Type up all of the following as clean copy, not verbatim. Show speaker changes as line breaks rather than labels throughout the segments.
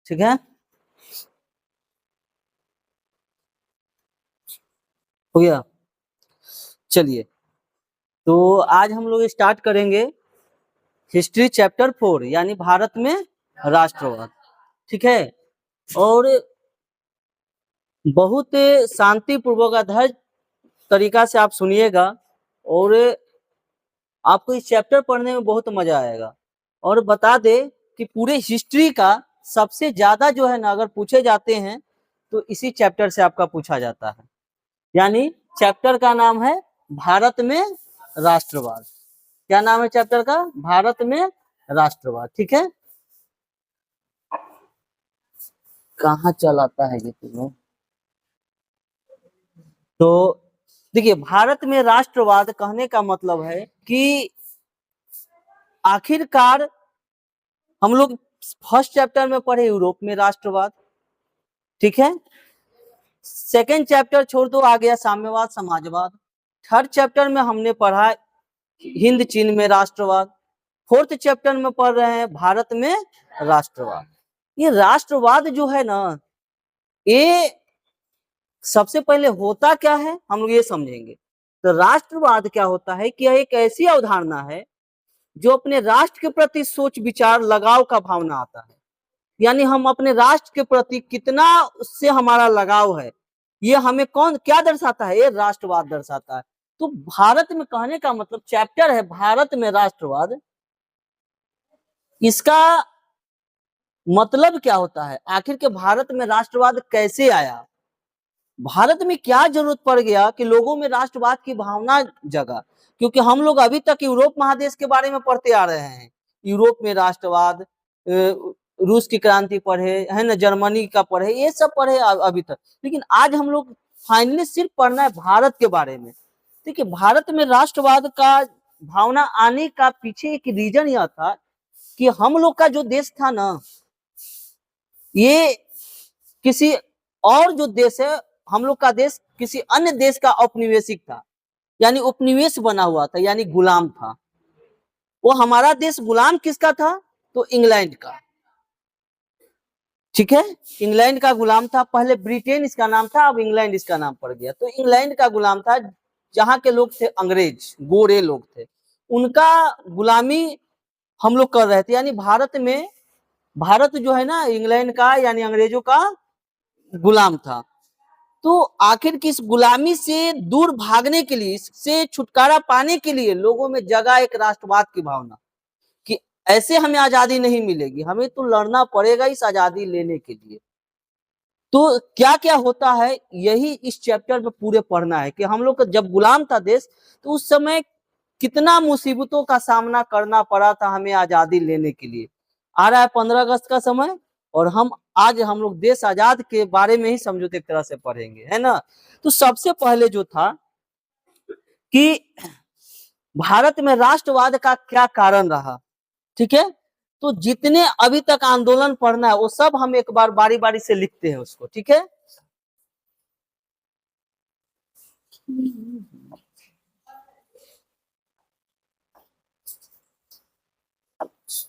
ठीक है, हो गया। चलिए, तो आज हम लोग स्टार्ट करेंगे हिस्ट्री चैप्टर 4 यानी भारत में राष्ट्रवाद। ठीक है, और बहुत शांतिपूर्वक धैर्य तरीका से आप सुनिएगा और आपको इस चैप्टर पढ़ने में बहुत मजा आएगा। और बता दे कि पूरे हिस्ट्री का सबसे ज्यादा जो है ना, अगर पूछे जाते हैं तो इसी चैप्टर से आपका पूछा जाता है। यानी चैप्टर का नाम है भारत में राष्ट्रवाद। क्या नाम है चैप्टर का? भारत में राष्ट्रवाद। ठीक है, कहाँ चलाता है ये तुम्हें? तो देखिए, भारत में राष्ट्रवाद कहने का मतलब है कि आखिरकार हम लोग फर्स्ट चैप्टर में पढ़े यूरोप में राष्ट्रवाद। ठीक है, सेकेंड चैप्टर छोड़ दो, आ गया साम्यवाद समाजवाद। थर्ड चैप्टर में हमने पढ़ा हिंद चीन में राष्ट्रवाद। फोर्थ चैप्टर में पढ़ रहे हैं भारत में राष्ट्रवाद। ये राष्ट्रवाद जो है ना, ये सबसे पहले होता क्या है हम लोग ये समझेंगे। तो राष्ट्रवाद क्या होता है कि यह एक ऐसी अवधारणा है जो अपने राष्ट्र के प्रति सोच विचार लगाव का भावना आता है। यानी हम अपने राष्ट्र के प्रति कितना उससे हमारा लगाव है, ये हमें कौन क्या दर्शाता है? ये राष्ट्रवाद दर्शाता है। तो भारत में कहने का मतलब चैप्टर है भारत में राष्ट्रवाद। इसका मतलब क्या होता है? आखिर के भारत में राष्ट्रवाद कैसे आया? भारत में क्या जरूरत पड़ गया कि लोगों में राष्ट्रवाद की भावना जगा? क्योंकि हम लोग अभी तक यूरोप महादेश के बारे में पढ़ते आ रहे हैं। यूरोप में राष्ट्रवाद, रूस की क्रांति पढ़े है ना, जर्मनी का पढ़े, ये सब पढ़े अभी तक। लेकिन आज हम लोग फाइनली सिर्फ पढ़ना है भारत के बारे में। देखिए, भारत में राष्ट्रवाद का भावना आने का पीछे एक रीजन यह था कि हम लोग का जो देश था ना, ये किसी और जो देश है, हम लोग का देश किसी अन्य देश का औपनिवेशिक था। यानी उपनिवेश बना हुआ था, यानी गुलाम था। वो हमारा देश गुलाम किसका था? तो इंग्लैंड का। ठीक है, इंग्लैंड का गुलाम था। पहले ब्रिटेन इसका नाम था, अब इंग्लैंड इसका नाम पड़ गया। तो इंग्लैंड का गुलाम था, जहां के लोग थे अंग्रेज, गोरे लोग थे, उनका गुलामी हम लोग कर रहे थे। यानी भारत में, भारत जो है ना इंग्लैंड का यानी अंग्रेजों का गुलाम था। तो आखिर किस गुलामी से दूर भागने के लिए, इससे छुटकारा पाने के लिए लोगों में जगा एक राष्ट्रवाद की भावना कि ऐसे हमें आजादी नहीं मिलेगी, हमें तो लड़ना पड़ेगा इस आजादी लेने के लिए। तो क्या क्या होता है, यही इस चैप्टर में पूरे पढ़ना है कि हम लोग का जब गुलाम था देश, तो उस समय कितना मुसीबतों का सामना करना पड़ा था हमें आजादी लेने के लिए। आ रहा है 15 अगस्त का समय, और आज हम लोग देश आजाद के बारे में ही समझौते एक तरह से पढ़ेंगे, है ना। तो सबसे पहले जो था कि भारत में राष्ट्रवाद का क्या कारण रहा। ठीक है, तो जितने अभी तक आंदोलन पढ़ना है वो सब हम एक बार बारी बारी से लिखते हैं उसको। ठीक है,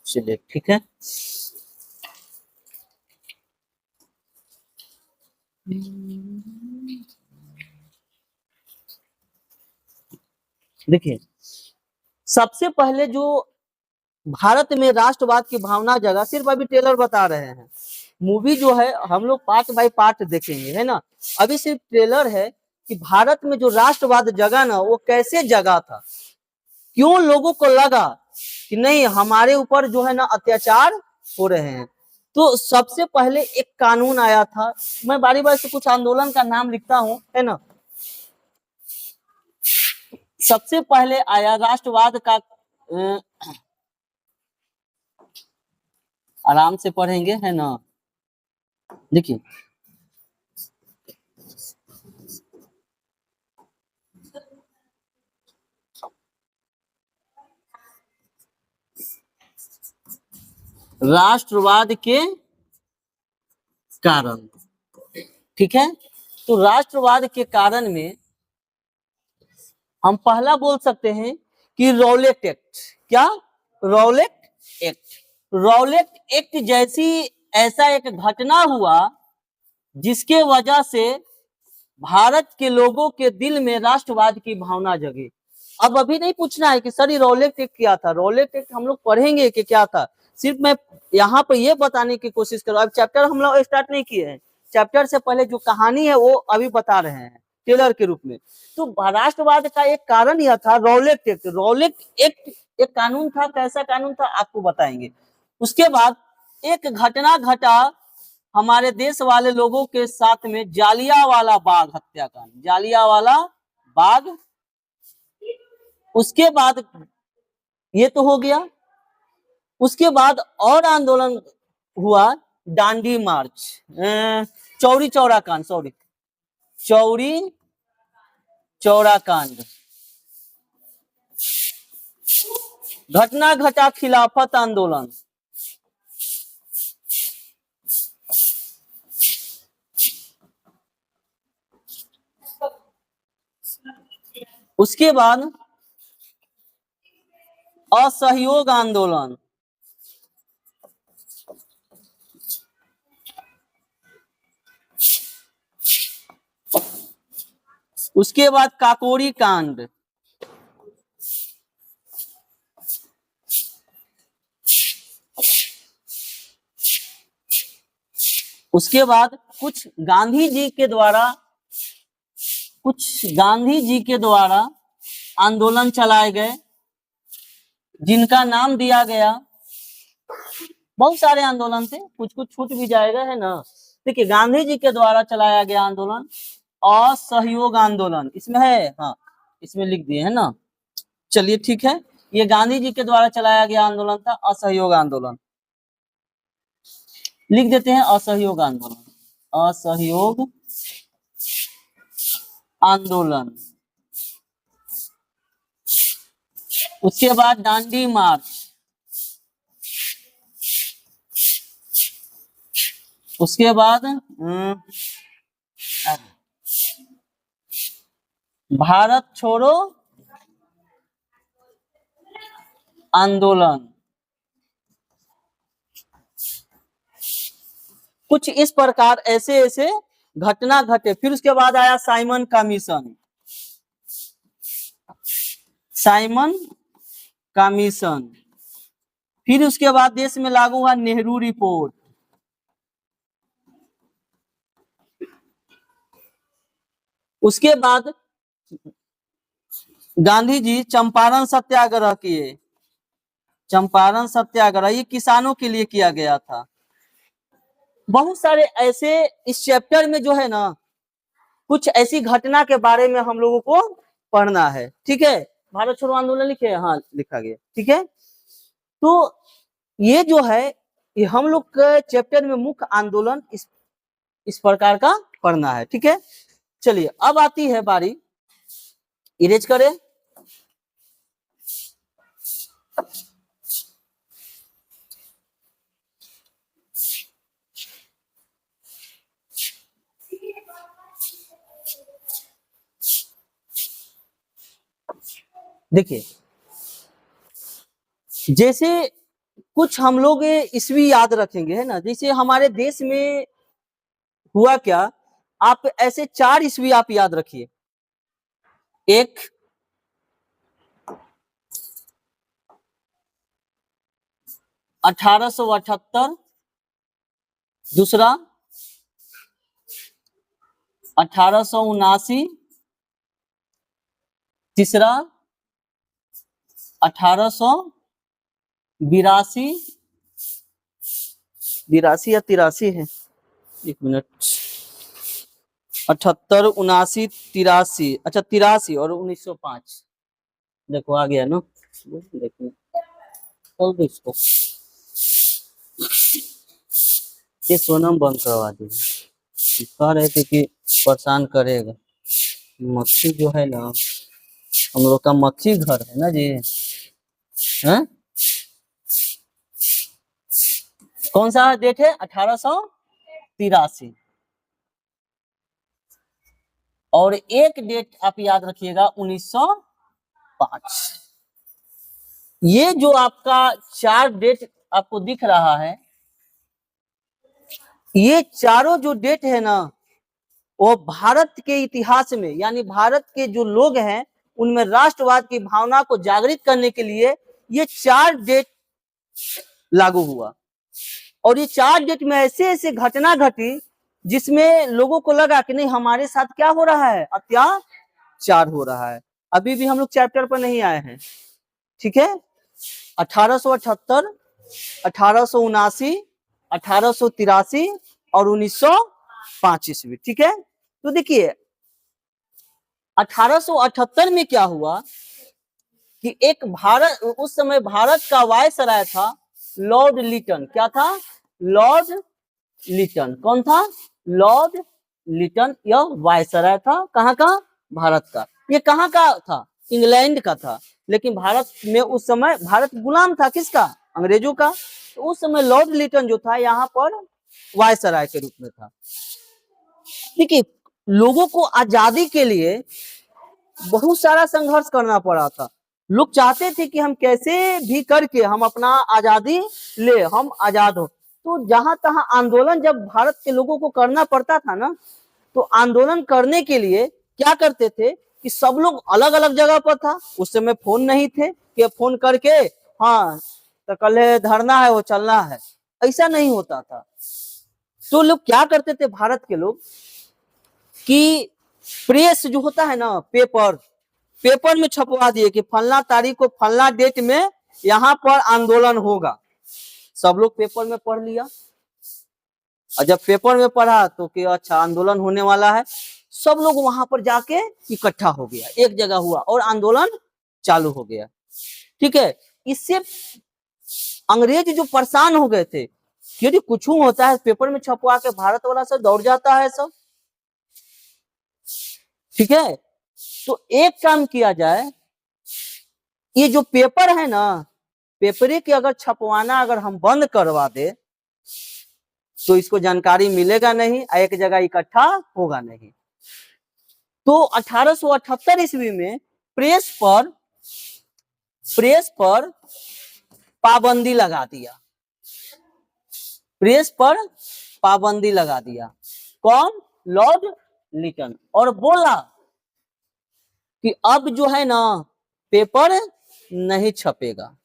चलिए ठीक है। देखिए, सबसे पहले जो भारत में राष्ट्रवाद की भावना जगा, सिर्फ अभी टेलर बता रहे हैं। मूवी जो है हम लोग पार्ट बाय पार्ट देखेंगे, है ना। अभी सिर्फ ट्रेलर है कि भारत में जो राष्ट्रवाद जगा ना, वो कैसे जगा था, क्यों लोगों को लगा कि नहीं हमारे ऊपर जो है ना अत्याचार हो रहे हैं। तो सबसे पहले एक कानून आया था, मैं बारी बारी से कुछ आंदोलन का नाम लिखता हूं, है ना। सबसे पहले आया राष्ट्रवाद का, आराम से पढ़ेंगे, है ना। देखिए, राष्ट्रवाद के कारण। ठीक है, तो राष्ट्रवाद के कारण में हम पहला बोल सकते हैं कि रॉलेट एक्ट। क्या? Rowlatt act. रॉलेट एक्ट जैसी ऐसा एक घटना हुआ जिसके वजह से भारत के लोगों के दिल में राष्ट्रवाद की भावना जगी। अब अभी नहीं पूछना है कि सर ये रॉलेट एक्ट क्या था, रॉलेट एक्ट हम लोग पढ़ेंगे कि क्या था, सिर्फ मैं यहाँ पे ये बताने की कोशिश करूँ। अब चैप्टर हम लोग स्टार्ट नहीं किए हैं, चैप्टर से पहले जो कहानी है वो अभी बता रहे हैं टेलर के रूप में। तो राष्ट्रवाद का एक कारण यह था रॉलेट एक्ट। रॉलेट एक्ट एक कानून था, कैसा कानून था आपको बताएंगे। उसके बाद एक घटना घटा हमारे देश वाले लोगों के साथ में, जालियांवाला बाग हत्याकांड, जालियांवाला बाग। उसके बाद ये तो हो गया, उसके बाद और आंदोलन हुआ, दांडी मार्च, चौरी चौरा कांड, सॉरी चौरी चौरा कांड, घटना घटा खिलाफत आंदोलन। उसके बाद असहयोग आंदोलन, उसके बाद काकोरी कांड, उसके बाद कुछ गांधी जी के द्वारा आंदोलन चलाए गए जिनका नाम दिया गया, बहुत सारे आंदोलन थे, कुछ कुछ छूट भी जाएगा है ना। देखिए गांधी जी के द्वारा चलाया गया आंदोलन असहयोग आंदोलन, इसमें है, हाँ इसमें लिख दिए है ना। चलिए ठीक है, ये गांधी जी के द्वारा चलाया गया आंदोलन था असहयोग आंदोलन, लिख देते हैं असहयोग आंदोलन, असहयोग आंदोलन। उसके बाद दांडी मार्च, उसके बाद भारत छोड़ो आंदोलन। कुछ इस प्रकार ऐसे ऐसे घटना घटे। फिर उसके बाद आया साइमन कमीशन, साइमन कमीशन। फिर उसके बाद देश में लागू हुआ नेहरू रिपोर्ट। उसके बाद गांधी जी चंपारण सत्याग्रह किए, चंपारण सत्याग्रह ये किसानों के लिए किया गया था। बहुत सारे ऐसे इस चैप्टर में जो है ना, कुछ ऐसी घटना के बारे में हम लोगों को पढ़ना है, ठीक है। भारत छोड़ो आंदोलन लिखे, हाँ लिखा गया, ठीक है। तो ये जो है ये हम लोग के चैप्टर में मुख्य आंदोलन इस प्रकार का पढ़ना है, ठीक है। चलिए अब आती है बारी, इरेज करें। देखिए जैसे कुछ हम लोग ईस्वी याद रखेंगे है ना, जैसे हमारे देश में हुआ क्या, आप ऐसे 4 ईस्वी आप याद रखिए। एक 1878, दूसरा 1879, तीसरा 1882, 82 या 83 है, एक मिनट, 78, 79, 83, अच्छा 83 और 1905। देखो आ गया ना, देखो इसको ये सोनम बंद करवा दीजिए, कह रहे थे कि परेशान करेगा। मक्खी जो है ना, हम लोग का मक्खी घर है ना जी, हैं? कौन सा डेट है? 1883। और एक डेट आप याद रखिएगा 1905। ये जो आपका 4 डेट आपको दिख रहा है, ये चारों जो डेट है ना, वो भारत के इतिहास में, यानी भारत के जो लोग हैं उनमें राष्ट्रवाद की भावना को जागृत करने के लिए ये 4 डेट लागू हुआ। और ये 4 डेट में ऐसे ऐसे घटना घटी जिसमें लोगों को लगा कि नहीं, हमारे साथ क्या हो रहा है, अत्याचार हो रहा है। अभी भी हम लोग चैप्टर पर नहीं आए हैं, ठीक है। 1878, 1879, 1883 और 1905 ईस्वी, ठीक है। तो देखिए 1878 में क्या हुआ कि एक भारत, उस समय भारत का वायसराय था लॉर्ड लिटन। क्या था? लॉर्ड लिटन। कौन था? लॉर्ड लिटन। यह वायसराय था कहाँ का? भारत का। ये कहाँ का था? इंग्लैंड का था। लेकिन भारत में उस समय भारत गुलाम था किसका? अंग्रेजों का। तो उस समय लॉर्ड लिटन जो था यहाँ पर वायसराय के रूप में था। देखिए लोगों को आजादी के लिए बहुत सारा संघर्ष करना पड़ा था। लोग चाहते थे कि हम कैसे भी करके हम अपना आजादी ले, हम आजाद हो। तो जहां तहां आंदोलन जब भारत के लोगों को करना पड़ता था ना, तो आंदोलन करने के लिए क्या करते थे कि सब लोग अलग अलग जगह पर था। उस समय फोन नहीं थे कि फोन करके हाँ तो कल धरना है वो चलना है, ऐसा नहीं होता था। तो लोग क्या करते थे भारत के लोग कि प्रेस जो होता है ना, पेपर, पेपर में छपवा दिए कि फलना तारीख को फलना डेट में यहाँ पर आंदोलन होगा। सब लोग पेपर में पढ़ लिया, और जब पेपर में पढ़ा तो कि अच्छा आंदोलन होने वाला है, सब लोग वहां पर जाके इकट्ठा हो गया, एक जगह हुआ और आंदोलन चालू हो गया, ठीक है। इससे अंग्रेज जो परेशान हो गए थे कि यदि कुछ होता है पेपर में छपवा के भारत वाला सब दौड़ जाता है सब, ठीक है। तो एक काम किया जाए, ये जो पेपर है ना, पेपरे के अगर छपवाना अगर हम बंद करवा दे तो इसको जानकारी मिलेगा नहीं, एक जगह इकट्ठा होगा नहीं। तो 1878 ईस्वी में प्रेस पर पाबंदी लगा दिया, प्रेस पर पाबंदी लगा दिया। कौन? लॉर्ड लिटन। और बोला कि अब जो है ना पेपर नहीं छपेगा।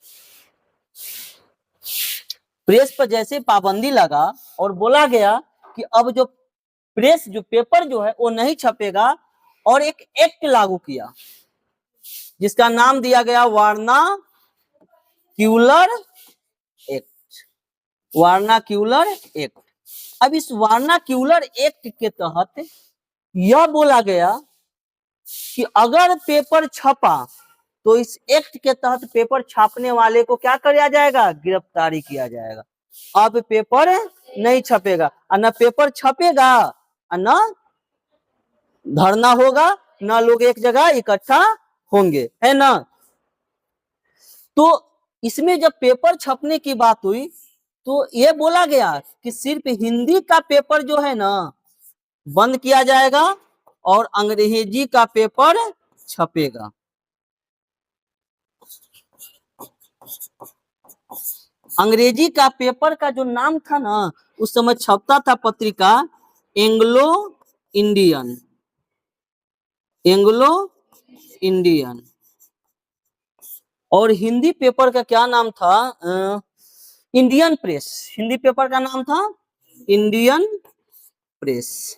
प्रेस पर जैसे पाबंदी लगा और बोला गया कि अब जो प्रेस जो पेपर जो है वो नहीं छपेगा, और एक एक्ट लागू किया जिसका नाम दिया गया वार्नाक्यूलर एक्ट। वार्नाक्यूलर एक्ट। अब इस वार्नाक्यूलर एक्ट के तहत यह बोला गया कि अगर पेपर छपा तो इस एक्ट के तहत पेपर छापने वाले को क्या किया जाएगा? गिरफ्तारी किया जाएगा। अब पेपर नहीं छपेगा, और न पेपर छपेगा और न धरना होगा, न लोग एक जगह इकट्ठा होंगे, है ना। तो इसमें जब पेपर छपने की बात हुई तो ये बोला गया कि सिर्फ हिंदी का पेपर जो है ना बंद किया जाएगा और अंग्रेजी का पेपर छपेगा। अंग्रेजी का पेपर का जो नाम था ना, उस समय छपता था पत्रिका एंग्लो इंडियन, एंग्लो इंडियन। और हिंदी पेपर का क्या नाम था? Indian press. हिंदी पेपर का नाम था इंडियन प्रेस।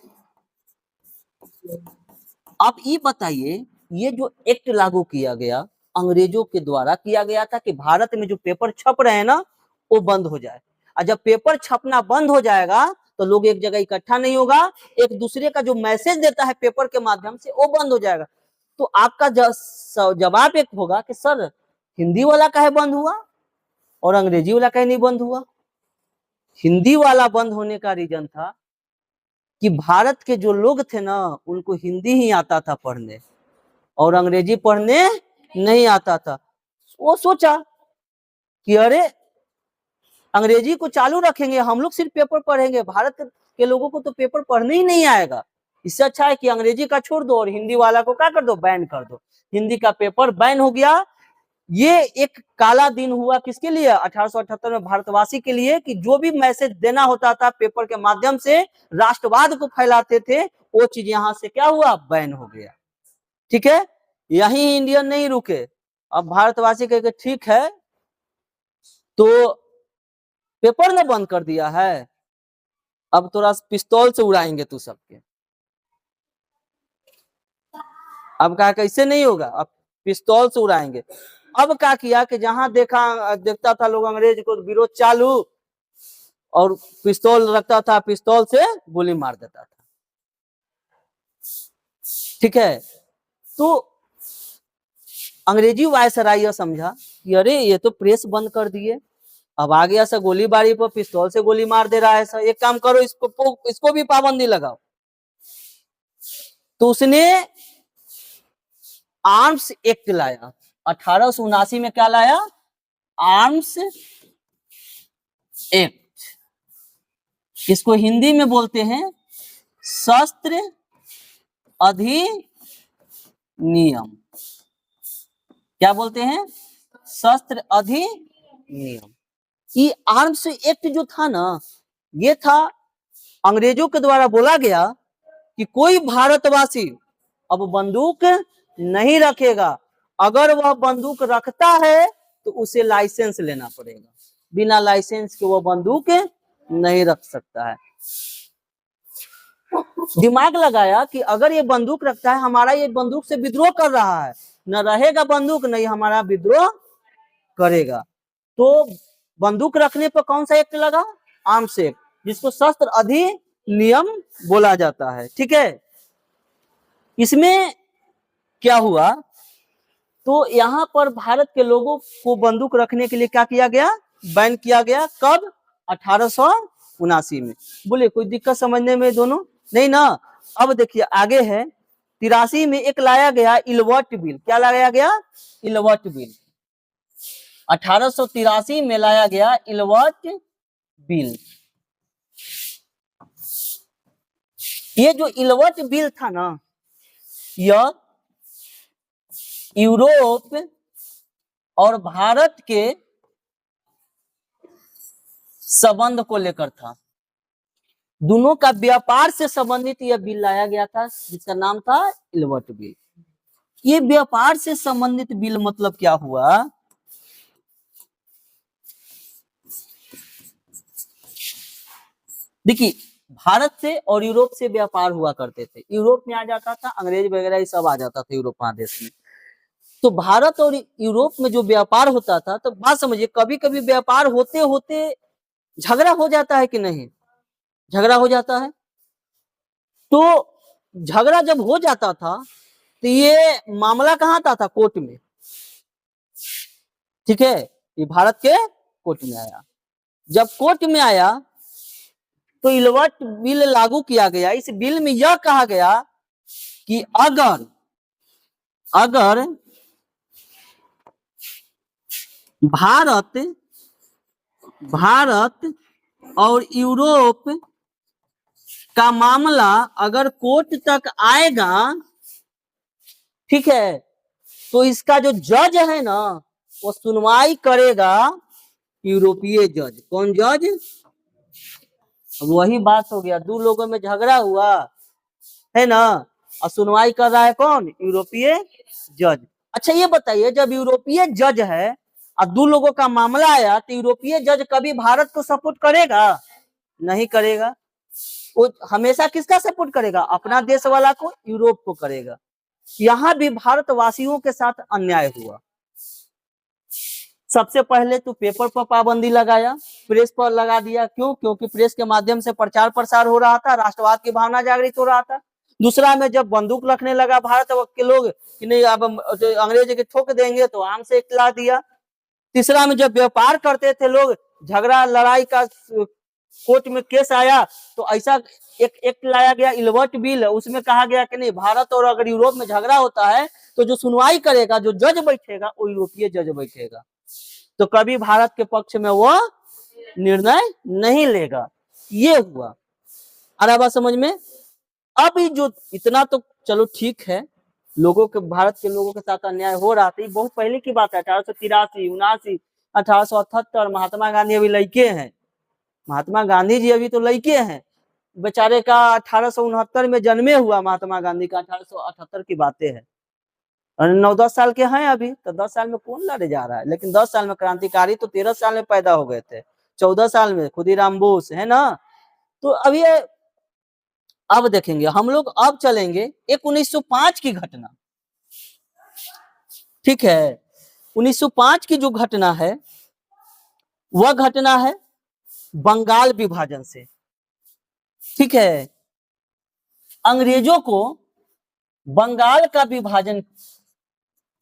आप ये बताइए, ये जो एक्ट लागू किया गया अंग्रेजों के द्वारा किया गया था कि भारत में जो पेपर छप रहे हैं ना वो बंद हो जाए, और जब पेपर छपना बंद हो जाएगा तो लोग एक जगह इकट्ठा नहीं होगा, एक दूसरे का जो मैसेज देता है पेपर के माध्यम से वो बंद हो जाएगा। तो आपका जवाब एक होगा कि सर हिंदी वाला काहे बंद हुआ और अंग्रेजी वाला काहे नहीं बंद हुआ? हिंदी वाला बंद होने का रीजन था कि भारत के जो लोग थे ना उनको हिंदी ही आता था पढ़ने और अंग्रेजी पढ़ने नहीं आता था। वो सोचा कि अरे अंग्रेजी को चालू रखेंगे, हम लोग सिर्फ पेपर पढ़ेंगे, भारत के लोगों को तो पेपर पढ़ने ही नहीं आएगा। इससे अच्छा है कि अंग्रेजी का छोड़ दो और हिंदी वाला को क्या कर दो? बैन कर दो। हिंदी का पेपर बैन हो गया ये एक काला दिन हुआ किसके लिए? 1878 में भारतवासी के लिए, कि जो भी मैसेज देना होता था पेपर के माध्यम से, राष्ट्रवाद को फैलाते थे, वो चीज यहाँ से क्या हुआ? बैन हो गया। ठीक है, यही इंडियन नहीं रुके, अब भारतवासी कहे ठीक है, तो पेपर ने बंद कर दिया है, अब तोरा पिस्तौल से उड़ाएंगे तू सबके। अब कहा कैसे नहीं होगा, अब पिस्तौल से उड़ाएंगे। अब क्या किया कि जहां देखता था लोग अंग्रेज को विरोध चालू, और पिस्तौल रखता था, पिस्तौल से गोली मार देता था। ठीक है, तो अंग्रेजी वायसराय यह समझा कि अरे ये तो प्रेस बंद कर दिए, अब आ गया सर गोलीबारी पर, पिस्तौल से गोली मार दे रहा है सर, एक काम करो इसको भी पाबंदी लगाओ। तो उसने आर्म्स एक्ट लाया, 1879 में क्या लाया? Arms act. इसको हिंदी में बोलते हैं शस्त्र अधिनियम। क्या बोलते हैं? शस्त्र अधिनियम। ये आर्म्स एक्ट जो था ना, ये था अंग्रेजों के द्वारा बोला गया कि कोई भारतवासी अब बंदूक नहीं रखेगा, अगर वह बंदूक रखता है तो उसे लाइसेंस लेना पड़ेगा, बिना लाइसेंस के वह बंदूक नहीं रख सकता है। दिमाग लगाया कि अगर ये बंदूक रखता है, हमारा ये बंदूक से विद्रोह कर रहा है, न रहेगा बंदूक, नहीं हमारा विद्रोह करेगा। तो बंदूक रखने पर कौन सा एक्ट लगा? आर्म्स एक्ट, जिसको शस्त्र अधिनियम बोला जाता है। ठीक है, इसमें क्या हुआ, तो यहाँ पर भारत के लोगों को बंदूक रखने के लिए क्या किया गया? बैन किया गया। कब? 1879 में। बोले कोई दिक्कत समझने में दोनों? नहीं ना। अब देखिए आगे है, 83 में एक लाया गया इलवर्ट बिल। क्या लाया गया? Ilbert bill. 1883 में लाया गया इलवर्ट बिल। ये जो इलवर्ट बिल था ना, यह यूरोप और भारत के संबंध को लेकर था। दोनों का व्यापार से संबंधित यह बिल लाया गया था, जिसका नाम था इलवर्ट बिल। ये व्यापार से संबंधित बिल मतलब क्या हुआ? देखिए, भारत से और यूरोप से व्यापार हुआ करते थे। यूरोप में आ जाता था, अंग्रेज वगैरह ये सब आ जाता था यूरोप महादेश में। तो भारत और यूरोप में जो व्यापार होता था, तो बात समझिए, कभी कभी व्यापार होते होते झगड़ा हो जाता है कि नहीं? झगड़ा हो जाता है। तो झगड़ा जब हो जाता था, तो ये मामला कहाँ आता था? कोर्ट में। ठीक है, ये भारत के कोर्ट में आया। जब कोर्ट में आया तो इलवर्ट बिल लागू किया गया। इस बिल में यह कहा गया कि अगर भारत और यूरोप का मामला अगर कोर्ट तक आएगा, ठीक है, तो इसका जो जज है ना, वो सुनवाई करेगा यूरोपीय जज। कौन जज? अब वही बात हो गया, दो लोगों में झगड़ा हुआ है ना, और सुनवाई कर रहा है कौन? यूरोपीय जज। अच्छा ये बताइए, जब यूरोपीय जज है और दो लोगों का मामला आया, तो यूरोपीय जज कभी भारत को सपोर्ट करेगा? नहीं करेगा। वो हमेशा किसका सपोर्ट करेगा? अपना देश वाला को, यूरोप को करेगा। यहाँ भी भारतवासियों के साथ अन्याय हुआ। सबसे पहले तो पेपर पर पाबंदी लगाया, प्रेस पर लगा दिया। क्यों? क्योंकि प्रेस के माध्यम से प्रचार प्रसार हो रहा था, राष्ट्रवाद की भावना जागृत हो रहा था। दूसरा में जब बंदूक रखने लगा भारत के लोग कि नहीं अब अंग्रेज के ठोक देंगे, तो आम से खिला दिया। तीसरा में जब व्यापार करते थे लोग, झगड़ा लड़ाई का कोर्ट में केस आया, तो ऐसा एक एक्ट लाया गया इलवर्ट बिल। उसमें कहा गया कि नहीं, भारत और अगर यूरोप में झगड़ा होता है तो जो सुनवाई करेगा, जो जज बैठेगा, वो यूरोपीय जज बैठेगा। तो कभी भारत के पक्ष में वो निर्णय नहीं लेगा। ये हुआ। आ रहा बात समझ में? अब जो इतना तो चलो ठीक है, लोगों के, भारत के लोगों के साथ अन्याय हो रहा था। ये बहुत पहले की बात है, 1883, 79, 1878। महात्मा गांधी अभी लड़के हैं, महात्मा गांधी जी अभी तो लड़के हैं बेचारे का। 1869 में जन्मे हुआ महात्मा गांधी का, 1878 की बातें हैं। और 9-10 साल के हैं अभी, तो 10 साल में कौन लड़े जा रहा है। लेकिन 10 साल में क्रांतिकारी तो 13 साल में पैदा हो गए थे, 14 साल में खुदीराम बोस, है ना। तो अभी अब देखेंगे हम लोग, अब चलेंगे एक 1905 की घटना। ठीक है, 1905 की जो घटना है वह घटना है बंगाल विभाजन से। ठीक है, अंग्रेजों को बंगाल का विभाजन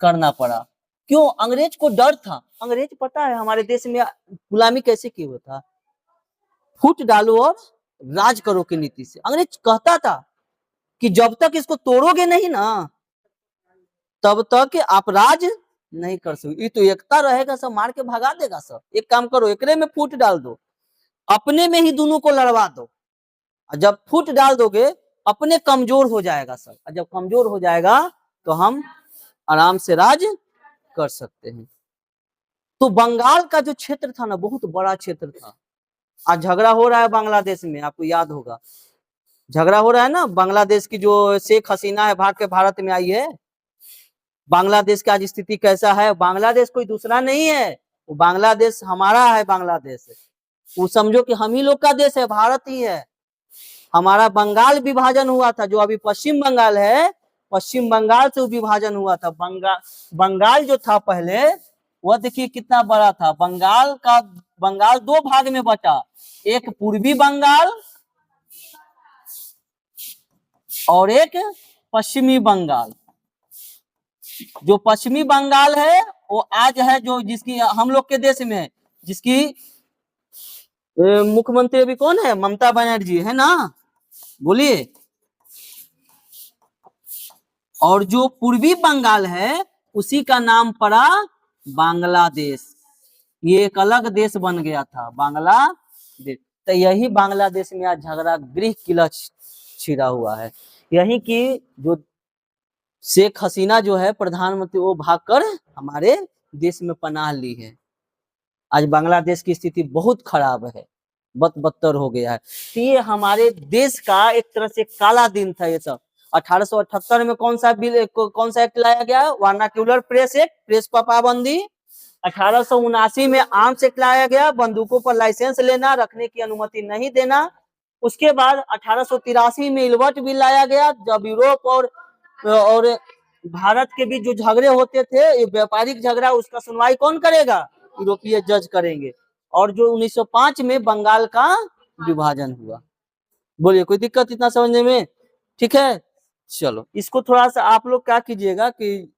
करना पड़ा। क्यों? अंग्रेज को डर था। अंग्रेज पता है हमारे देश में गुलामी कैसे की हुआ था, फूट डालो और राज करो की नीति से। अंग्रेज कहता था कि जब तक इसको तोड़ोगे नहीं ना, तब तक आप राज नहीं कर सकते। ये तो एकता रहेगा, सब मार के भगा देगा सब। एक काम करो, एकरे में फूट डाल दो, अपने में ही दोनों को लड़वा दो। जब फूट डाल दोगे अपने कमजोर हो जाएगा सब, और जब कमजोर हो जाएगा तो हम आराम से राज कर सकते हैं। तो बंगाल का जो क्षेत्र था ना, बहुत बड़ा क्षेत्र था। आज झगड़ा हो रहा है बांग्लादेश में, आपको याद होगा झगड़ा हो रहा है ना। बांग्लादेश की जो शेख हसीना है, भाग के भारत में आई है। बांग्लादेश का आज स्थिति कैसा है? बांग्लादेश कोई दूसरा नहीं है, वो बांग्लादेश हमारा है। बांग्लादेश वो समझो कि हम ही लोग का देश है, भारत ही है। हमारा बंगाल विभाजन हुआ था, जो अभी पश्चिम बंगाल है, पश्चिम बंगाल से विभाजन हुआ था। बंगाल जो था पहले, वह देखिए कितना बड़ा था। बंगाल दो भाग में बटा, एक पूर्वी बंगाल और एक पश्चिमी बंगाल। जो पश्चिमी बंगाल है वो आज है, जो जिसकी हम लोग के देश में, जिसकी मुख्यमंत्री अभी कौन है? ममता बनर्जी, है ना, बोलिए। और जो पूर्वी बंगाल है उसी का नाम पड़ा बांग्लादेश। ये एक अलग देश बन गया था, बांग्लादेश। तो यही बांग्लादेश में आज झगड़ा गृह किला छिड़ा हुआ है। यही की जो शेख हसीना जो है प्रधानमंत्री, वो भागकर हमारे देश में पनाह ली है। आज बांग्लादेश की स्थिति बहुत खराब है, बदतर हो गया है। तो ये हमारे देश का एक तरह से काला दिन था ये सब। 1878 में कौन सा बिल, कौन सा एक्ट लाया गया? वर्नाक्यूलर प्रेस एक्ट, प्रेस पर पाबंदी। 1879 में आर्म्स एक्ट लाया गया, बंदूकों पर लाइसेंस लेना, रखने की अनुमति नहीं देना। उसके बाद 1883 में इलवर्ट बिल लाया गया, जब यूरोप और भारत के बीच जो झगड़े होते थे, ये व्यापारिक झगड़ा, उसका सुनवाई कौन करेगा? यूरोपीय जज करेंगे। और जो 1905 में बंगाल का विभाजन हुआ। बोलिए, कोई दिक्कत इतना समझने में? ठीक है, चलो इसको थोड़ा सा आप लोग क्या कीजिएगा कि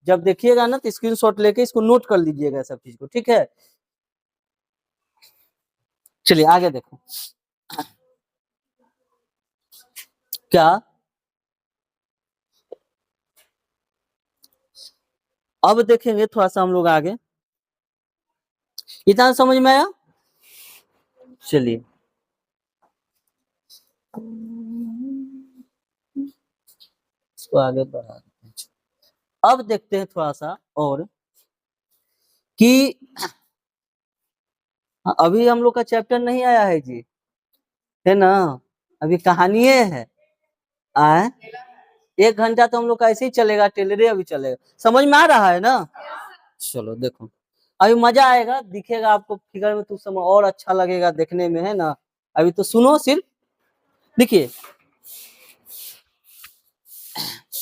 जब देखिएगा ना तो स्क्रीनशॉट लेके इसको नोट कर लीजिएगा सब चीज को। ठीक है, चलिए आगे देखो क्या। अब देखेंगे थोड़ा सा हम लोग आगे, इतना समझ में आया? चलिए इसको आगे बढ़ा देते हैं। अब देखते हैं थोड़ा सा और कि अभी हम लोग का चैप्टर नहीं आया है जी, है ना, अभी कहानियां है। आए 1 घंटा तो हम लोग का ऐसे ही चलेगा, टेलरे अभी चलेगा। समझ में आ रहा है ना? चलो देखो, अभी मजा आएगा, दिखेगा आपको फिगर में तो समय और अच्छा लगेगा देखने में, है ना। अभी तो सुनो सिर्फ। देखिए,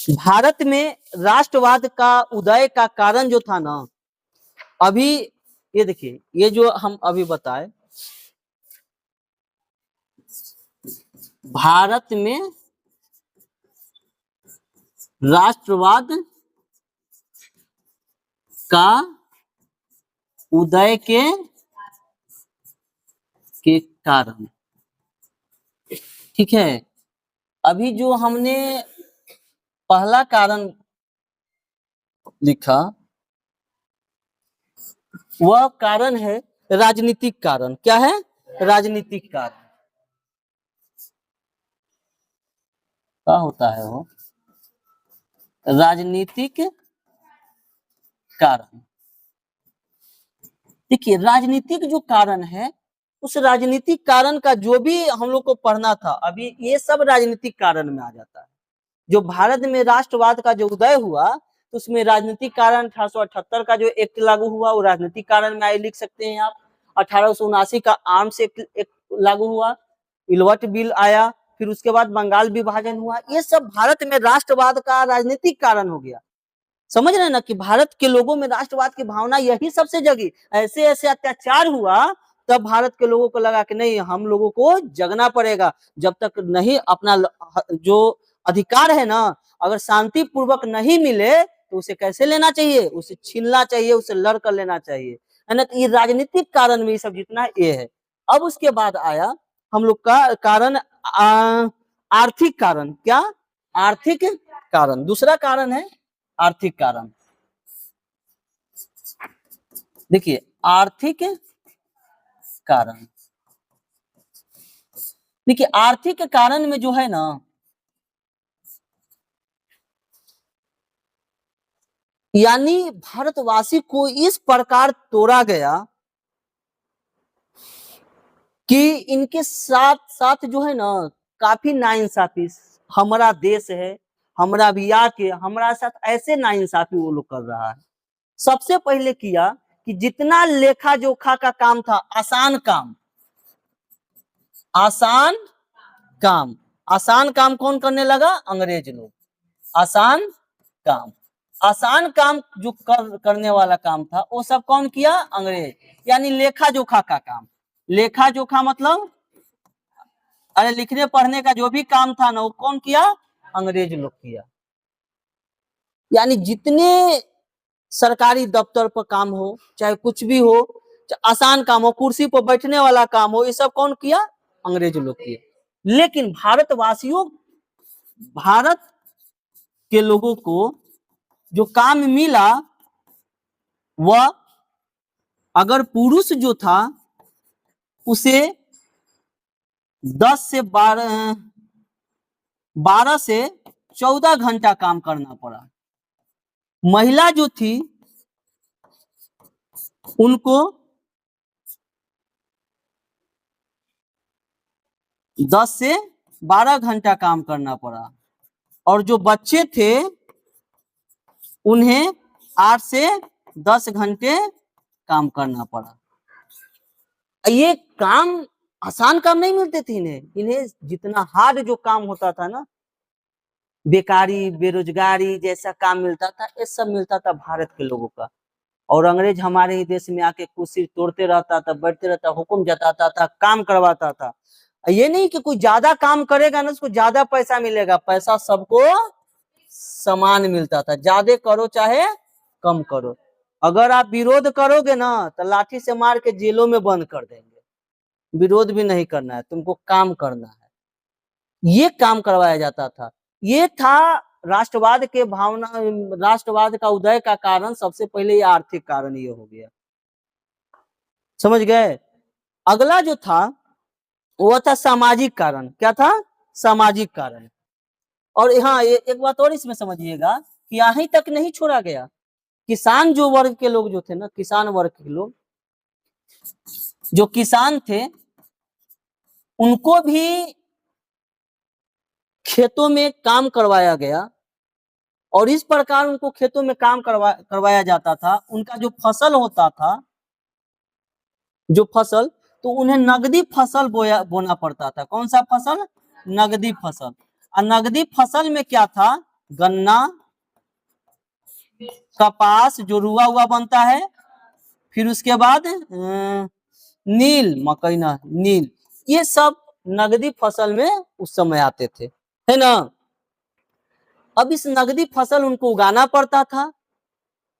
भारत में राष्ट्रवाद का उदय का कारण जो था ना, अभी ये देखिए, ये जो हम अभी बताए, भारत में राष्ट्रवाद का उदय के कारण, ठीक है। अभी जो हमने पहला कारण लिखा, वह कारण है राजनीतिक कारण। क्या है? राजनीतिक कारण। क्या होता है वो? राजनीतिक कारण। देखिए राजनीतिक जो कारण है, उस राजनीतिक कारण का जो भी हम लोग को पढ़ना था अभी, ये सब राजनीतिक कारण में आ जाता है। जो भारत में राष्ट्रवाद का जो उदय हुआ, तो उसमें राजनीतिक कारण 1878 का जो एक्ट लागू हुआ वो राजनीतिक कारण में आए, लिख सकते हैं आप। 1879 का आर्म्स एक्ट लागू हुआ, इलवट बिल आया, फिर उसके बाद बंगाल विभाजन हुआ, ये सब भारत में राष्ट्रवाद का राजनीतिक कारण हो गया। समझ रहे हैं ना कि भारत के लोगों में राष्ट्रवाद की भावना यही सबसे जगी। ऐसे ऐसे अत्याचार हुआ तब भारत के लोगों को लगा कि नहीं, हम लोगों को जगना पड़ेगा। जब तक नहीं अपना जो अधिकार है ना, अगर शांति पूर्वक नहीं मिले तो उसे कैसे लेना चाहिए, उसे छीनना चाहिए, उसे लड़ कर लेना चाहिए, है ना। ये राजनीतिक कारण में सब जितना ये है। अब उसके बाद आया हम लोग का कारण आर्थिक कारण। क्या? आर्थिक कारण। दूसरा कारण है आर्थिक कारण। देखिए आर्थिक कारण, देखिए आर्थिक कारण में जो है ना, यानी भारतवासी को इस प्रकार तोड़ा गया कि इनके साथ साथ जो है ना काफी नाइंसाफी, हमारा देश है, हमरा भी आके हमारा साथ ऐसे नाइंसाफी वो लोग कर रहा है। सबसे पहले किया कि जितना लेखा जोखा का काम था, आसान काम, आसान काम, आसान काम कौन करने लगा? अंग्रेज लोग। आसान काम, आसान काम जो करने वाला काम था वो सब कौन किया? अंग्रेज। यानी लेखा जोखा का काम। लेखा जोखा मतलब अरे लिखने पढ़ने का जो भी काम था ना वो कौन किया? अंग्रेज लोग किया। यानी जितने सरकारी दफ्तर पर काम हो, चाहे कुछ भी हो, चाहे आसान काम हो, कुर्सी पर बैठने वाला काम हो, ये सब कौन किया? अंग्रेज लोग किया। लेकिन भारतवासियों, भारत के लोगों को जो काम मिला वह, अगर पुरुष जो था उसे 10 से 12 से 14 घंटा काम करना पड़ा। महिला जो थी उनको 10 से 12 घंटा काम करना पड़ा, और जो बच्चे थे उन्हें 8 से 10 घंटे काम करना पड़ा। ये काम आसान काम नहीं मिलते थे इन्हें जितना हार्ड जो काम होता था ना, बेकारी बेरोजगारी जैसा काम मिलता था, ये सब मिलता था भारत के लोगों का। और अंग्रेज हमारे ही देश में आके कुर्सी तोड़ते रहता था, बैठते रहता, हुक्म जताता था, काम करवाता था। ये नहीं कि कोई ज्यादा काम करेगा ना उसको ज्यादा पैसा मिलेगा, पैसा सबको समान मिलता था, ज्यादा करो चाहे कम करो। अगर आप विरोध करोगे ना तो लाठी से मार के जेलों में बंद कर देंगे। विरोध भी नहीं करना है, तुमको काम करना है। ये काम करवाया जाता था। ये था राष्ट्रवाद के भावना, राष्ट्रवाद का उदय का कारण। सबसे पहले ये आर्थिक कारण ये हो गया, समझ गए। अगला जो था वो था सामाजिक कारण। क्या था? सामाजिक कारण। और हाँ एक बात और इसमें समझिएगा कि यहीं तक नहीं छोड़ा गया। किसान जो वर्ग के लोग जो थे ना, किसान वर्ग के लोग जो किसान थे उनको भी खेतों में काम करवाया गया, और इस प्रकार उनको खेतों में काम करवाया जाता था। उनका जो फसल होता था, जो फसल, तो उन्हें नगदी फसल बोना पड़ता था। कौन सा फसल? नगदी फसल। और नगदी फसल में क्या था? गन्ना, कपास जो रुआ हुआ बनता है, फिर उसके बाद नील, मकई ना नील, ये सब नगदी फसल में उस समय आते थे, है ना। अब इस नगदी फसल उनको उगाना पड़ता था।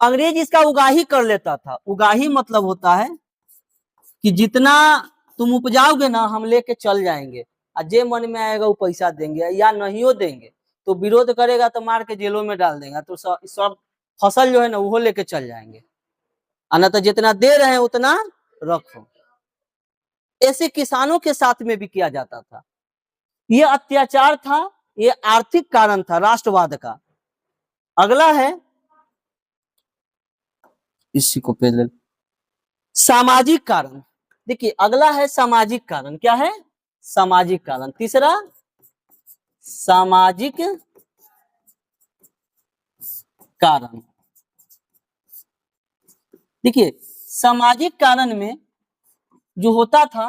अंग्रेज इसका उगाही कर लेता था। उगाही मतलब होता है कि जितना तुम उपजाओगे ना हम लेके चल जाएंगे, और जे मन में आएगा वो पैसा देंगे या नहीं देंगे, तो विरोध करेगा तो मार के जेलों में डाल देगा। तो सब फसल जो है ना वो लेके चल जाएंगे, और ना तो जितना दे रहे हैं उतना रखो। ऐसे किसानों के साथ में भी किया जाता था। ये अत्याचार था, ये आर्थिक कारण था राष्ट्रवाद का। अगला है, इसी को पहले, सामाजिक कारण। देखिए अगला है सामाजिक कारण। क्या है? सामाजिक कारण। तीसरा सामाजिक कारण। देखिए सामाजिक कारण में जो होता था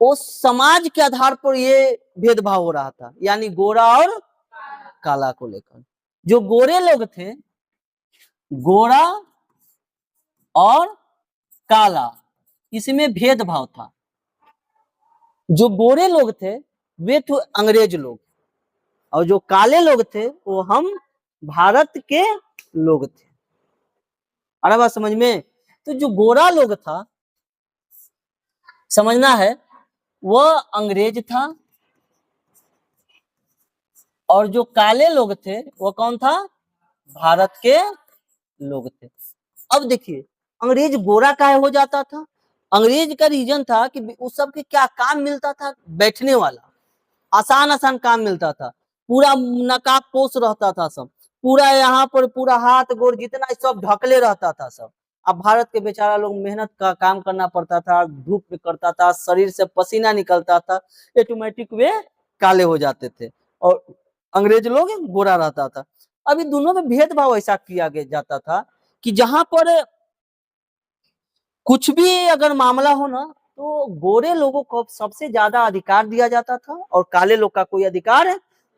वो समाज के आधार पर ये भेदभाव हो रहा था, यानी गोरा और काला को लेकर। जो गोरे लोग थे, गोरा और काला, इसमें भेदभाव था। जो गोरे लोग थे वे थे अंग्रेज लोग, और जो काले लोग थे वो हम भारत के लोग थे। अरे बात समझ में? तो जो गोरा लोग था, समझना है, वह अंग्रेज था, और जो काले लोग थे वो कौन था? भारत के लोग थे। अब देखिए अंग्रेज गोरा काहे हो जाता था? अंग्रेज का रीजन था कि उस सब के क्या काम मिलता था? बैठने वाला, आसान आसान काम मिलता था, पूरा नकाब पोष रहता था सब, पूरा यहाँ पर पूरा हाथ गोड़ जितना सब ढकले रहता था सब। अब भारत के बेचारा लोग मेहनत का काम करना पड़ता था, धूप में करता था, शरीर से पसीना निकलता था, ऑटोमेटिक वे काले हो जाते थे, और अंग्रेज लोग गोरा रहता था। अभी दोनों में भेदभाव ऐसा किया जाता था कि जहां पर कुछ भी अगर मामला हो ना, तो गोरे लोगों को सबसे ज्यादा अधिकार दिया जाता था और काले लोग का कोई अधिकार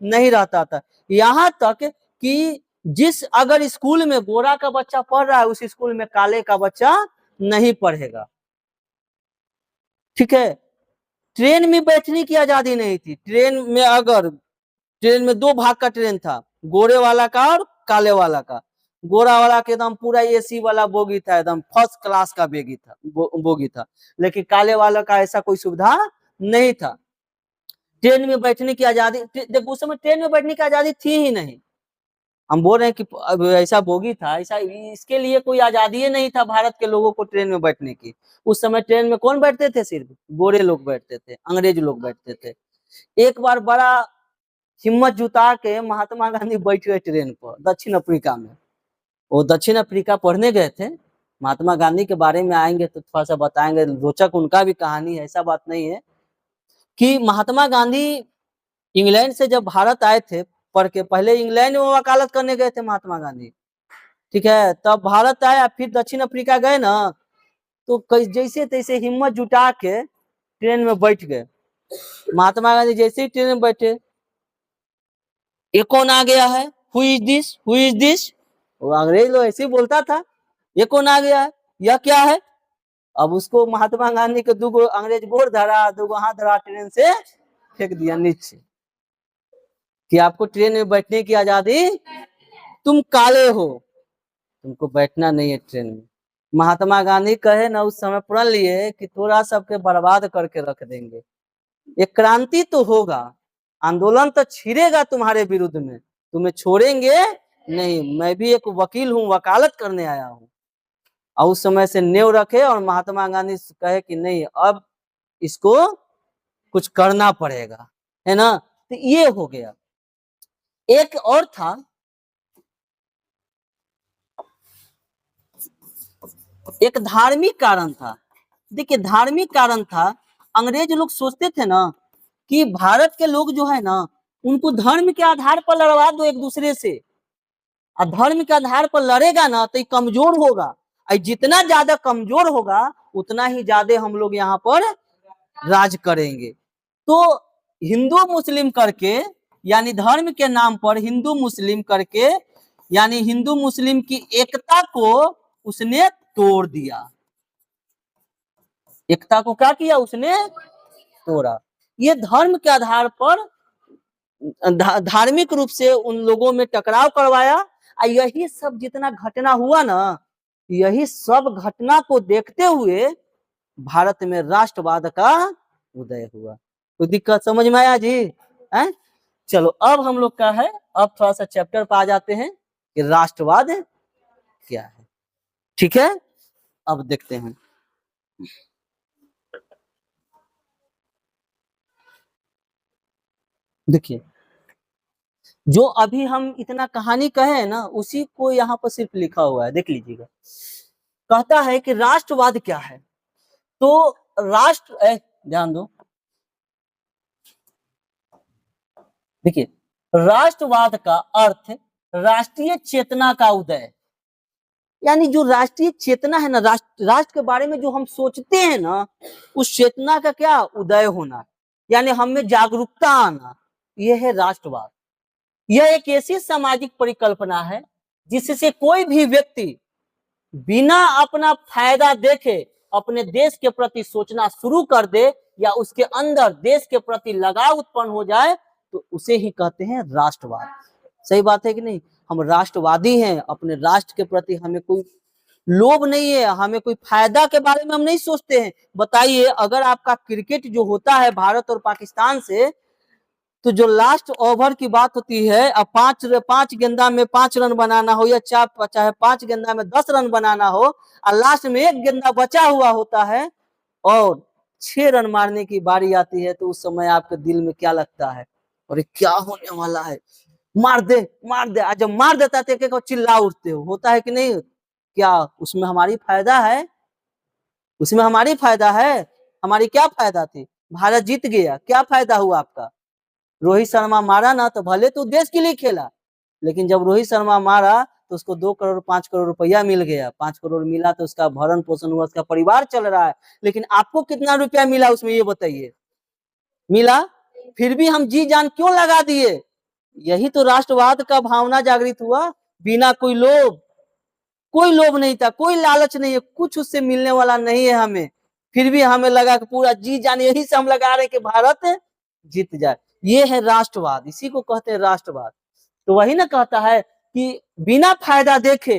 नहीं रहता था। यहाँ तक कि जिस अगर स्कूल में गोरा का बच्चा पढ़ रहा है, उस स्कूल में काले का बच्चा नहीं पढ़ेगा। ठीक है? ट्रेन में बैठने की आजादी नहीं थी। ट्रेन में अगर, ट्रेन में दो भाग का ट्रेन था, गोरे वाला का और काले वाला का। गोरा वाला के एकदम पूरा एसी वाला बोगी था, एकदम फर्स्ट क्लास का बेगी था, बोगी था। लेकिन काले वाला का ऐसा कोई सुविधा नहीं था। ट्रेन में बैठने की आजादी, देखो उस समय ट्रेन में बैठने की आजादी थी ही नहीं। हम बोल रहे हैं कि अब ऐसा बोगी था, ऐसा इसके लिए कोई आजादी ही नहीं था भारत के लोगों को ट्रेन में बैठने की। उस समय ट्रेन में कौन बैठते थे? सिर्फ गोरे लोग बैठते थे, अंग्रेज लोग बैठते थे। एक बार बड़ा हिम्मत जुटा के महात्मा गांधी बैठ गए ट्रेन पर दक्षिण अफ्रीका में। वो दक्षिण अफ्रीका पढ़ने गए थे। महात्मा गांधी के बारे में आएंगे तो थोड़ा सा बताएंगे, रोचक उनका भी कहानी है, ऐसा बात नहीं है। कि महात्मा गांधी इंग्लैंड से जब भारत आए थे पढ़ के, पहले इंग्लैंड में वकालत करने गए थे महात्मा गांधी। ठीक है? तब भारत आया, फिर दक्षिण अफ्रीका गए ना, तो जैसे तैसे हिम्मत जुटा के ट्रेन में बैठ गए। महात्मा गांधी जैसे ही ट्रेन में बैठे, ये कौन आ गया है? Who is this, who is this? वो अंग्रेज लोग ऐसे ही बोलता था, ये कौन आ गया है, यह क्या है? अब उसको महात्मा गांधी के दो अंग्रेज गोर धरा, दो हाथ धरा, ट्रेन से फेंक दिया नीचे कि आपको ट्रेन में बैठने की आजादी, तुम काले हो, तुमको बैठना नहीं है ट्रेन में। महात्मा गांधी कहे ना उस समय प्रण लिए कि थोड़ा सबके बर्बाद करके रख देंगे। एक क्रांति तो होगा, आंदोलन तो छिड़ेगा तुम्हारे विरुद्ध में, तुम्हें छोड़ेंगे नहीं। मैं भी एक वकील हूँ, वकालत करने आया हूँ। और उस समय से नेव रखे और महात्मा गांधी कहे कि नहीं, अब इसको कुछ करना पड़ेगा, है ना? तो ये हो गया। एक और था, एक धार्मिक कारण था। देखिए धार्मिक कारण था, अंग्रेज लोग सोचते थे ना कि भारत के लोग जो है ना, उनको धर्म के आधार पर लड़वा दो एक दूसरे से, और धर्म के आधार पर लड़ेगा ना तो कमजोर होगा, और जितना ज्यादा कमजोर होगा उतना ही ज्यादा हम लोग यहाँ पर राज करेंगे। तो हिंदू मुस्लिम करके, यानी धर्म के नाम पर हिंदू मुस्लिम करके, यानी हिंदू मुस्लिम की एकता को उसने तोड़ दिया। एकता को क्या किया उसने? तोड़ा। ये धर्म के आधार पर धार्मिक रूप से उन लोगों में टकराव करवाया। और यही सब जितना घटना हुआ ना, यही सब घटना को देखते हुए भारत में राष्ट्रवाद का उदय हुआ। तो दिक्कत समझ में आया जी? है? चलो अब हम लोग का है, अब थोड़ा सा चैप्टर पर आ जाते हैं कि राष्ट्रवाद क्या है। ठीक है? अब देखते हैं। देखिए जो अभी हम इतना कहानी कहे हैं ना, उसी को यहाँ पर सिर्फ लिखा हुआ है, देख लीजिएगा। कहता है कि राष्ट्रवाद क्या है। तो ध्यान दो, देखिए, राष्ट्रवाद का अर्थ राष्ट्रीय चेतना का उदय, यानी जो राष्ट्रीय चेतना है ना, राष्ट्र के बारे में जो हम सोचते हैं ना, उस चेतना का क्या उदय होना, यानी हम में जागरूकता आना, यह है राष्ट्रवाद। यह एक ऐसी सामाजिक परिकल्पना है जिससे कोई भी व्यक्ति बिना अपना फायदा देखे अपने देश के प्रति सोचना शुरू कर दे, या उसके अंदर देश के प्रति लगाव उत्पन्न हो जाए, तो उसे ही कहते हैं राष्ट्रवाद। सही बात है कि नहीं? हम राष्ट्रवादी हैं, अपने राष्ट्र के प्रति हमें कोई लोभ नहीं है, हमें कोई फायदा के बारे में हम नहीं सोचते हैं। बताइए, अगर आपका क्रिकेट जो होता है भारत और पाकिस्तान से, तो जो लास्ट ओवर की बात होती है, अब पांच गेंदा में 5 रन बनाना हो, या चाहे 5 गेंदा में 10 रन बनाना हो, और लास्ट में 1 गेंदा बचा हुआ होता है और 6 रन मारने की बारी आती है, तो उस समय आपके दिल में क्या लगता है? अरे क्या होने वाला है, मार दे मार दे। जब मार देता है तो चिल्ला उठते हो, होता है कि नहीं? क्या उसमें हमारी फायदा है? उसमें हमारी फायदा है? हमारी क्या फायदा थी? भारत जीत गया, क्या फायदा हुआ आपका? रोहित शर्मा मारा ना, तो भले तो देश के लिए खेला, लेकिन जब रोहित शर्मा मारा तो उसको 2 करोड़ 5 करोड़ रुपया मिल गया। 5 करोड़ मिला तो उसका भरण पोषण हुआ, उसका परिवार चल रहा है। लेकिन आपको कितना रुपया मिला उसमें, ये बताइए? मिला? फिर भी हम जी जान क्यों लगा दिए? यही तो राष्ट्रवाद का भावना जागृत हुआ। बिना कोई लोभ नहीं था, कोई लालच नहीं है, कुछ उससे मिलने वाला नहीं है हमें, फिर भी हमें लगा कि पूरा जी जान यही से हम लगा रहे कि भारत जीत जाए। ये है राष्ट्रवाद, इसी को कहते हैं राष्ट्रवाद। तो वही ना कहता है कि बिना फायदा देखे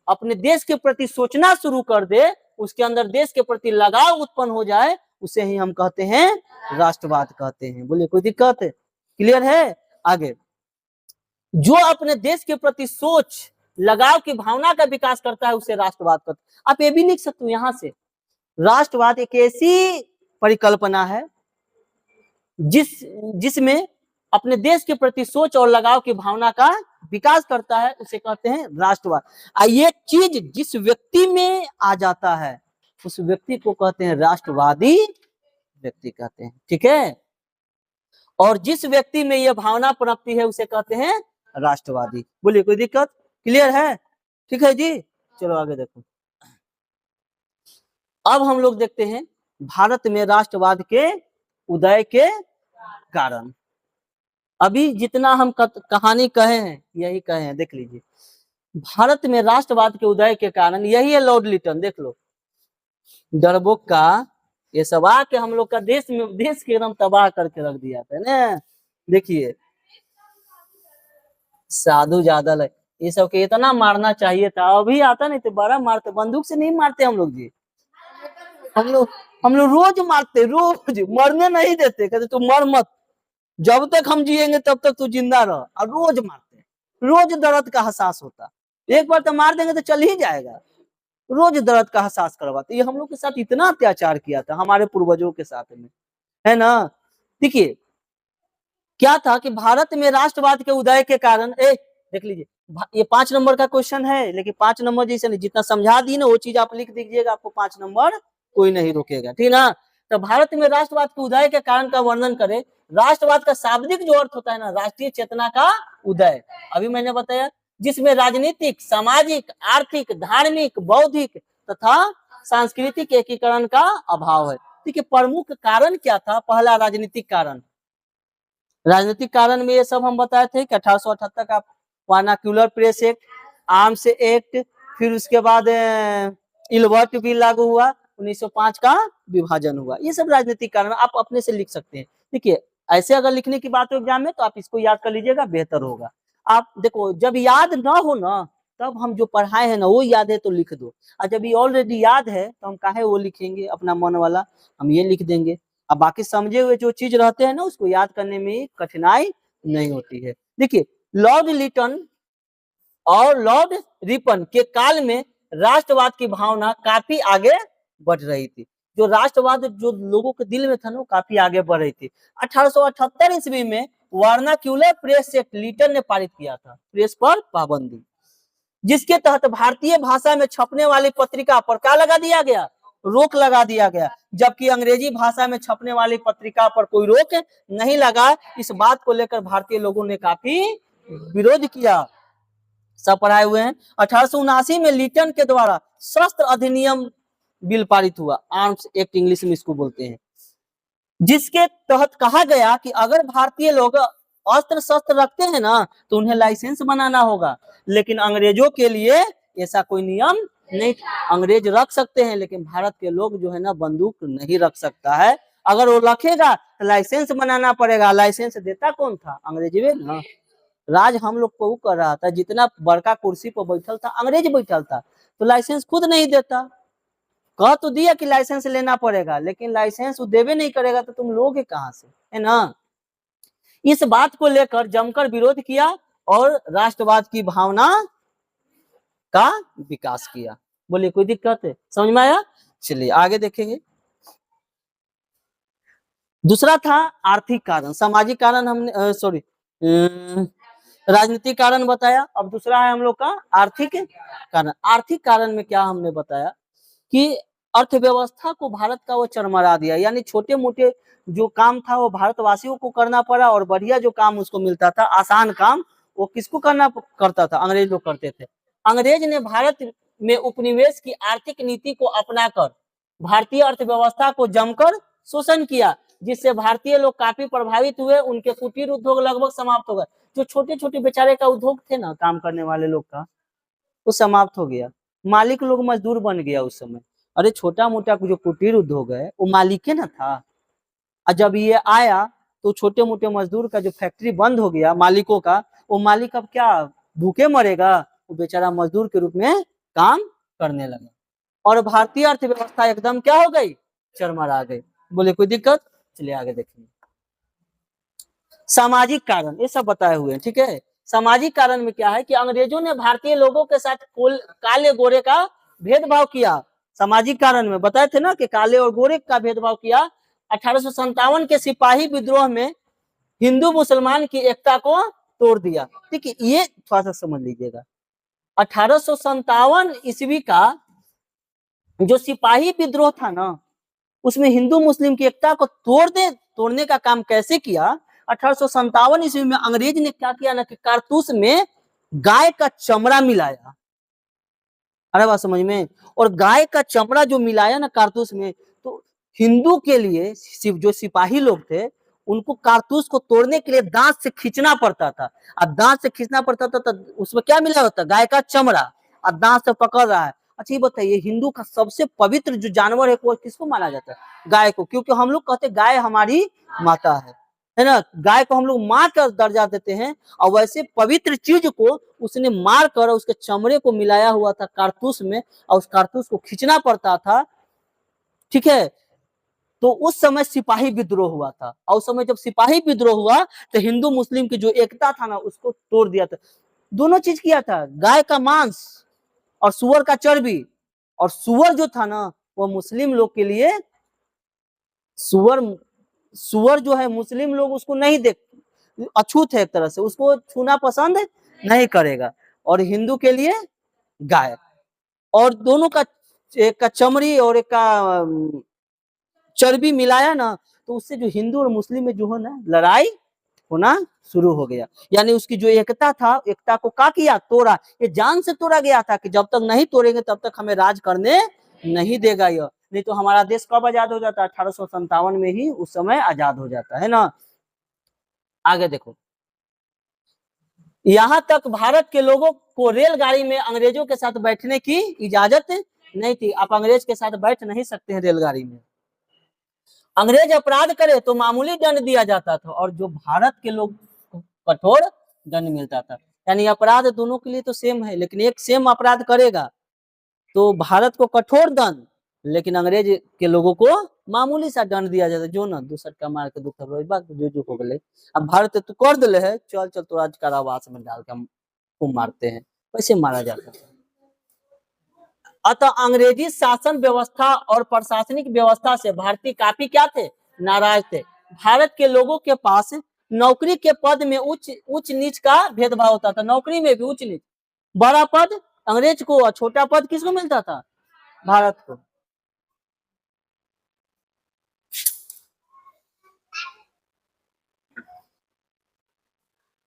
अपने देश के प्रति सोचना शुरू कर दे, उसके अंदर देश के प्रति लगाव उत्पन्न हो जाए, उसे ही हम कहते हैं राष्ट्रवाद कहते हैं। बोलिए, कोई दिक्कत है? क्लियर है? आगे, जो अपने देश के प्रति सोच लगाव की भावना का विकास करता है, उसे राष्ट्रवाद कहते हैं। आप ये भी लिख सकते हो यहां से, राष्ट्रवाद एक ऐसी परिकल्पना है जिसमें अपने देश के प्रति सोच और लगाव की भावना का विकास करता है, उसे कहते हैं राष्ट्रवाद। ये चीज जिस व्यक्ति में आ जाता है, उस व्यक्ति को कहते हैं राष्ट्रवादी व्यक्ति कहते हैं। ठीक है? और जिस व्यक्ति में यह भावना पनपती है, उसे कहते हैं राष्ट्रवादी। बोलिए, कोई दिक्कत? क्लियर है? ठीक है जी, चलो आगे देखो। अब हम लोग देखते हैं भारत में राष्ट्रवाद के उदय के कारण। अभी जितना हम कहानी कहे हैं, यही कहे हैं, देख लीजिए। भारत में राष्ट्रवाद के उदय के कारण यही है लॉर्ड लिटन, देख लो, डरबोक का ये सब आके हम लोग का देश के एकदम तबाह करके रख दिया था ना। देखिए, साधु ज्यादा लग, ये सब के इतना मारना चाहिए था, अभी आता नहीं तो बड़ा मारते, बंदूक से नहीं मारते हम लोग जी, हम लोग रोज मारते, रोज मरने नहीं देते, कहते तू मर मत, जब तक हम जिएंगे तब तक तू जिंदा रह, और रोज मारते, रोज दर्द का एहसास होता। एक बार तो मार देंगे तो चल ही जाएगा, रोज दर्द का एहसास करवाते। ये हम लोग के साथ इतना अत्याचार किया था, हमारे पूर्वजों के साथ में, है ना। देखिए, क्या था कि भारत में राष्ट्रवाद के उदय के कारण, देख लीजिए, ये 5 नंबर का क्वेश्चन है, लेकिन 5 नंबर जैसे नहीं, जितना समझा दी ना वो चीज आप लिख दीजिएगा, आपको 5 नंबर कोई नहीं रोकेगा, ठीक ना। तो भारत में राष्ट्रवाद के उदय के कारण का वर्णन करें। राष्ट्रवाद का शाब्दिक जो अर्थ होता है ना, राष्ट्रीय चेतना का उदय, अभी मैंने बताया, जिसमें राजनीतिक, सामाजिक, आर्थिक, धार्मिक, बौद्धिक तथा सांस्कृतिक एकीकरण का अभाव है। ठीक है, प्रमुख कारण क्या था? पहला, राजनीतिक कारण। राजनीतिक कारण में ये सब हम बताए थे कि 1878 का vernacular press act, arms act, फिर उसके बाद इलवर्ट बिल लागू हुआ, 1905 का विभाजन हुआ। ये सब राजनीतिक कारण आप अपने से लिख सकते हैं। देखिए, ऐसे अगर लिखने की बात हो एग्जाम में, तो आप इसको याद कर लीजिएगा, बेहतर होगा। आप देखो, जब याद ना हो ना, तब हम जो पढ़ाए हैं ना वो याद है तो लिख दो, और जब ये ऑलरेडी याद है तो हम काहे वो लिखेंगे अपना मन वाला, हम ये लिख देंगे। अब बाकी समझे हुए जो चीज रहते हैं ना, उसको याद करने में कठिनाई नहीं होती है। देखिए, लॉर्ड लिटन और लॉर्ड रिपन के काल में राष्ट्रवाद की भावना काफी आगे बढ़ रही थी। जो राष्ट्रवाद जो लोगों के दिल में था ना, काफी आगे बढ़ रही थी। 1878 ईस्वी में वर्नाक्यूलर प्रेस एक्ट लीटन ने पारित किया था, प्रेस पर पाबंदी, जिसके तहत भारतीय भाषा में छपने वाली पत्रिका पर क्या लगा दिया गया, रोक लगा दिया गया, जबकि अंग्रेजी भाषा में छपने वाली पत्रिका पर कोई रोक नहीं लगा। इस बात को लेकर भारतीय लोगों ने काफी विरोध किया। सब पढ़ाए हुए हैं। 1879 में लीटन के द्वारा शस्त्र अधिनियम बिल पारित हुआ, आर्म्स एक्ट इंग्लिश में इसको बोलते हैं, जिसके तहत कहा गया कि अगर भारतीय लोग अस्त्र शस्त्र रखते हैं ना तो उन्हें लाइसेंस बनाना होगा, लेकिन अंग्रेजों के लिए ऐसा कोई नियम नहीं। अंग्रेज रख सकते हैं लेकिन भारत के लोग जो है ना बंदूक नहीं रख सकता है। अगर वो रखेगा तो लाइसेंस बनाना पड़ेगा। लाइसेंस देता कौन था, अंग्रेज ना। राज हम लोग को कर रहा था, जितना बड़का कुर्सी पर बैठल था अंग्रेज बैठल था, तो लाइसेंस खुद नहीं देता। कह तो दिया कि लाइसेंस लेना पड़ेगा, लेकिन लाइसेंस वो देवे नहीं करेगा तो तुम लोगे कहां से, है ना। इस बात को लेकर जमकर विरोध किया और राष्ट्रवाद की भावना का विकास किया। बोलिए कोई दिक्कत है, समझ में आया। चलिए आगे देखेंगे। दूसरा था आर्थिक कारण, सामाजिक कारण हमने सॉरी राजनीतिक कारण बताया। अब दूसरा है हम लोग का आर्थिक कारण। आर्थिक कारण में क्या हमने बताया कि अर्थव्यवस्था को भारत का वो चरमरा दिया, यानी छोटे मोटे जो काम था वो भारतवासियों को करना पड़ा और बढ़िया जो काम उसको मिलता था, आसान काम, वो किसको करना करता था, अंग्रेज लोग करते थे। अंग्रेज ने भारत में उपनिवेश की आर्थिक नीति को अपनाकर भारतीय अर्थव्यवस्था को जमकर शोषण किया, जिससे भारतीय लोग काफी प्रभावित हुए। उनके कुटीर उद्योग लगभग समाप्त हो गए। जो छोटे छोटे बेचारे का उद्योग थे ना, काम करने वाले लोग का, वो समाप्त हो गया। मालिक लोग मजदूर बन गया उस समय। अरे छोटा मोटा जो कुटीर उद्योग है वो मालिक ना था, और जब ये आया तो छोटे मोटे मजदूर का जो फैक्ट्री बंद हो गया मालिकों का, वो मालिक अब क्या भूखे मरेगा, वो बेचारा मजदूर के रूप में काम करने लगा और भारतीय अर्थव्यवस्था एकदम क्या हो गई, चरमरा गई। बोले कोई दिक्कत। चलिए आगे देखेंगे। सामाजिक कारण ये सब बताए हुए हैं, ठीक है। सामाजिक कारण में क्या है कि अंग्रेजों ने भारतीय लोगों के साथ काले गोरे का भेदभाव किया। सामाजिक कारण में बताए थे ना कि काले और गोरे का भेदभाव किया। 1857 के सिपाही विद्रोह में हिंदू मुसलमान की एकता को तोड़ दिया। ठीक है, ये थोड़ा सा समझ लीजिएगा। 1857 ईस्वी का जो सिपाही विद्रोह था ना, उसमें हिंदू मुस्लिम की एकता को तोड़ने का काम कैसे किया। 1857 ईस्वी में अंग्रेज ने क्या किया ना कि कारतूस में गाय का चमड़ा मिलाया। अरे बात समझ में। और गाय का चमड़ा जो मिलाया ना कारतूस में, तो हिंदू के लिए जो सिपाही लोग थे उनको कारतूस को तोड़ने के लिए दांत से खींचना पड़ता था। अब दांत से खींचना पड़ता था तो उसमें क्या मिला होता, गाय का चमड़ा, और दांत से पकड़ रहा है। अच्छा ये बताइए, हिंदू का सबसे पवित्र जो जानवर है वो किसको माना जाता है, गाय को, क्योंकि हम लोग कहते गाय हमारी माता है ना। गाय को हम लोग माँ का दर्जा देते हैं, और वैसे पवित्र चीज को उसने मार कर उसके चमड़े को मिलाया हुआ था कारतूस में, और उस कारतूस को खींचना पड़ता था। ठीक है, तो उस समय सिपाही विद्रोह हुआ था, और उस समय जब सिपाही विद्रोह हुआ तो हिंदू मुस्लिम की जो एकता था ना उसको तोड़ दिया था। दोनों चीज किया था, गाय का मांस और सुअर का चर्बी। और सुअर जो था ना वो मुस्लिम लोग के लिए, सुअर जो है मुस्लिम लोग उसको नहीं देख, अछूत है एक तरह से, उसको छूना पसंद नहीं करेगा। और हिंदू के लिए गाय, और दोनों का एक का चमड़ी और एक का चर्बी मिलाया ना, तो उससे जो हिंदू और मुस्लिम में जो है ना लड़ाई होना शुरू हो गया। यानी उसकी जो एकता था, एकता को क्या किया, तोड़ा। ये जान से तोड़ा गया था कि जब तक नहीं तोड़ेंगे तब तक हमें राज करने नहीं देगा यह। नहीं तो हमारा देश कब आजाद हो जाता है, 1857 में ही उस समय आजाद हो जाता है ना। आगे देखो, यहां तक भारत के लोगों को रेलगाड़ी में अंग्रेजों के साथ बैठने की इजाजत नहीं थी। आप अंग्रेज के साथ बैठ नहीं सकते हैं रेलगाड़ी में। अंग्रेज अपराध करे तो मामूली दंड दिया जाता था, और जो भारत के लोग कठोर दंड मिलता था। यानी अपराध दोनों के लिए तो सेम है, लेकिन एक सेम अपराध करेगा तो भारत को कठोर दंड, लेकिन अंग्रेज के लोगों को मामूली सा दंड दिया जाता है। जो ना दूसर का मार के दुख जो हो गए। अब भारत तो कर दिले है, चल चल तो आज कारावास में डाल के हम मारते हैं, वैसे मारा जाता है। अतः अंग्रेजी शासन व्यवस्था और प्रशासनिक व्यवस्था से भारतीय काफी क्या थे, नाराज थे। भारत के लोगों के पास नौकरी के पद में उच्च उच्च नीच का भेदभाव होता था, नौकरी में भी उच्च नीच, बड़ा पद अंग्रेज को और छोटा पद किसको मिलता था, भारत को।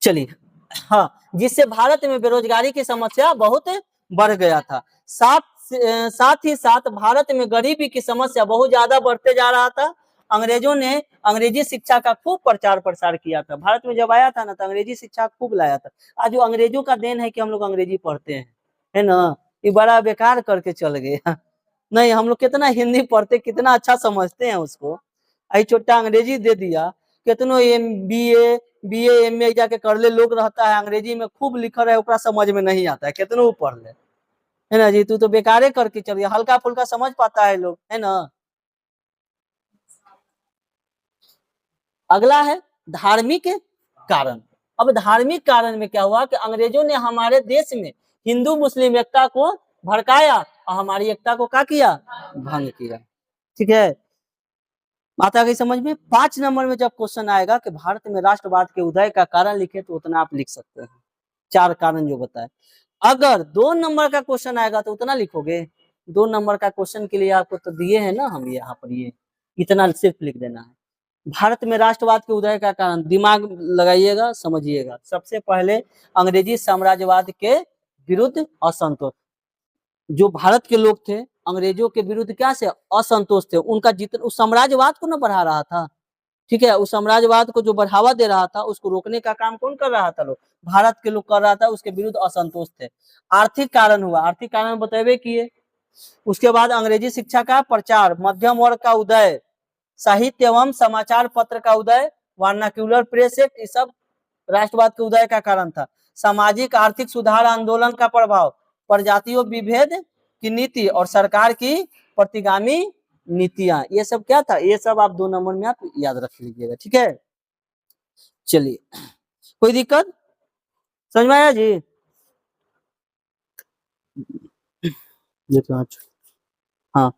चलिए, हाँ, जिससे भारत में बेरोजगारी की समस्या बहुत बढ़ गया था। साथ ही साथ भारत में गरीबी की समस्या बहुत ज्यादा बढ़ते जा रहा था। अंग्रेजों ने अंग्रेजी शिक्षा का खूब प्रचार प्रसार किया था। भारत में जब आया था ना, तो अंग्रेजी शिक्षा खूब लाया था। आज जो अंग्रेजों का देन है कि हम लोग अंग्रेजी पढ़ते हैं, है ना, ये बड़ा बेकार करके चल गए। नहीं, हम लोग कितना हिंदी पढ़ते, कितना अच्छा समझते हैं उसको, आई छोटा अंग्रेजी दे दिया। कितनो बी ए एम ए जाके कर ले लोग रहता है, अंग्रेजी में खूब लिखल है, ओकरा समझ में नहीं आता है, कितनो पढ़ ले, है ना जी। तू तो बेकारे करके चल गया, हल्का फुल्का समझ पाता है लोग, है ना। अगला है धार्मिक कारण। अब धार्मिक कारण में क्या हुआ कि अंग्रेजों ने हमारे देश में हिंदू मुस्लिम एकता को भड़काया और हमारी एकता को क्या किया, भंग किया। ठीक है, आता गई समझ में। 5 नंबर में जब क्वेश्चन आएगा कि भारत में राष्ट्रवाद के उदय का कारण लिखे, तो उतना आप लिख सकते हैं, 4 कारण जो बताए। अगर 2 नंबर का क्वेश्चन आएगा तो उतना लिखोगे। 2 नंबर का क्वेश्चन के लिए आपको तो दिए हैं ना हम यहाँ पर, ये इतना सिर्फ लिख देना है। भारत में राष्ट्रवाद के उदय का कारण, दिमाग लगाइएगा, समझिएगा। सबसे पहले अंग्रेजी साम्राज्यवाद के विरुद्ध असंतोष, जो भारत के लोग थे अंग्रेजों के विरुद्ध क्या से असंतोष थे, उनका जितना उस साम्राज्यवाद को ना बढ़ा रहा था, ठीक है, उस साम्राज्यवाद को जो बढ़ावा दे रहा था, उसको रोकने का काम कौन कर रहा था, लोग भारत के लोग कर रहा था, उसके विरुद्ध असंतोष थे। आर्थिक कारण हुआ, आर्थिक कारण बतेबे किए। उसके बाद अंग्रेजी शिक्षा का प्रचार, मध्यम वर्ग का उदय, साहित्य एवं समाचार पत्र का उदय, वर्नाक्यूलर प्रेस एक्ट, ये सब राष्ट्रवाद के उदय का कारण था। सामाजिक आर्थिक सुधार आंदोलन का प्रभाव, प्रजातियों विभेद की नीति और सरकार की प्रतिगामी नीतियां, ये सब क्या था, ये सब आप 2 नंबर में आप याद रख लीजिएगा। ठीक है, चलिए, कोई दिक्कत समझ में आया जी। हाँ,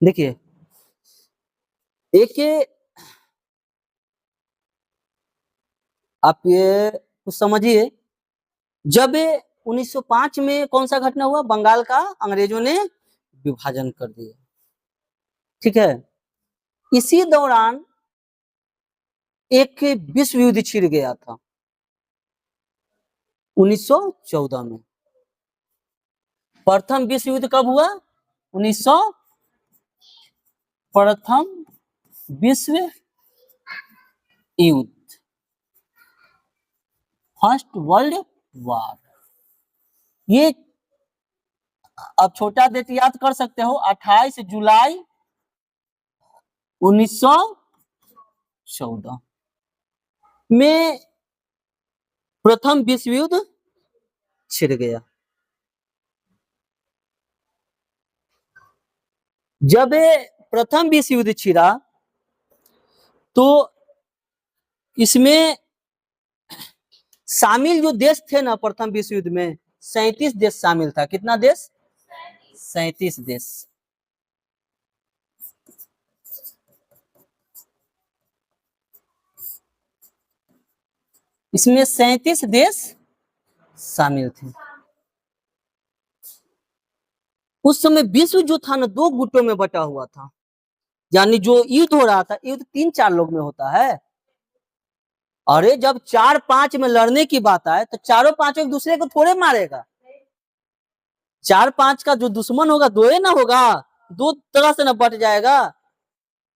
देखिए, एक आप ये कुछ समझिए। जब 1905 में कौन सा घटना हुआ, बंगाल का अंग्रेजों ने विभाजन कर दिया, ठीक है। इसी दौरान एक विश्व युद्ध छिड़ गया था 1914 में। प्रथम विश्व युद्ध कब हुआ, 1900, प्रथम विश्व युद्ध, फर्स्ट वर्ल्ड वॉर। ये अब छोटा डेट याद कर सकते हो, 28 जुलाई 1914 में प्रथम विश्व युद्ध छिड़ गया। जब प्रथम विश्व युद्ध छिड़ा, तो इसमें शामिल जो देश थे ना प्रथम विश्व युद्ध में, 37 देश शामिल था। कितना देश, 37 देश। इसमें 37 देश शामिल थे। उस समय विश्व जो था ना 2 गुटों में बटा हुआ था, यानी जो युद्ध हो रहा था, युद्ध 3-4 लोग में होता है। अरे जब 4-5 में लड़ने की बात आए, तो चारों पांचों एक दूसरे को थोड़े मारेगा। 4-5 का जो दुश्मन होगा, 2 ना होगा, 2 तरह से ना बट जाएगा।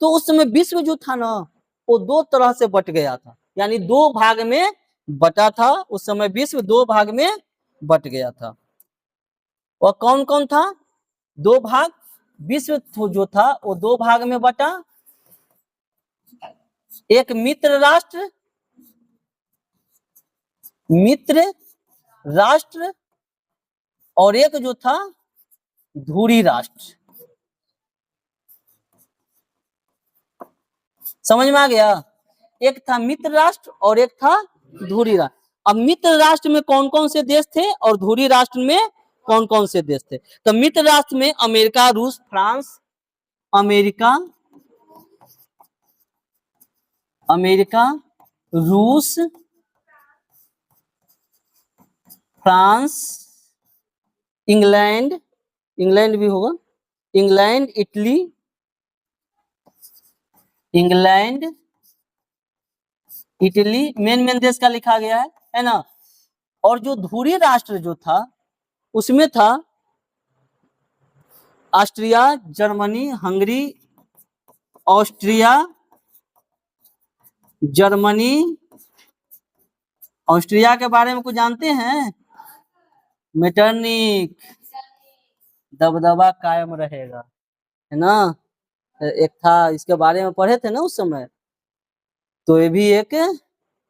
तो उस समय विश्व जो था ना, वो 2 तरह से बट गया था, यानी 2 भाग में बटा था। उस समय विश्व 2 भाग में बट गया था। और कौन कौन था 2 भाग, विश्व जो था वो 2 भाग में बटा। एक मित्र राष्ट्र और एक जो था धुरी राष्ट्र। समझ में आ गया, एक था मित्र राष्ट्र और एक था धुरी राष्ट्र। अब मित्र राष्ट्र में कौन कौन से देश थे और धुरी राष्ट्र में कौन कौन से देश थे? तो मित्र राष्ट्र में अमेरिका, रूस, फ्रांस, अमेरिका, अमेरिका, रूस, फ्रांस, इंग्लैंड, इंग्लैंड भी होगा, England, Italy, England, Italy, main main देश का लिखा गया है ना। और जो धुरी राष्ट्र जो था उसमें था Austria, Germany, Hungary, Austria, Germany. Austria के बारे में कुछ जानते हैं? मेटरनिक, दबदबा कायम रहेगा, है ना। एक था, इसके बारे में पढ़े थे ना उस समय, तो ये भी एक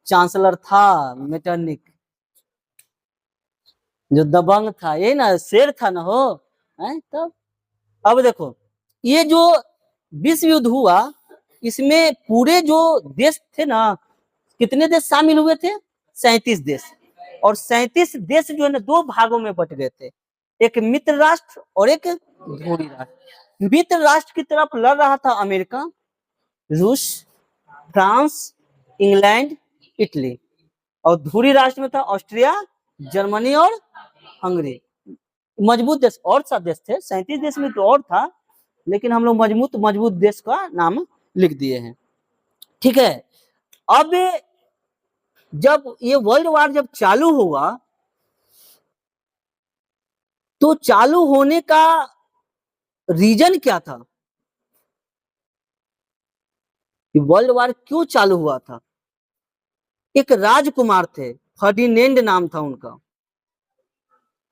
चांसलर था मेटरनिक, जो दबंग था, ये ना शेर था ना हो है। तब अब देखो, ये जो विश्व युद्ध हुआ इसमें पूरे जो देश थे ना, कितने देश शामिल हुए थे? 37 देश। और 37 देश जो है ना दो भागों में बट गए थे, एक मित्र राष्ट्र और एक धुरी राष्ट्र। मित्र राष्ट्र की तरफ लड़ रहा था अमेरिका, रूस, फ्रांस, इंग्लैंड, इटली। और धुरी राष्ट्र में था ऑस्ट्रिया, जर्मनी और हंगरी। मजबूत देश और सा देश थे, 37 देश में तो और था, लेकिन हम लोग मजबूत मजबूत देश का नाम लिख दिए हैं। ठीक है। अब जब ये वर्ल्ड वार जब चालू हुआ, तो चालू होने का रीजन क्या था? वर्ल्ड वार क्यों चालू हुआ था? एक राजकुमार थे, फर्डिनेंड नाम था उनका।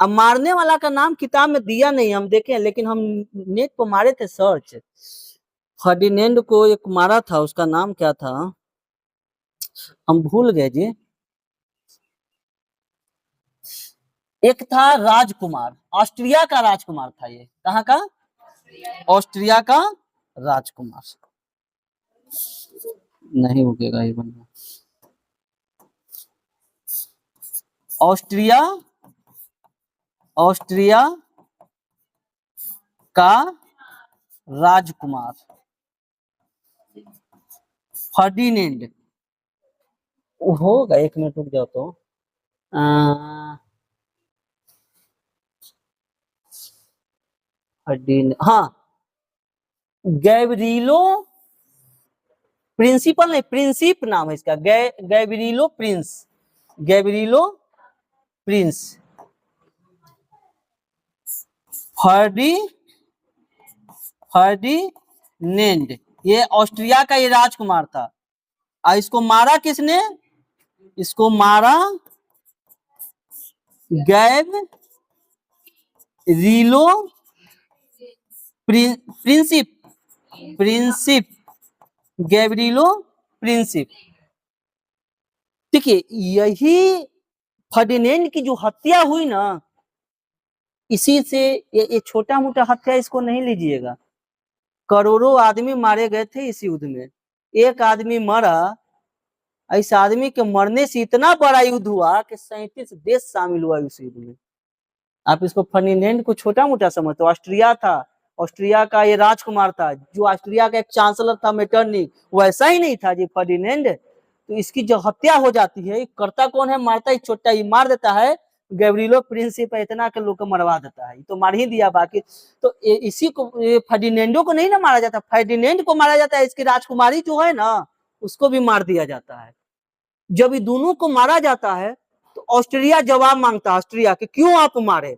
अब मारने वाला का नाम किताब में दिया नहीं, हम देखे, लेकिन हम नेट पर मारे थे सर्च। फर्डिनेंड को एक मारा था, उसका नाम क्या था हम भूल गए जी। एक था राजकुमार, ऑस्ट्रिया का राजकुमार था। ये कहाँ का? ऑस्ट्रिया का राजकुमार। नहीं उगेगा ये बनना। ऑस्ट्रिया, ऑस्ट्रिया का राजकुमार फर्डिनेंड होगा। एक मिनट रुक जाओ तो। हाँ, गैब्रिलो प्रिंसिपल नहीं, प्रिंसिप नाम है इसका, गैब्रिलो प्रिंस, गैब्रिलो प्रिंस फर्डिनेंड। ये ऑस्ट्रिया का ये राजकुमार था। और इसको मारा किसने? इसको मारा गैब्रिलो प्रिंसिप, प्रिंसिप गैब्रिलो प्रिंसिप। देखिए, यही फर्डिनेंड की जो हत्या हुई ना, इसी से ये छोटा मोटा हत्या इसको नहीं लीजिएगा, करोड़ों आदमी मारे गए थे इस युद्ध में। एक आदमी मरा, इस आदमी के मरने से इतना बड़ा युद्ध हुआ कि 37 देश शामिल हुआ इस युद्ध में। आप इसको फर्डिनेंड को छोटा मोटा समझते हो। ऑस्ट्रिया था, ऑस्ट्रिया का ये राजकुमार था, जो ऑस्ट्रिया का एक चांसलर था मेटरनिक, वैसा ही नहीं था जी फर्डिनेंड। तो इसकी जो हत्या हो जाती है, करता कौन है? मारता ही छोटा ही मार देता है, गैब्रिलो प्रिंसिप इतना के लोग को मरवा देता है, तो मार ही दिया। बाकी तो इसी को, फर्डिनेंडो को नहीं ना मारा जाता, फर्डिनेंड को मारा जाता है, इसकी राजकुमारी जो है ना उसको भी मार दिया जाता है। जब ये दोनों को मारा जाता है तो ऑस्ट्रिया जवाब मांगता है ऑस्ट्रिया के, क्यों आप मारे?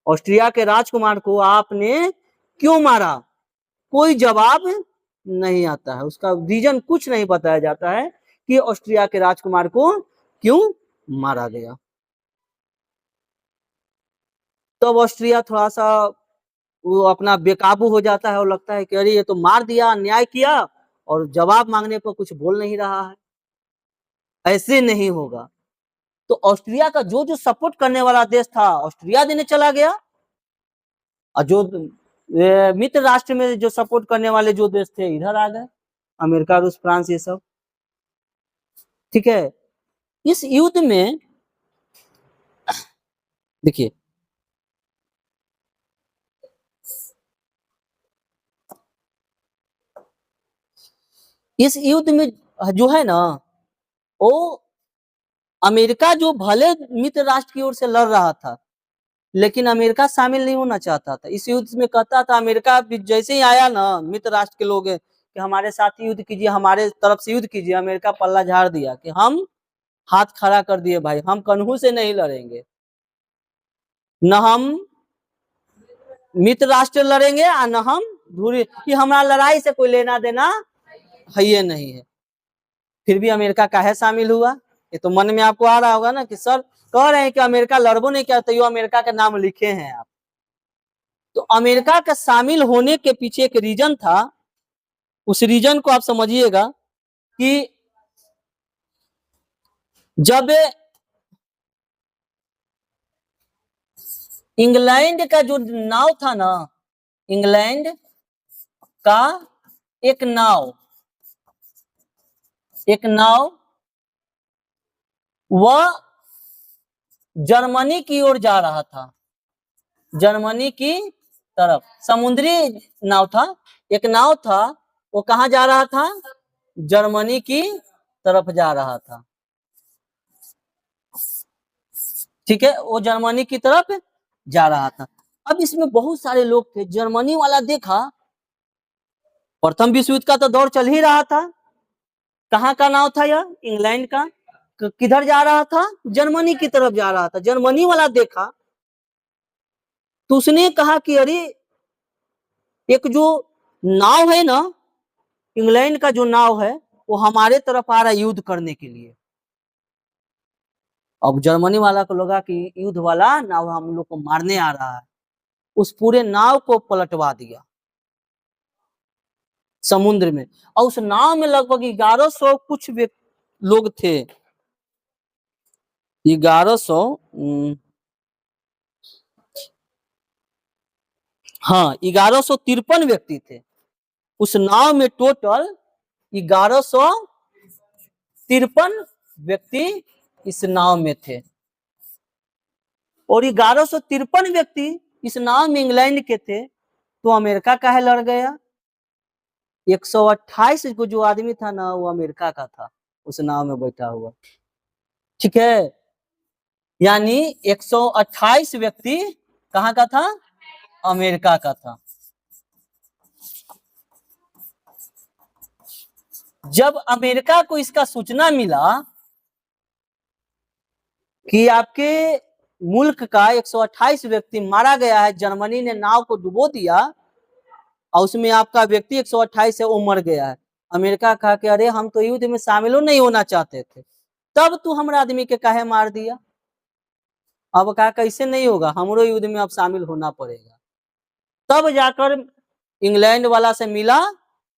ऑस्ट्रिया के राजकुमार को आपने क्यों मारा? कोई जवाब नहीं आता है, उसका रीजन कुछ नहीं बताया जाता है कि ऑस्ट्रिया के राजकुमार को क्यों मारा गया। तब ऑस्ट्रिया थोड़ा सा वो अपना बेकाबू हो जाता है और लगता है कि अरे ये तो मार दिया, अन्याय किया, और जवाब मांगने पर कुछ बोल नहीं रहा है, ऐसे नहीं होगा। तो ऑस्ट्रिया का जो जो सपोर्ट करने वाला देश था ऑस्ट्रिया देने चला गया, और जो मित्र राष्ट्र में जो सपोर्ट करने वाले जो देश थे इधर आ गए, अमेरिका, रूस, फ्रांस, ये सब। ठीक है। इस युद्ध में देखिए, इस युद्ध में जो है ना, वो अमेरिका जो भले मित्र राष्ट्र की ओर से लड़ रहा था, लेकिन अमेरिका शामिल नहीं होना चाहता था इस युद्ध में। कहता था अमेरिका जैसे ही आया ना मित्र राष्ट्र के लोग कि हमारे साथ युद्ध कीजिए, हमारे तरफ से युद्ध कीजिए, अमेरिका पल्ला झाड़ दिया कि हम हाथ खड़ा कर दिए, भाई हम कन्हू से नहीं लड़ेंगे, न हम मित्र राष्ट्र लड़ेंगे और न हम धुरी, कि हमारा लड़ाई से कोई लेना देना है ये नहीं है। फिर भी अमेरिका काहे शामिल हुआ? ये तो मन में आपको आ रहा होगा ना कि सर कह रहे हैं कि अमेरिका लड़बो नहीं किया, तो अमेरिका का नाम लिखे हैं आप। तो अमेरिका का शामिल होने के पीछे एक रीजन था, उस रीजन को आप समझिएगा कि जब इंग्लैंड का जो नाव था ना, इंग्लैंड का एक नाव वह जर्मनी की ओर जा रहा था, जर्मनी की तरफ, समुद्री नाव था, एक नाव था, वो कहाँ जा रहा था? जर्मनी की तरफ जा रहा था। ठीक है, वो जर्मनी की तरफ जा रहा था। अब इसमें बहुत सारे लोग थे, जर्मनी वाला देखा, प्रथम विश्व युद्ध का तो दौर चल ही रहा था, कहाँ का नाव था यह? इंग्लैंड का। किधर जा रहा था? जर्मनी की तरफ जा रहा था। जर्मनी वाला देखा तो उसने कहा कि अरे एक जो नाव है ना, इंग्लैंड का जो नाव है, वो हमारे तरफ आ रहा है युद्ध करने के लिए। अब जर्मनी वाला को लगा कि युद्ध वाला नाव हम लोग को मारने आ रहा है, उस पूरे नाव को पलटवा दिया समुद्र में। और उस नाव में लगभग 1100 कुछ लोग थे, 1100, हाँ 1153 व्यक्ति थे उस नाव में। टोटल 1153 व्यक्ति इस नाव में थे, और 1153 व्यक्ति इस नाव में इंग्लैंड के थे। तो अमेरिका काहे लड़ गया? 128 को जो आदमी था ना, वो अमेरिका का था उस नाव में बैठा हुआ। ठीक है, यानी 128 व्यक्ति कहाँ का था? अमेरिका का था। जब अमेरिका को इसका सूचना मिला कि आपके मुल्क का 128 व्यक्ति मारा गया है, जर्मनी ने नाव को डुबो दिया और उसमें आपका व्यक्ति 128 है वो मर गया है, अमेरिका कहा कि अरे हम तो युद्ध में शामिल नहीं होना चाहते थे, तब तू हमारे आदमी के काहे मार दिया? अब कहा कैसे नहीं होगा, हमरो युद्ध में अब शामिल होना पड़ेगा। तब जाकर इंग्लैंड वाला से मिला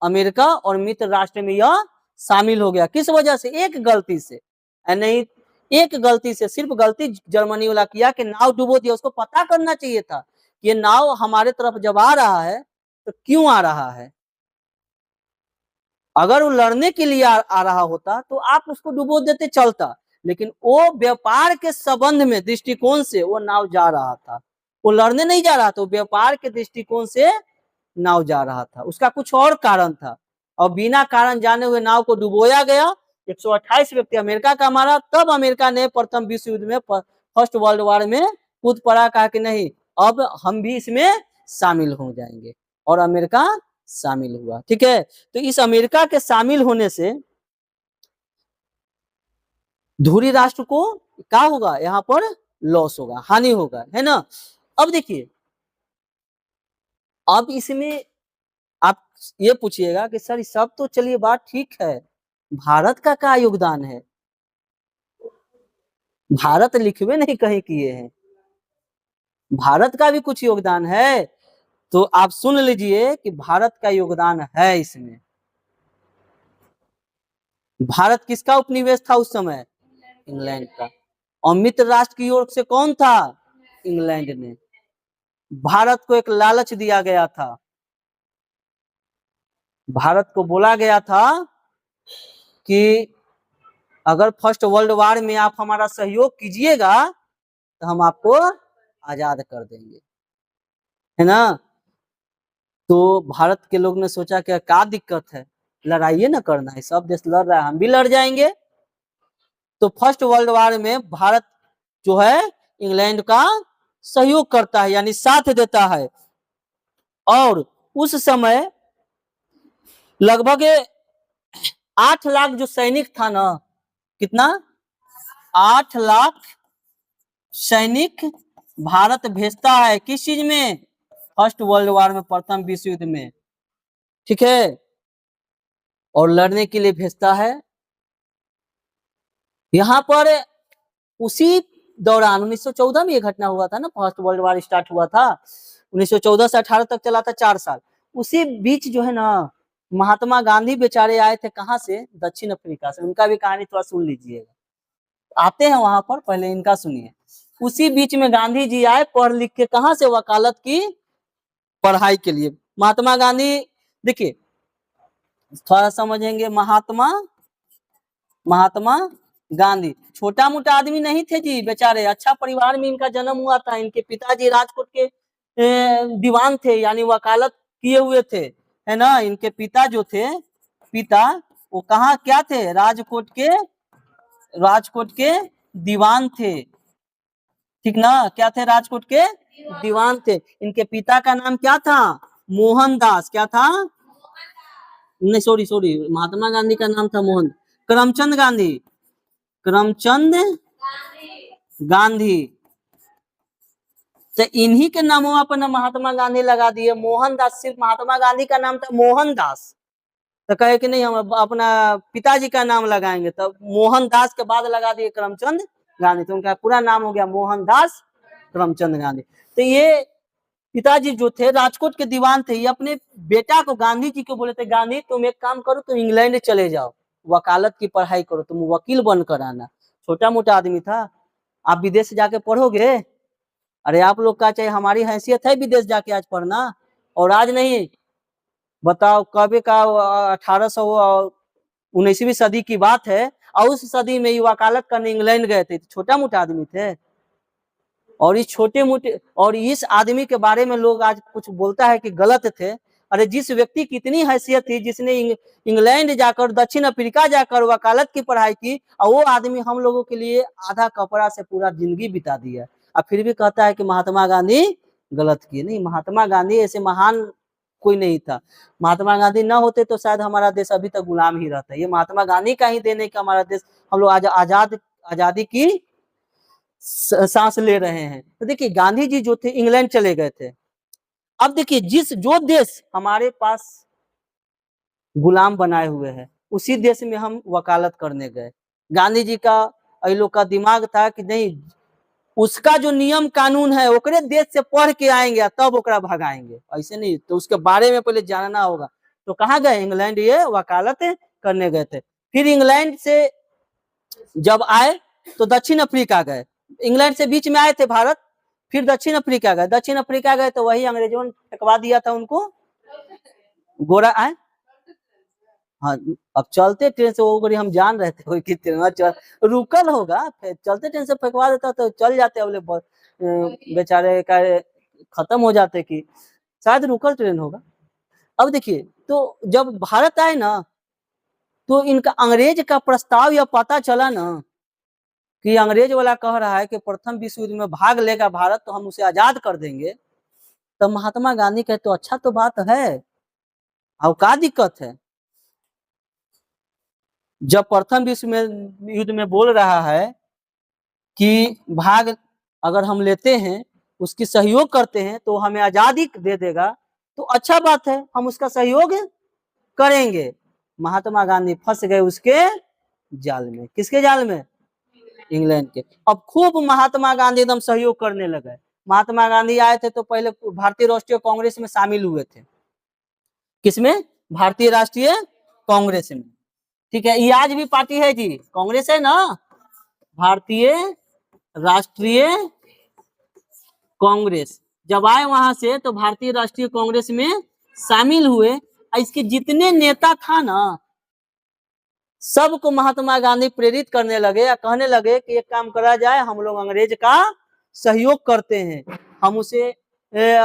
अमेरिका और मित्र राष्ट्र में यह शामिल हो गया। किस वजह से? एक गलती से, नहीं एक गलती से, सिर्फ गलती जर्मनी वाला किया कि नाव डुबो दिया। उसको पता करना चाहिए था कि ये नाव हमारे तरफ जब आ रहा है तो क्यों आ रहा है। अगर वो लड़ने के लिए आ रहा होता तो आप उसको डुबो देते, चलता, लेकिन वो व्यापार के संबंध में दृष्टिकोण से वो नाव जा रहा था, वो लड़ने नहीं जा रहा था, व्यापार के दृष्टिकोण से नाव जा रहा था, उसका कुछ और कारण था। और बिना कारण जाने हुए नाव को डुबोया गया। 128 व्यक्ति अमेरिका का मारा। तब अमेरिका ने प्रथम विश्व युद्ध में, फर्स्ट वर्ल्ड वॉर में कूद पड़ा, कहा कि नहीं अब हम भी इसमें शामिल हो जाएंगे, और अमेरिका शामिल हुआ। ठीक है, तो इस अमेरिका के शामिल होने से धुरी राष्ट्र को क्या होगा? यहाँ पर लॉस होगा, हानि होगा, है ना। अब देखिए, अब इसमें आप ये पूछिएगा कि सर सब तो चलिए बात ठीक है, भारत का क्या योगदान है? भारत लिखवे नहीं कहीं किए हैं, भारत का भी कुछ योगदान है। तो आप सुन लीजिए कि भारत का योगदान है इसमें। भारत किसका उपनिवेश था उस समय? इंग्लैंड का। और मित्र राष्ट्र की ओर से कौन था? इंग्लैंड ने। भारत को एक लालच दिया गया था, भारत को बोला गया था कि अगर फर्स्ट वर्ल्ड वार में आप हमारा सहयोग कीजिएगा तो हम आपको आजाद कर देंगे, है ना। तो भारत के लोग ने सोचा कि क्या दिक्कत है, लड़ाई ना करना है, सब देश लड़ रहा है, हम भी लड़ जाएंगे। तो फर्स्ट वर्ल्ड वार में भारत जो है इंग्लैंड का सहयोग करता है, यानी साथ देता है। और उस समय लगभग 8 लाख जो सैनिक था ना, कितना, 8 लाख सैनिक भारत भेजता है, किस चीज में, फर्स्ट वर्ल्ड वार में, प्रथम विश्व युद्ध में, ठीक है। और लड़ने के लिए भेजता है। यहाँ पर उसी दौरान 1914 में ये घटना हुआ था ना, फर्स्ट वर्ल्ड वार स्टार्ट हुआ था 1914 से 18 तक चला था, 4 साल। उसी बीच जो है ना महात्मा गांधी बेचारे आए थे, कहाँ से, दक्षिण अफ्रीका से। उनका भी कहानी थोड़ा सुन लीजिएगा, आते हैं वहां पर, पहले इनका सुनिए। उसी बीच में गांधी जी आए, पढ़ लिख के, कहाँ से, वकालत की पढ़ाई के लिए। महात्मा गांधी, देखिए थोड़ा समझेंगे, महात्मा गांधी छोटा मोटा आदमी नहीं थे जी, बेचारे अच्छा परिवार में इनका जन्म हुआ था। इनके पिताजी राजकोट के दीवान थे, यानी वकालत किए हुए थे, है ना। इनके पिता जो थे, पिता वो कहाँ क्या थे, राजकोट के दीवान थे, ठीक ना, क्या थे, राजकोट के दीवान थे। इनके पिता का नाम क्या था, मोहनदास, क्या था, नहीं सॉरी, महात्मा गांधी का नाम था करमचंद गांधी। तो इन्हीं के नामों पर महात्मा गांधी लगा दिए, मोहनदास। सिर्फ महात्मा गांधी का नाम था मोहनदास, तो कहे कि नहीं हम अपना पिताजी का नाम लगाएंगे, तो मोहनदास के बाद लगा दिए करमचंद गांधी। तो उनका पूरा नाम हो गया मोहनदास करमचंद गांधी। तो ये पिताजी जो थे राजकोट के दीवान थे, ये अपने बेटा को, गांधी जी को बोले थे, गांधी तुम एक काम करो, तुम इंग्लैंड चले जाओ, वकालत की पढ़ाई करो, तुम वकील बनकर आना। छोटा मोटा आदमी था, आप विदेश जाके पढ़ोगे, अरे आप लोग का चाहे हमारी हैसियत है विदेश जाके आज पढ़ना, और आज नहीं, बताओ कब का 1819वीं सदी की बात है, और उस सदी में ये वकालत करने इंग्लैंड गए थे, छोटा मोटा आदमी थे। और इस छोटे मोटे, और इस आदमी के बारे में लोग आज कुछ बोलता है कि गलत थे। अरे जिस व्यक्ति की इतनी हैसियत थी, जिसने इंग्लैंड जाकर, दक्षिण अफ्रीका जाकर वकालत की पढ़ाई की, और वो आदमी हम लोगों के लिए आधा कपड़ा से पूरा जिंदगी बिता दिया, अब फिर भी कहता है कि महात्मा गांधी गलत किए। नहीं, महात्मा गांधी ऐसे महान कोई नहीं था। महात्मा गांधी ना होते तो शायद हमारा देश अभी तक गुलाम ही रहता। ये महात्मा गांधी का ही देने का हमारा देश, हम लोग आज आजादी की सांस ले रहे हैं। तो देखिए गांधी जी जो थे इंग्लैंड चले गए थे। अब देखिए जो देश हमारे पास गुलाम बनाए हुए हैं, उसी देश में हम वकालत करने गए। गांधी जी का लोग का दिमाग था कि नहीं, उसका जो नियम कानून है ओकरे देश से पढ़ के आएंगे तब ओकरा भगाएंगे, ऐसे नहीं। तो उसके बारे में पहले जानना होगा। तो कहाँ गए, इंग्लैंड ये वकालत करने गए थे। फिर इंग्लैंड से जब आए तो दक्षिण अफ्रीका गए। इंग्लैंड से बीच में आए थे भारत, फिर दक्षिण अफ्रीका गए। दक्षिण अफ्रीका गए तो वही अंग्रेजों ने फेंकवा दिया था उनको, गोरा आए। हाँ, अब चलते ट्रेन से वो हम जान रहे थे कि ट्रेन रुकल होगा, चलते ट्रेन से फेंकवा देता तो चल जाते, अगले बेचारे का खत्म हो जाते, कि शायद रुकल ट्रेन होगा। अब देखिए, तो जब भारत आए ना, तो इनका अंग्रेज का प्रस्ताव या पता चला ना कि अंग्रेज वाला कह रहा है कि प्रथम विश्व युद्ध में भाग लेगा भारत तो हम उसे आजाद कर देंगे, तो महात्मा गांधी कहे तो अच्छा तो बात है, अब क्या दिक्कत है। जब प्रथम विश्व में युद्ध में बोल रहा है कि भाग अगर हम लेते हैं, उसकी सहयोग करते हैं तो हमें आजादी दे देगा, तो अच्छा बात है, हम उसका सहयोग करेंगे। महात्मा गांधी फंस गए उसके जाल में। किसके जाल में, इंग्लैंड के। अब खूब महात्मा गांधी एकदम सहयोग करने लगे। महात्मा गांधी आए थे तो पहले भारतीय राष्ट्रीय कांग्रेस में शामिल हुए थे। किसमें, भारतीय राष्ट्रीय कांग्रेस में, ठीक है। ये आज भी पार्टी है जी, कांग्रेस है ना, भारतीय राष्ट्रीय कांग्रेस। जब आए वहां से तो भारतीय राष्ट्रीय कांग्रेस में शामिल हुए। इसके जितने नेता था ना, सबको महात्मा गांधी प्रेरित करने लगे या कहने लगे कि एक काम करा जाए, हम लोग अंग्रेज का सहयोग करते हैं, हम उसे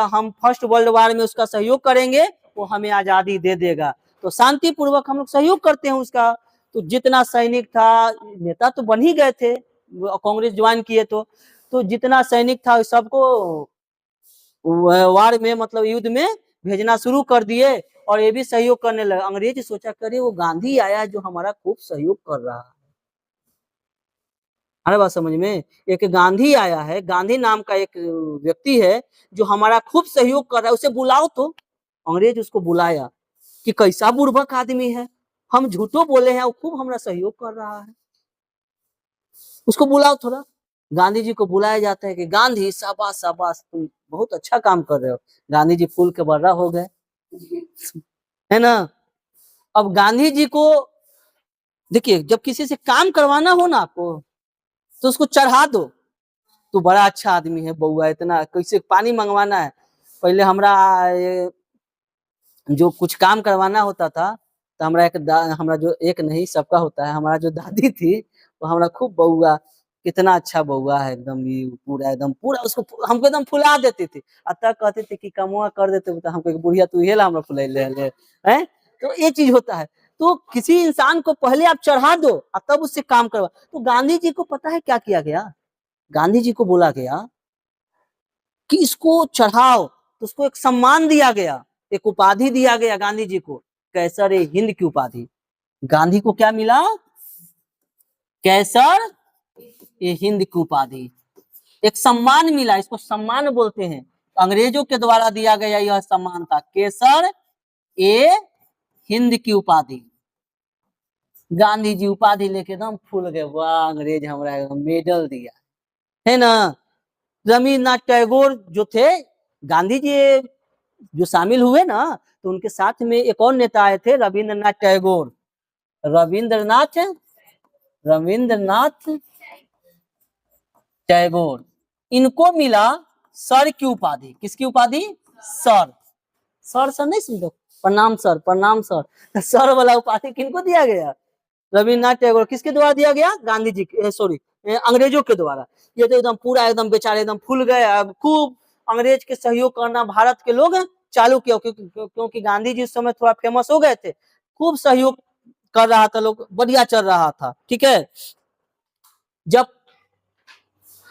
हम फर्स्ट वर्ल्ड वार में उसका सहयोग करेंगे, वो हमें आजादी दे देगा, तो शांति पूर्वक हम लोग सहयोग करते हैं उसका। तो जितना सैनिक था, नेता तो बन ही गए थे, कांग्रेस ज्वाइन किए तो जितना सैनिक था सबको वार में मतलब युद्ध में भेजना शुरू कर दिए, और ये भी सहयोग करने लगे। अंग्रेज सोचा करे वो गांधी आया है जो हमारा खूब सहयोग कर रहा है। हर बात समझ में, एक गांधी आया है, गांधी नाम का एक व्यक्ति है जो हमारा खूब सहयोग कर रहा है, उसे बुलाओ। तो अंग्रेज उसको बुलाया कि कैसा बुर्बक आदमी है, हम झूठो बोले हैं, वो खूब हमारा सहयोग कर रहा है, उसको बुलाओ थोड़ा। गांधी जी को बुलाया जाता है कि गांधी शाबाश शाबाश, तुम बहुत अच्छा काम कर रहे हो। गांधी जी फूल के बर्रा हो गए, है ना। अब गांधी जी को देखिए, जब किसी से काम करवाना हो ना आपको, तो उसको चढ़ा दो, तू बड़ा अच्छा आदमी है बउआ, इतना कैसे पानी मंगवाना है। पहले हमरा जो कुछ काम करवाना होता था, तो हमरा जो एक नहीं सबका होता है, हमारा जो दादी थी वो हमरा खूब बउआ, कितना अच्छा बउआ है, एकदम पूरा उसको हमको एकदम फुला देती थी। अतः कहते थे कि कमुआ कर देते तो हमको बुढ़िया तू हेला हमरा फुलैले है। तो ये चीज होता है। तो किसी इंसान को पहले आप चढ़ा दो और तब उससे काम करवा। तो गांधी जी को पता है क्या किया गया, गांधी जी को बोला गया कि इसको चढ़ाओ, तो उसको एक सम्मान दिया गया, एक उपाधि दिया गया गांधी जी को, कैसर ए हिंद की उपाधि। गांधी को क्या मिला, कैसर ए हिंद की उपाधि, एक सम्मान मिला, इसको सम्मान बोलते हैं। अंग्रेजों के द्वारा दिया गया यह सम्मान था, कैसर ए हिंद की उपाधि। गांधी जी उपाधि लेके एकदम फूल गए, वाह अंग्रेज हमारा मेडल दिया, है ना। रविन्द्रनाथ टैगोर जो थे, गांधी जी जो शामिल हुए ना, तो उनके साथ में एक और नेता आए थे, रविन्द्रनाथ टैगोर। रविन्द्रनाथ रविन्द्रनाथ टैगोर, इनको मिला सर की उपाधि। किसकी उपाधि, सर। सर सर नहीं समझो, प्रणाम सर, प्रणाम सर। सर वाला उपाधि किनको दिया गया, रविन्द्रनाथ टैगोर। किसके द्वारा दिया गया, गांधी जी, सॉरी अंग्रेजों के द्वारा। ये तो एकदम पूरा एकदम बेचारे एकदम फूल गए। अब खूब अंग्रेज के सहयोग करना भारत के लोग चालू किया, क्योंकि गांधी जी उस समय थोड़ा फेमस हो गए थे, खूब सहयोग कर रहा था, लोग बढ़िया चल रहा था, ठीक है। जब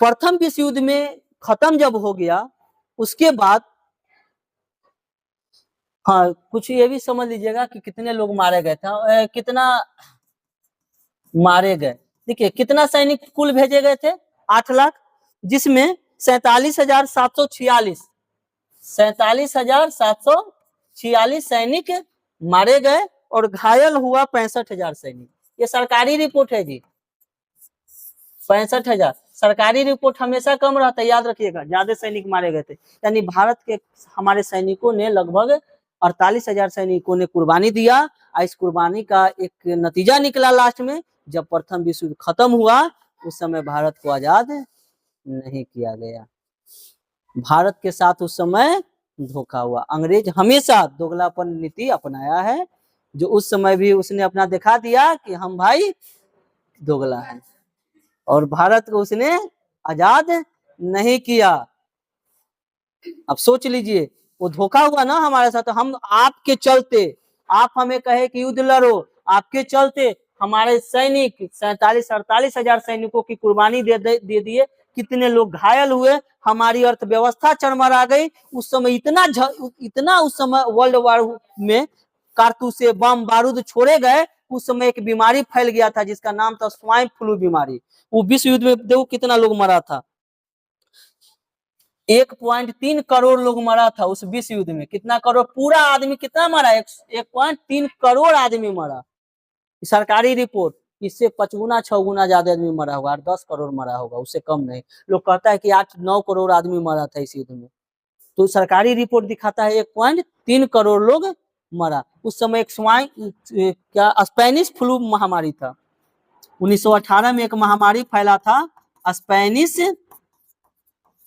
प्रथम विश्व युद्ध में खत्म जब हो गया, उसके बाद हाँ कुछ ये भी समझ लीजिएगा कि कितने लोग मारे गए थे, कितना मारे गए। देखिए कितना सैनिक कुल भेजे गए थे, 8 लाख, जिसमें 47,746 सैनिक मारे गए और घायल हुआ 65,000 सैनिक। ये सरकारी रिपोर्ट है जी, 65,000। सरकारी रिपोर्ट हमेशा कम रहता है, याद रखिएगा, ज्यादा सैनिक मारे गए थे। यानी भारत के हमारे सैनिकों ने लगभग 48,000 सैनिकों ने कुर्बानी दिया। इस कुर्बानी का एक नतीजा निकला लास्ट में, जब प्रथम विश्व युद्ध खत्म हुआ, उस समय भारत को आजाद नहीं किया गया। भारत के साथ उस समय धोखा हुआ। अंग्रेज हमेशा दोगलापन नीति अपनाया है, जो उस समय भी उसने अपना दिखा दिया कि हम भाई दोगला है, और भारत को उसने आजाद नहीं किया। अब सोच लीजिए, वो धोखा हुआ ना हमारे साथ। हम आपके चलते, आप हमें कहे कि युद्ध लड़ो, आपके चलते हमारे सैनिक 47-48,000 सैनिकों की कुर्बानी दे दिए, कितने लोग घायल हुए, हमारी अर्थव्यवस्था चरमरा गई। उस समय इतना उस समय वर्ल्ड वार में कारतूसे बम बारूद छोड़े गए। उस समय एक बीमारी फैल गया था जिसका नाम था स्वाइन फ्लू बीमारी। वो विश्व युद्ध में देखो कितना लोग मरा था, 1.3 करोड़ लोग मरा था उस विश्व युद्ध में। कितना करोड़, पूरा आदमी कितना मरा, 1.3 करोड़ आदमी मरा। सरकारी रिपोर्ट, इससे 5 गुना 6 गुना ज्यादा आदमी मरा होगा, 10 करोड़ मरा होगा, उससे कम नहीं। लोग कहता है कि 8-9 करोड़ आदमी मरा था इस युद्ध में, तो सरकारी रिपोर्ट दिखाता है 1.3 करोड़ लोग मरा। उस समय एक स्वाइन क्या स्पेनिश फ्लू महामारी था, 1918 में एक महामारी फैला था, स्पेनिश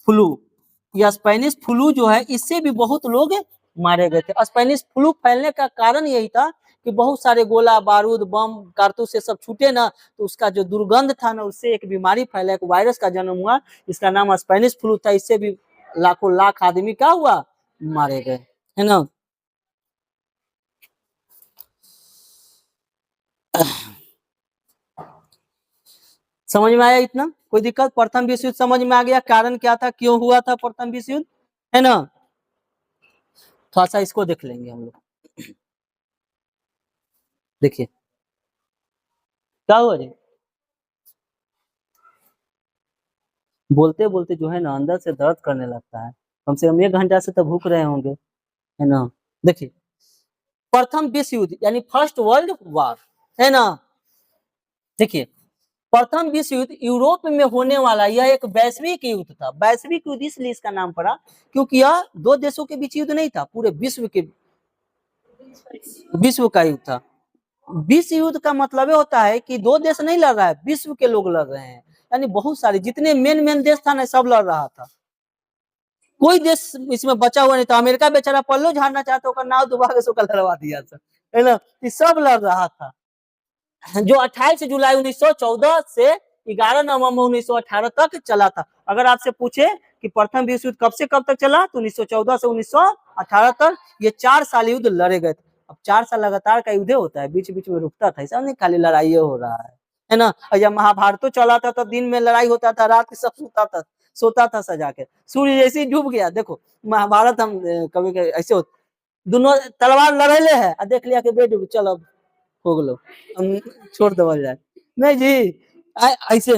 फ्लू। यह स्पेनिश फ्लू जो है, इससे भी बहुत लोग मारे गए थे। स्पेनिश फ्लू फैलने का कारण यही था कि बहुत सारे गोला बारूद बम कारतूस से सब छूटे ना, तो उसका जो दुर्गंध था ना, उससे एक बीमारी फैला, एक वायरस का जन्म हुआ, इसका नाम स्पेनिश फ्लू था। इससे भी लाखों लाख आदमी क्या हुआ, मारे गए, है ना। समझ में आया इतना, कोई दिक्कत? प्रथम विश्व युद्ध समझ में आ गया, कारण क्या था, क्यों हुआ था प्रथम विश्व युद्ध, है ना। थोड़ा सा इसको देख लेंगे हम लोग। देखिए क्या हुआ जी, बोलते बोलते जो है ना अंदर से दर्द करने लगता है, कम से कम 1 घंटा से तो भूख रहे होंगे, है ना। देखिए प्रथम विश्व युद्ध यानी फर्स्ट वर्ल्ड वॉर, है ना। देखिए प्रथम विश्व युद्ध यूरोप में होने वाला यह एक वैश्विक युद्ध था। वैश्विक युद्ध इसलिए इसका नाम पड़ा क्योंकि यह दो देशों के बीच युद्ध नहीं था, पूरे विश्व का युद्ध था। विश्व युद्ध का मतलब ये होता है कि दो देश नहीं लड़ रहा है, विश्व के लोग लड़ रहे हैं, यानी बहुत सारे जितने मेन मेन देश था ना सब लड़ रहा था, कोई देश इसमें बचा हुआ नहीं था। अमेरिका बेचारा पल्लो झाड़ना चाहता, होकर नाव डुबा के उसको लड़वा दिया था, है ना। सब लड़ रहा था, जो 28 जुलाई 1914 से 11 नवंबर 1918 तक चला था। अगर आपसे पूछे कि प्रथम विश्व युद्ध कब से कब तक चला, तो 1914 से 1918 तक ये 4 साल युद्ध लड़े गए थे। अब 4 साल लगातार का युद्ध होता है, बीच बीच में रुकता था, ऐसा नहीं खाली लड़ाई हो रहा है ना। और जब महाभारत तो चला था तो दिन में लड़ाई होता था, रात सब सोता था सजा के। सूर्य जैसे ही डूब गया, देखो महाभारत हम कभी कभी ऐसे होता, दोनों तलवार लड़ेले है, देख लिया कि बेड चलो हो गलो, हम छोड़ देवल जाए, नहीं जी। ऐसे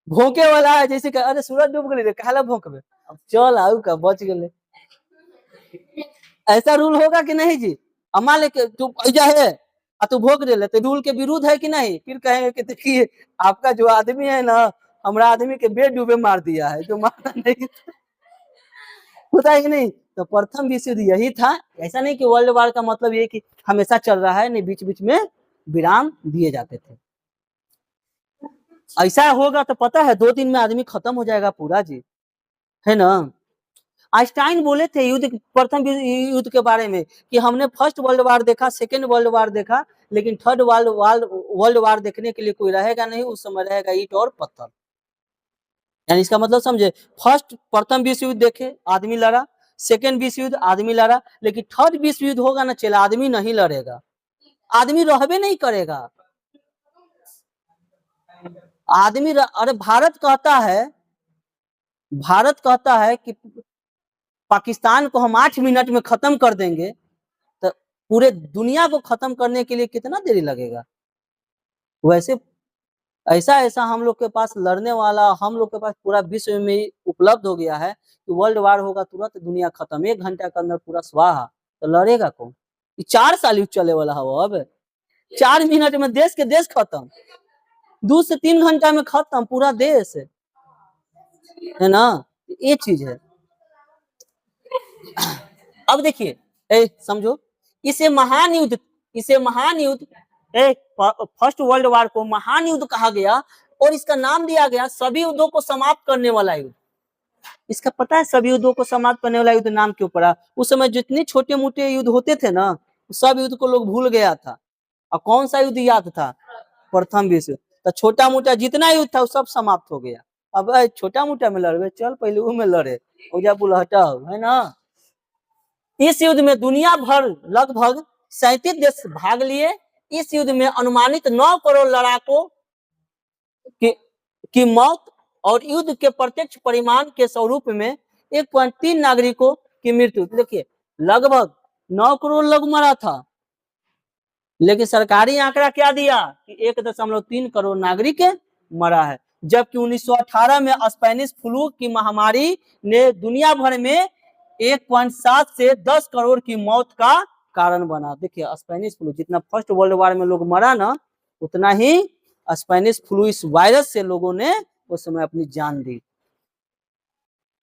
भोंके वाला है, जैसे अरे सूरज डूब गई कहला भोंकबे, अब चल आऊ का बच गए, ऐसा रूल होगा कि नहीं जी। अम्मा लेके तू ऐजा है तू भोग दे, तो रूल के विरुद्ध है कि नहीं, फिर कहेंगे कि देखिए आपका जो आदमी है ना, हमारा आदमी के बेड डूबे मार दिया है, जो मारता नहीं होता है कि नहीं। तो प्रथम विश्व युद्ध यही था। ऐसा नहीं कि वर्ल्ड वार का मतलब ये कि हमेशा चल रहा है, नहीं, बीच बीच में विराम दिए जाते थे। ऐसा होगा तो पता है 2 दिन में आदमी खत्म हो जाएगा पूरा जी, है ना। आइंस्टाइन बोले थे युद्ध, प्रथम युद्ध के बारे में कि हमने फर्स्ट वर्ल्ड वार देखा, सेकेंड वर्ल्ड वार देखा, लेकिन थर्ड वर्ल्ड वार देखने के लिए कोई रहेगा नहीं, उस समय रहेगा ईंट और पत्थर। यानी इसका मतलब समझे, फर्स्ट प्रथम विश्व युद्ध देखे आदमी लड़ा, सेकेंड विश्व युद्ध आदमी लड़ा, लेकिन थर्ड विश्व युद्ध होगा ना चला, आदमी नहीं लड़ेगा, आदमी रहबे नहीं करेगा। अरे भारत कहता है कि पाकिस्तान को हम 8 मिनट में खत्म कर देंगे, तो पूरे दुनिया को खत्म करने के लिए कितना देरी लगेगा। वैसे ऐसा ऐसा हम लोग के पास लड़ने वाला, हम लोग के पास पूरा विश्व में उपलब्ध हो गया है कि वर्ल्ड वार होगा तुरंत दुनिया खत्म, 1 घंटा के अंदर पूरा स्वाहा। तो लड़ेगा कौन, 4 साल युद्ध चले वाला है, अब 4 मिनट में देश के देश खत्म, 2 से 3 घंटा में खत्म पूरा देश, है ना। ये चीज है। अब देखिए समझो, इसे महान युद्ध फर्स्ट वर्ल्ड वार को महान युद्ध कहा गया, और इसका नाम दिया गया सभी युद्धों को समाप्त करने वाला युद्ध। इसका पता है सभी युद्धों को समाप्त करने वाला युद्ध नाम क्यों पड़ा? उस समय जितने छोटे मोटे युद्ध होते थे ना, सब युद्ध को लोग भूल गया था, और कौन सा युद्ध याद था, प्रथम विश्व। तो छोटा मोटा जितना युद्ध था वो सब समाप्त हो गया। अब छोटा मोटा में लड़े, चल पहले वो में लड़े, ओजा बुलहटा, है ना। इस युद्ध में दुनिया भर लगभग 37 देश भाग लिए। इस युद्ध में अनुमानित 9 करोड़ लड़ाकों की मौत और युद्ध के प्रत्यक्ष परिमाण के स्वरूप में 1.3 नागरिकों की मृत्यु। देखिए लगभग 9 करोड़ लोग मरा था, लेकिन सरकारी आंकड़ा क्या दिया कि 1.3 करोड़ नागरिक मरा है। जबकि 1918 में स्पेनिश फ्लू की महामारी ने दुनिया भर में 1.7 से 10 करोड़ की मौत का कारण बना। देखिए स्पेनिश फ्लू, जितना फर्स्ट वर्ल्ड वार में लोग मरा ना, उतना ही स्पेनिश फ्लू इस वायरस से लोगों ने उस समय अपनी जान दी,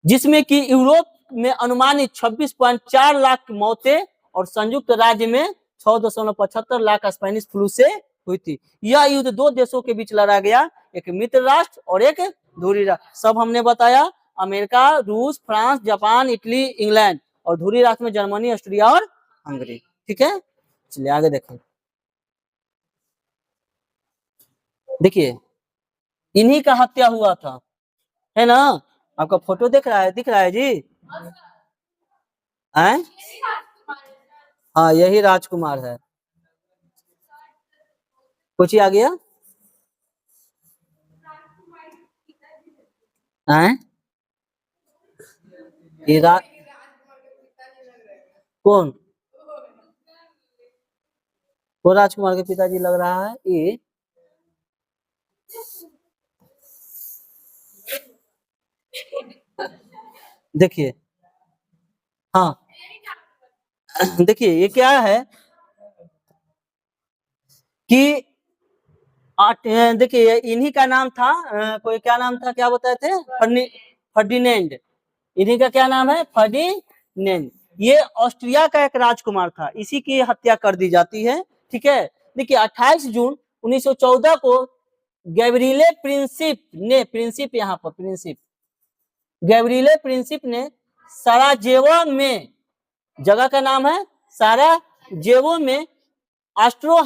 जिसमें कि यूरोप में अनुमानित 26.4 लाख मौतें और संयुक्त राज्य में 6.75 लाख स्पेनिश फ्लू से हुई थी। यह युद्ध 2 देशों के बीच लड़ा गया, एक मित्र राष्ट्र और एक धुरी राष्ट्र। सब हमने बताया, अमेरिका, रूस, फ्रांस, जापान, इटली, इंग्लैंड, और धुरी राष्ट्र में जर्मनी, ऑस्ट्रिया और हंगरी। ठीक है, चलिए आगे देखें। देखिए इन्हीं का हत्या हुआ था, है ना? आपका फोटो दिख रहा है जी? हैं? हाँ यही राजकुमार है। पूछिए आ गया। हैं? ये कौन? वो राजकुमार के पिताजी लग रहा है ये। देखिए, हाँ देखिए ये क्या है कि देखिए इन्हीं का नाम था, कोई क्या नाम था, क्या बताए थे? फर्डिनेंड। इन्हीं का क्या नाम है? फर्डिनेंड। ये ऑस्ट्रिया का एक राजकुमार था, इसी की हत्या कर दी जाती है। ठीक है, देखिए 28 जून 1914 को गैब्रिएले प्रिंसिप ने, प्रिंसिप यहाँ पर प्रिंसिप, गैब्रिएले प्रिंसिप ने सराजेवो में, जगह का नाम है सराजेवो में, ऑस्ट्रो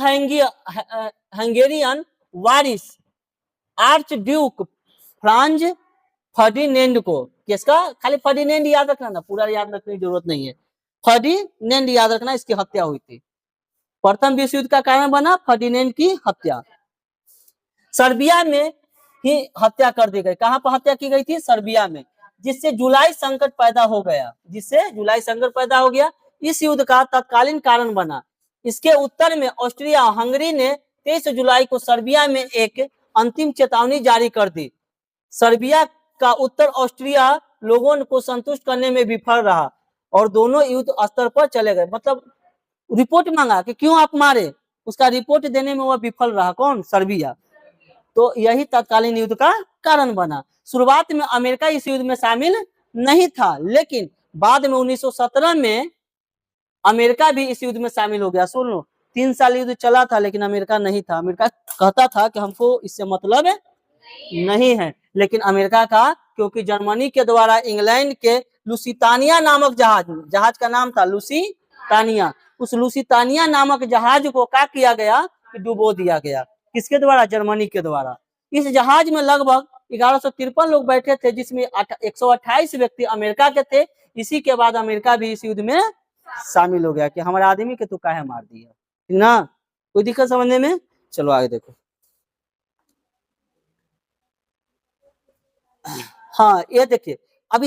हंगेरियन वारिस आर्च ड्यूक फ्रांज फर्डिनेंड को, किसका? खाली फर्डिनेंड याद रखना ना, पूरा याद रखने की जरूरत नहीं है, फर्डिनेंड याद रखना, इसकी हत्या हुई थी। प्रथम विश्व युद्ध का कारण बना फर्डिनेंड की हत्या। सर्बिया में ही हत्या कर दी गई। कहां पर हत्या की गई थी? सर्बिया में, जिससे जुलाई संकट पैदा हो गया, जिससे जुलाई संकट पैदा हो गया। इस युद्ध का तत्कालीन कारण बना। इसके उत्तर में ऑस्ट्रिया हंगरी ने 23 जुलाई को सर्बिया में एक अंतिम चेतावनी जारी कर दी। सर्बिया का उत्तर ऑस्ट्रिया लोगों को संतुष्ट करने में विफल रहा और दोनों युद्ध स्तर पर चले गए। मतलब रिपोर्ट मांगा कि क्यों आप मारे, उसका रिपोर्ट देने में वह विफल रहा। कौन? सर्बिया। तो यही तत्कालीन युद्ध का कारण बना। शुरुआत में अमेरिका इस युद्ध में शामिल नहीं था, लेकिन बाद में 1917 में अमेरिका भी इस युद्ध में शामिल हो गया। सुन लो, 3 साल युद्ध चला था लेकिन अमेरिका नहीं था। अमेरिका कहता था कि हमको इससे मतलब नहीं है, लेकिन अमेरिका का, क्योंकि जर्मनी के द्वारा इंग्लैंड के लुसितानिया नामक जहाज का नाम था लुसितानिया, उस लुसितानिया नामक जहाज को क्या किया गया कि डुबो दिया गया। किसके द्वारा? जर्मनी के द्वारा। इस जहाज में लगभग 1153 लोग बैठे थे, जिसमें 128 व्यक्ति अमेरिका के थे। इसी के बाद अमेरिका भी इस युद्ध में शामिल हो गया कि हमारे आदमी के तू काहे मार दिया, ठीक ना? कोई दिक्कत समझने में? चलो आगे देखो। हाँ ये देखिए, अब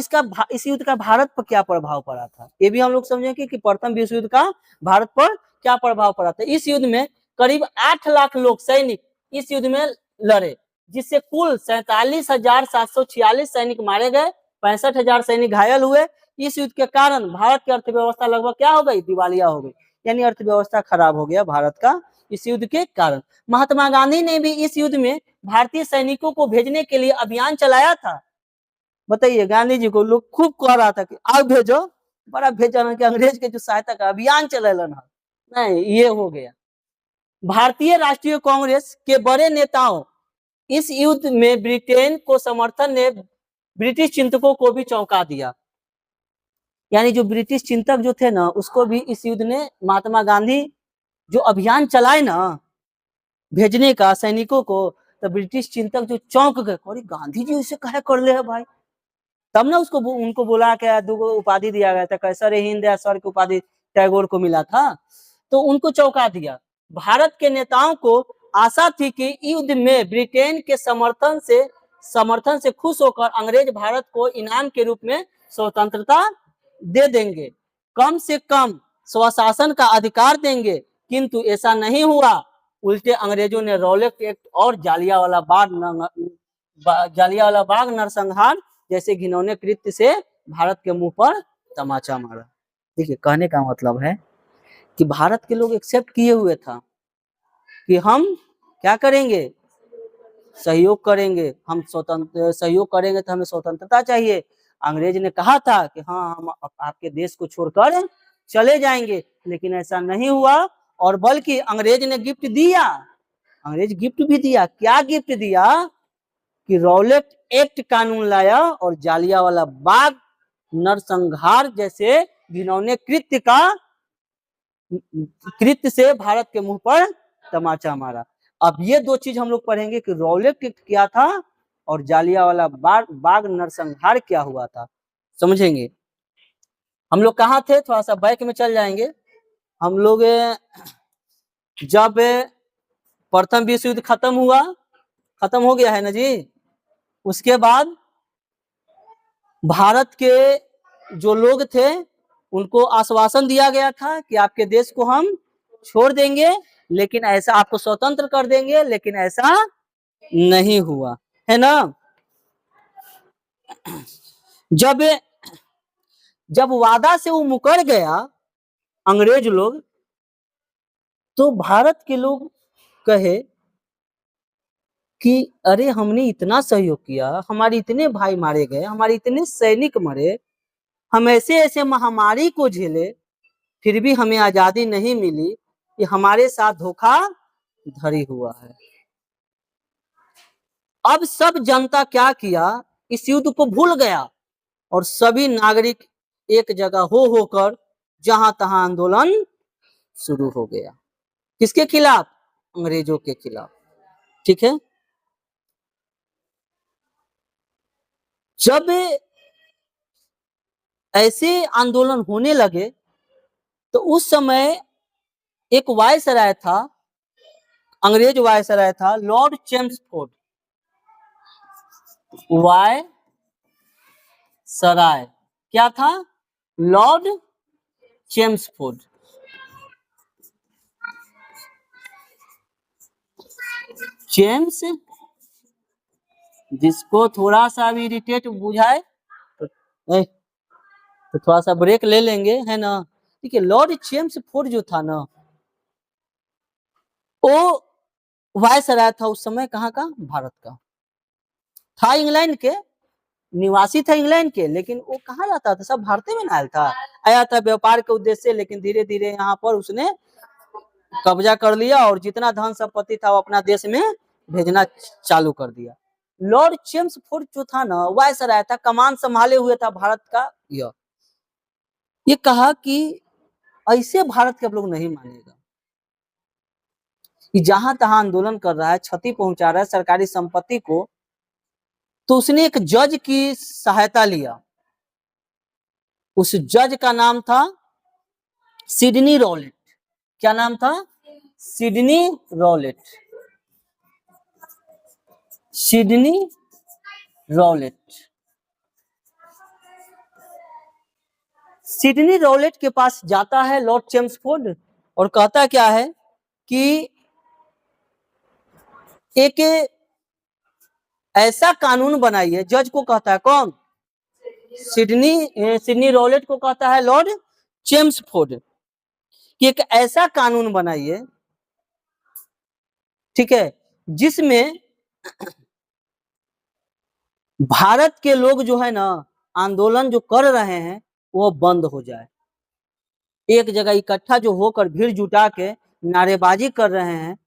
इस युद्ध का भारत पर क्या प्रभाव पड़ा था, ये भी हम लोग समझेंगे कि प्रथम विश्व युद्ध का भारत पर क्या प्रभाव पड़ा था। इस युद्ध में करीब 8 लाख लोग सैनिक इस युद्ध में लड़े, जिससे कुल 47,746 सैनिक मारे गए, 65,000 सैनिक घायल हुए। इस युद्ध के कारण भारत की अर्थव्यवस्था लगभग क्या हो गई? दिवालिया हो गई, यानी अर्थव्यवस्था खराब हो गया भारत का इस युद्ध के कारण। महात्मा गांधी ने भी इस युद्ध में भारतीय सैनिकों को भेजने के लिए अभियान चलाया था। बताइए, गांधी जी को लोग खूब कह रहा था कि आओ भेजो, बड़ा भेजा कि अंग्रेज के जो सहायता का अभियान चलेलन, नहीं ये हो गया। भारतीय राष्ट्रीय कांग्रेस के बड़े नेताओं इस युद्ध में ब्रिटेन को समर्थन ने ब्रिटिश चिंतकों को भी चौंका दिया। यानी जो ब्रिटिश चिंतक जो थे ना, उसको भी इस युद्ध ने, महात्मा गांधी जो अभियान चलाए ना भेजने का सैनिकों को, तो ब्रिटिश चिंतक जो चौंक गए, अरे गांधी जी इसे कहे कर ले है भाई। तब ना उनको बुला के 2 उपाधि दिया गया था, कैसर हिंद या स्वर्ग उपाधि टैगोर को मिला था, तो उनको चौंका दिया। भारत के नेताओं को आशा थी कि युद्ध में ब्रिटेन के समर्थन से खुश होकर अंग्रेज भारत को इनाम के रूप में स्वतंत्रता दे देंगे, कम से कम स्वशासन का अधिकार देंगे, किंतु ऐसा नहीं हुआ। उल्टे अंग्रेजों ने रॉलेट एक्ट और जालियांवाला बाग नरसंहार जैसे घिनौने कृत्य से भारत के मुंह पर तमाचा मारा। देखिए, कहने का मतलब है कि भारत के लोग एक्सेप्ट किए हुए था कि हम क्या करेंगे? सहयोग करेंगे, हम स्वतंत्र सहयोग करेंगे तो हमें स्वतंत्रता चाहिए। अंग्रेज ने कहा था कि हाँ हम आपके देश को छोड़कर चले जाएंगे, लेकिन ऐसा नहीं हुआ। और बल्कि अंग्रेज ने गिफ्ट दिया, अंग्रेज गिफ्ट भी दिया। क्या गिफ्ट दिया? कि रॉलेट एक्ट कानून लाया और जालियांवाला बाग नरसंहार जैसे घिनौने कृत्य का कृत्य से भारत के मुंह पर तमाचा मारा। अब ये दो चीज हम लोग पढ़ेंगे कि रौलट एक्ट क्या था और जालियांवाला बाग नरसंहार क्या हुआ था, समझेंगे। हम लोग कहाँ थे, थोड़ा सा बैक में चल जाएंगे। हम लोग जब प्रथम विश्व युद्ध खत्म हुआ, खत्म हो गया है ना जी, उसके बाद भारत के जो लोग थे उनको आश्वासन दिया गया था कि आपके देश को हम छोड़ देंगे, लेकिन ऐसा आपको स्वतंत्र कर देंगे, लेकिन ऐसा नहीं हुआ, है ना। जब जब वादा से वो मुकर गया अंग्रेज लोग, तो भारत के लोग कहे कि अरे हमने इतना सहयोग किया, हमारे इतने भाई मारे गए, हमारे इतने सैनिक मरे, हम ऐसे ऐसे महामारी को झेले, फिर भी हमें आजादी नहीं मिली, ये हमारे साथ धोखा धड़ी हुआ है। अब सब जनता क्या किया, इस युद्ध को भूल गया और सभी नागरिक एक जगह होकर जहां तहां आंदोलन शुरू हो गया। किसके खिलाफ? अंग्रेजों के खिलाफ, ठीक है। जब ऐसे आंदोलन होने लगे तो उस समय एक वायसराय था, अंग्रेज वायसराय था, लॉर्ड चेम्सफोर्ड। वायसराय क्या था? Lord Chelmsford. जेम्स, जिसको थोड़ा सा भी इरिटेट बुझाए तो थोड़ा सा ब्रेक ले लेंगे, है ना। ठीक है, लॉर्ड चेम्सफोर्ड जो था ना, वो वायसराय था उस समय, कहाँ का? भारत का था, इंग्लैंड के निवासी था, इंग्लैंड के, लेकिन वो कहाँ जाता था? सब भारत में आया था, आया था व्यापार के उद्देश्य से, लेकिन धीरे धीरे यहाँ पर उसने कब्जा कर लिया और जितना धन संपत्ति था वो अपना देश में भेजना चालू कर दिया। लॉर्ड चेम्सफोर्ड जो था ना, वायसराय था, कमान संभाले हुए था भारत का। ये कहा कि ऐसे भारत के आप लोग नहीं मानेगा, कि जहां तहां आंदोलन कर रहा है, क्षति पहुंचा रहा है सरकारी संपत्ति को। तो उसने एक जज की सहायता लिया, उस जज का नाम था सिडनी रॉलेट। क्या नाम था? Sydney Rowlatt. Sydney Rowlatt. Sydney Rowlatt के पास जाता है लॉर्ड चेम्सफोर्ड और कहता क्या है कि एक ऐसा कानून बनाइए, जज को कहता है, कौन? सिडनी रॉलेट को कहता है लॉर्ड चेम्सफोर्ड कि एक ऐसा कानून बनाइए, ठीक है, जिसमें भारत के लोग जो है ना आंदोलन जो कर रहे हैं वो बंद हो जाए, एक जगह इकट्ठा जो होकर भीड़ जुटा के नारेबाजी कर रहे हैं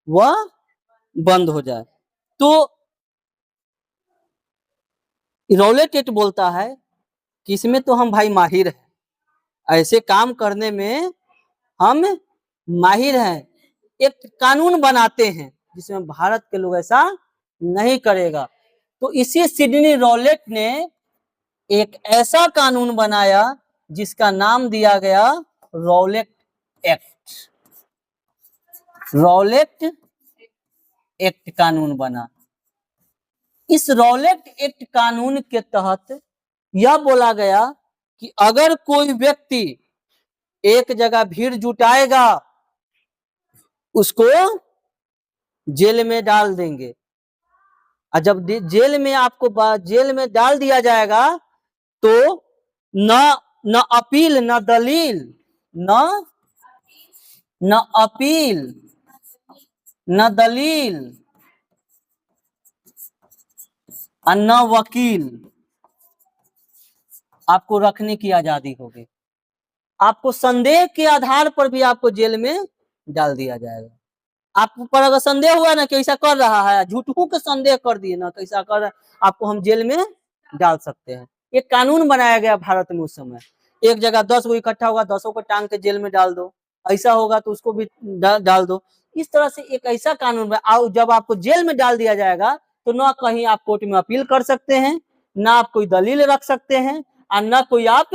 वह बंद हो जाए। तो रॉलेट एक्ट बोलता है कि इसमें तो हम भाई माहिर हैं, ऐसे काम करने में हम माहिर हैं, एक कानून बनाते हैं जिसमें भारत के लोग ऐसा नहीं करेगा। तो इसी सिडनी रॉलेट ने एक ऐसा कानून बनाया जिसका नाम दिया गया रॉलेट एक्ट। रॉलेट एक्ट कानून बना। इस रॉलेट एक्ट कानून के तहत यह बोला गया कि अगर कोई व्यक्ति एक जगह भीड़ जुटाएगा उसको जेल में डाल देंगे, और जब जेल में आपको जेल में डाल दिया जाएगा तो न अपील न दलील, न अपील न दलील और न वकील आपको रखने की आजादी होगी। आपको संदेह के आधार पर भी आपको जेल में डाल दिया जाएगा। आप पर अगर संदेह हुआ ना कि ऐसा कर रहा है, झूठों के संदेह कर दिए ना कैसा कर, आपको हम जेल में डाल सकते हैं। ये कानून बनाया गया भारत में उस समय, एक जगह 10 गो इकट्ठा हुआ, 10 को टांग के जेल में डाल दो, ऐसा होगा तो उसको भी डाल दो। इस तरह से एक ऐसा कानून है, जब आपको जेल में डाल दिया जाएगा तो ना कहीं आप कोर्ट में अपील कर सकते हैं, ना आप कोई दलील रख सकते हैं, और ना कोई आप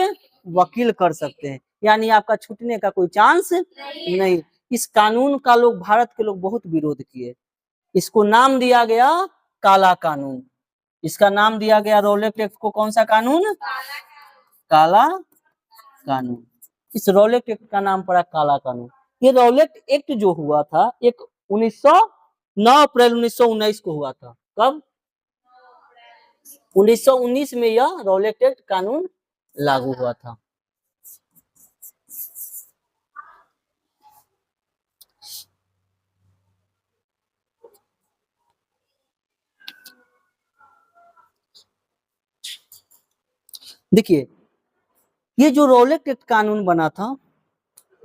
वकील कर सकते हैं, यानी आपका छूटने का कोई चांस नहीं। इस कानून का लोग, भारत के लोग बहुत विरोध किए। इसको नाम दिया गया काला कानून। इसका नाम दिया गया रॉलेट एक्ट को, कौन सा कानून? काला कानून। इस रॉलेट एक्ट का नाम पड़ा काला कानून। ये रॉलेट एक्ट जो हुआ था एक 9 अप्रैल 1919 को हुआ था। कब? 1919 में यह रॉलेट एक्ट कानून लागू हुआ था। देखिए, ये जो रॉलेट एक्ट कानून बना था,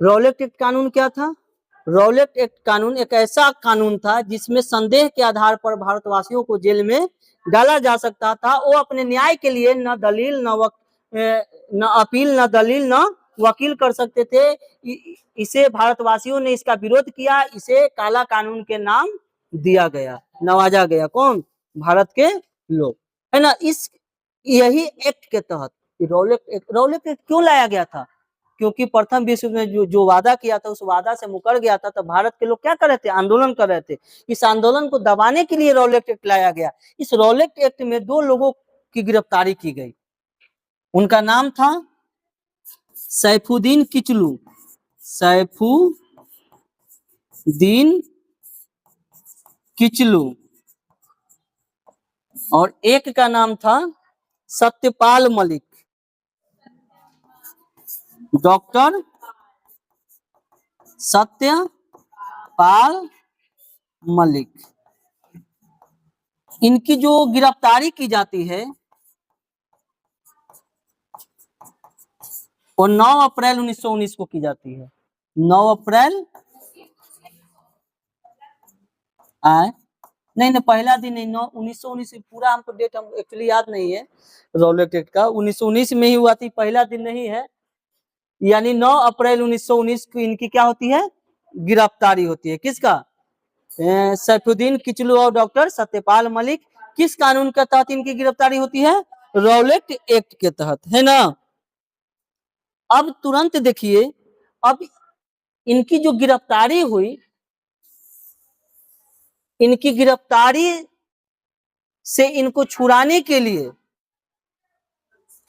रॉलेट एक्ट कानून क्या था? रॉलेट एक्ट कानून एक ऐसा कानून था जिसमें संदेह के आधार पर भारतवासियों को जेल में डाला जा सकता था। वो अपने न्याय के लिए न दलील, न अपील, न दलील, न वकील कर सकते थे। इसे भारतवासियों ने इसका विरोध किया, इसे काला कानून के नाम दिया गया, नवाजा गया। कौन? भारत के लोग, है ना। इस यही एक्ट के तहत रॉलेट एक्ट क्यों लाया गया था? क्योंकि प्रथम विश्व में जो वादा किया था, उस वादा से मुकर गया था, तो भारत के लोग क्या कर रहे थे? आंदोलन कर रहे थे। इस आंदोलन को दबाने के लिए रॉलेट एक्ट लाया गया। इस रॉलेट एक्ट में 2 लोगों की गिरफ्तारी की गई। उनका नाम था सैफुद्दीन किचलू, सैफुद्दीन किचलू, और एक का नाम था सत्यपाल मलिक, डॉक्टर सत्यपाल मलिक। इनकी जो गिरफ्तारी की जाती है वो 9 अप्रैल 1919 को की जाती है। 9 अप्रैल नहीं, पहला दिन नहीं, 1919 पूरा हमको डेट हम एक्चुअली याद नहीं है रॉलेट एक्ट का। 1919 में ही हुआ थी, पहला दिन नहीं है। यानी 9 अप्रैल 1919 को इनकी क्या होती है? गिरफ्तारी होती है। किसका? सैफुद्दीन किचलू और डॉक्टर सत्यपाल मलिक। किस कानून के तहत इनकी गिरफ्तारी होती है? रॉलेट एक्ट के तहत, है ना। अब तुरंत देखिए, अब इनकी जो गिरफ्तारी हुई, इनकी गिरफ्तारी से इनको छुड़ाने के लिए,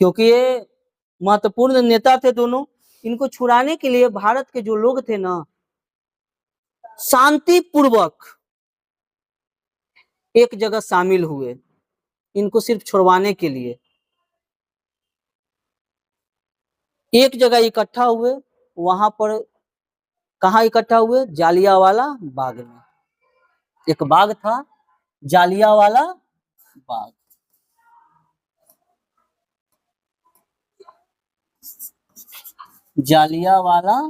क्योंकि ये महत्वपूर्ण नेता थे दोनों, इनको छुड़ाने के लिए भारत के जो लोग थे ना, शांतिपूर्वक एक जगह शामिल हुए, इनको सिर्फ छुड़वाने के लिए एक जगह इकट्ठा हुए। वहां पर कहाँ इकट्ठा हुए? जालियांवाला बाग में। एक बाग था, जालियांवाला बाग। जालियांवाला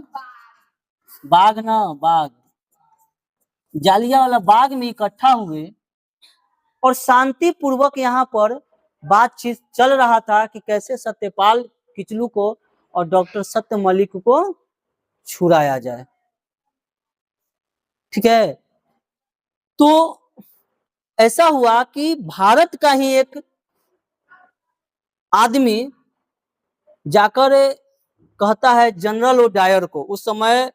बाग ना, बाग, जालियांवाला बाग में इकट्ठा हुए और शांतिपूर्वक यहाँ पर बातचीत चल रहा था कि कैसे सत्यपाल किचलू को और डॉक्टर सत्य मलिक को छुड़ाया जाए। ठीक है। तो ऐसा हुआ कि भारत का ही एक आदमी जाकर कहता है जनरल ओडायर को, उस समय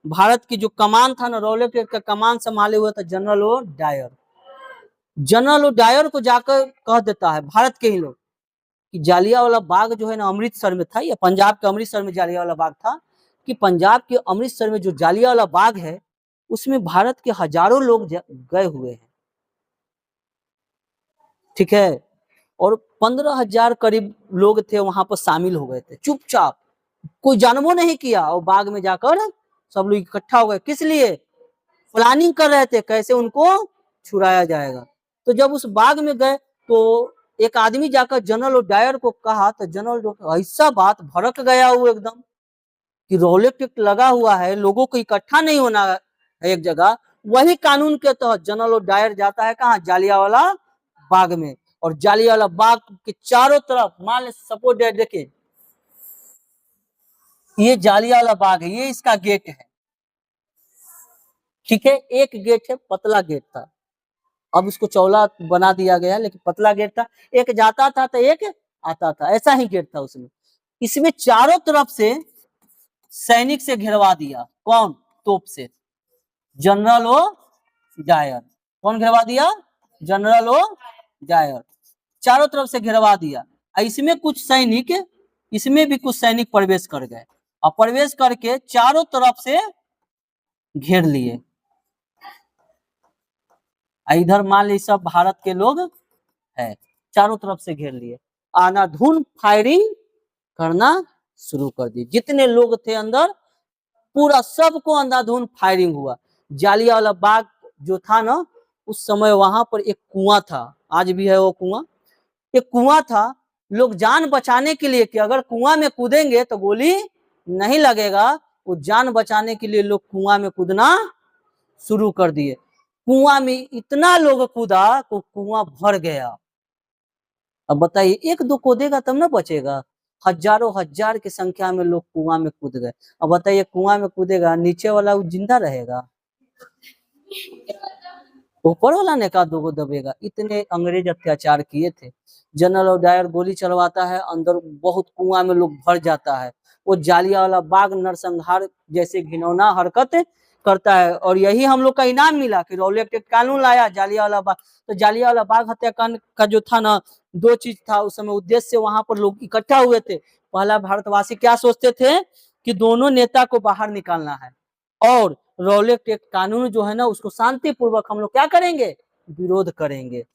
भारत की जो कमान था ना, रॉलेट एक्ट का कमान संभाले हुआ था जनरल ओडायर। जनरल ओडायर को जाकर कह देता है भारत के ही लोग कि जालियांवाला बाग जो है ना, अमृतसर में था, या पंजाब के अमृतसर में जालियांवाला बाग था, कि पंजाब के अमृतसर में जो जालियांवाला बाग है उसमें भारत के हजारों लोग गए हुए हैं। ठीक है। और 15,000 करीब लोग थे वहां पर शामिल हो गए थे, चुपचाप, कोई जन्मों नहीं किया, और बाग में जाकर सब लोग इकट्ठा हो गए। किस लिए? प्लानिंग कर रहे थे कैसे उनको छुड़ाया जाएगा। तो जब उस बाग में गए तो एक आदमी जाकर जनरल डायर को कहा, तो जनरल ऐसा बात भड़क गया वो एकदम कि रॉलेट एक्ट लगा हुआ है, लोगों को इकट्ठा नहीं होना है एक जगह। वही कानून के तहत जनरल डायर जाता है कहाँ? जालियांवाला बाग में। और जालियांवाला बाग के चारों तरफ, मान सपोज देखिए ये जालियांवाला बाग है, ये इसका गेट है, ठीक है, एक गेट है, पतला गेट था, अब उसको चौड़ा बना दिया गया, लेकिन पतला गेट था, एक जाता था तो एक आता था, ऐसा ही गेट था उसमें। इसमें चारों तरफ से सैनिक से घेरवा दिया, कौन? तोप से, जनरल ओ डायर। कौन घेरवा दिया? जनरल ओ डायर, चारों तरफ से घेरवा दिया। इसमें कुछ सैनिक, इसमें भी कुछ सैनिक प्रवेश कर गए, और प्रवेश करके चारों तरफ से घेर लिए। इधर मान ली सब भारत के लोग है, चारों तरफ से घेर लिए, आनाधुन फायरिंग करना शुरू कर दी। जितने लोग थे अंदर, पूरा सबको अंधाधुन फायरिंग हुआ। जालियांवाला बाग जो था ना, उस समय वहां पर एक कुआं था, आज भी है वो कुआं, एक कुआं था। लोग जान बचाने के लिए, कि अगर कुआं में कूदेंगे तो गोली नहीं लगेगा, वो जान बचाने के लिए लोग कुआं में कूदना शुरू कर दिए। कुआं में इतना लोग कूदा तो कुआं भर गया। अब बताइए, एक दो कूदेगा तब ना बचेगा, हजारों हजार की संख्या में लोग कुआं में कूद गए। अब बताइए, कुआं में कूदेगा, नीचे वाला जिंदा रहेगा? ऊपर वाला ने का दो को दबेगा। इतने अंग्रेज अत्याचार किए थे। जनरल डायर गोली चलवाता है, अंदर बहुत कुआं में लोग भर जाता है। वो जालियांवाला बाग नरसंहार जैसे घिनौना हरकत करता है, और यही हम लोग का इनाम मिला कि रॉलेट एक्ट कानून लाया जालियांवाला बाग। तो जालियांवाला बाग हत्याकांड का जो था ना, दो चीज था उस समय उद्देश्य से, वहां पर लोग इकट्ठा हुए थे। पहला, भारतवासी क्या सोचते थे कि दोनों नेता को बाहर निकालना है, और रॉलेट एक्ट कानून जो है ना, उसको शांतिपूर्वक हम लोग क्या करेंगे? विरोध करेंगे।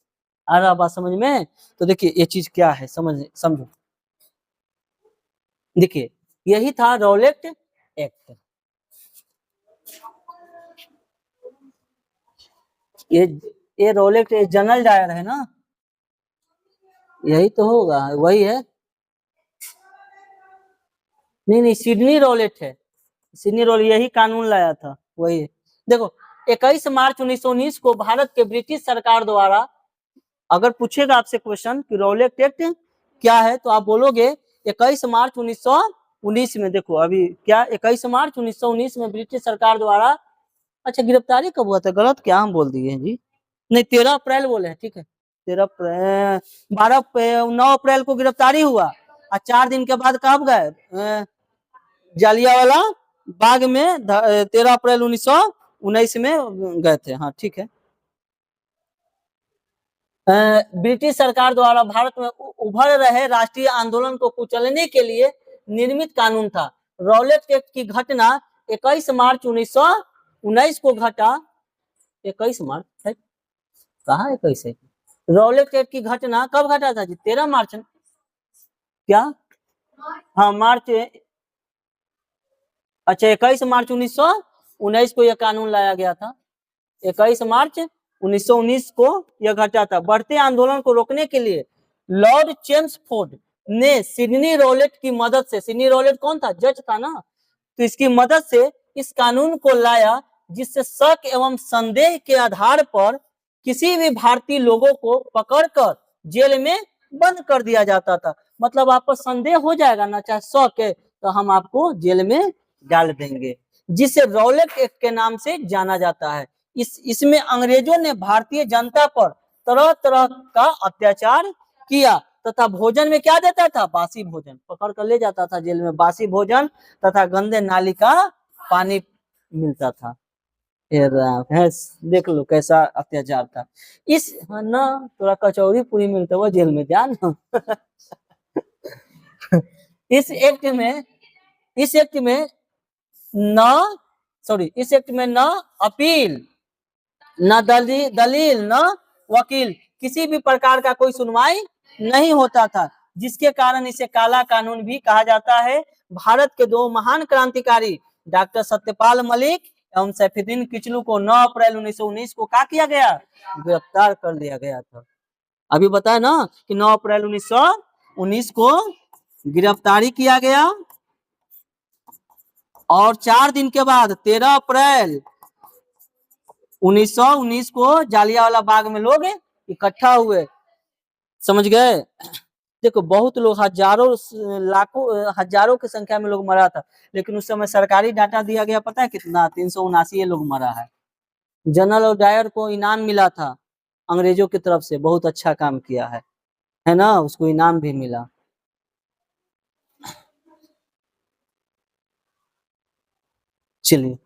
आ रहा बात समझ में? तो देखिए ये चीज क्या है, समझो। देखिए, यही था रॉलेट एक्ट। ये ये रॉलेट जनरल डायर है ना, यही तो होगा, वही है। नहीं नहीं, सिडनी रॉलेट है, सिडनी रॉलेट यही कानून लाया था, वही है। देखो, 21 मार्च 1919 को भारत के ब्रिटिश सरकार द्वारा, अगर पूछेगा आपसे क्वेश्चन कि रॉलेट एक्ट क्या है, तो आप बोलोगे 21 मार्च 1919 में। देखो अभी क्या, 21 मार्च 1919 में ब्रिटिश सरकार द्वारा, अच्छा गिरफ्तारी कब हुआ था? गलत क्या हम बोल दिए हैं जी? नहीं, 13 अप्रैल बोले हैं, ठीक है। 13 अप्रैल, 9 अप्रैल को गिरफ्तारी हुआ, और 4 दिन के बाद कब गए? जालियांवाला बाग में 13 अप्रैल 1919 में गए थे। हाँ ठीक है। ब्रिटिश सरकार द्वारा भारत में उभर रहे राष्ट्रीय आंदोलन को कुचलने के लिए निर्मित कानून था। रॉलेट एक्ट की घटना 21 मार्च 1919 को घटा। 21 मार्च है कहाँ? 21 है। रॉलेट एक्ट की घटना कब घटा था जी? 13 मार्च क्या? हाँ मार्च, अच्छा 21 मार्च 1919 को यह कानून लाया गया था। 21 मार्च 1919 को यह घटा था। बढ़ते आंदोलन को रोकने के लिए लॉर्ड चेम्सफोर्ड ने सिडनी रॉलेट की मदद से, सिडनी रॉलेट कौन था? जज था ना, तो इसकी मदद से इस कानून को लाया, जिससे शक एवं संदेह के आधार पर किसी भी भारतीय लोगों को पकड़कर जेल में बंद कर दिया जाता था। मतलब आपको संदेह हो जाएगा ना, चाहे शक है, तो हम आपको जेल में डाल देंगे, जिसे रॉलेट एक्ट के नाम से जाना जाता है। इसमें अंग्रेजों ने भारतीय जनता पर तरह तरह का अत्याचार किया, तथा भोजन में क्या देता था? बासी भोजन, पकड़ कर ले जाता था जेल में, बासी भोजन तथा गंदे नाली का पानी मिलता था। है, देख लो कैसा अत्याचार था। इस ना थोड़ा कचौरी पूरी मिलता हुआ जेल में ध्यान इस एक्ट में, इस एक्ट में न इस एक्ट में न अपील, न दलील, न वकील, किसी भी प्रकार का कोई सुनवाई नहीं होता था, जिसके कारण इसे काला कानून भी कहा जाता है। भारत के दो महान क्रांतिकारी डॉक्टर सत्यपाल मलिक एवं सैफुद्दीन किचलू को 9 अप्रैल 1919 को क्या किया गया? गिरफ्तार कर लिया गया था। अभी बताया ना कि 9 अप्रैल 1919 को गिरफ्तारी किया गया, और 4 दिन के बाद 13 अप्रैल 1919 को जालियांवाला बाग में लोग इकट्ठा हुए। समझ गए? देखो बहुत लोग, हजारों लाखों हजारों की संख्या में लोग मरा था, लेकिन उस समय सरकारी डाटा दिया गया, पता है कितना? 379 लोग मरा है। जनरल डायर को इनाम मिला था अंग्रेजों की तरफ से, बहुत अच्छा काम किया है ना, उसको इनाम भी मिला। चलिए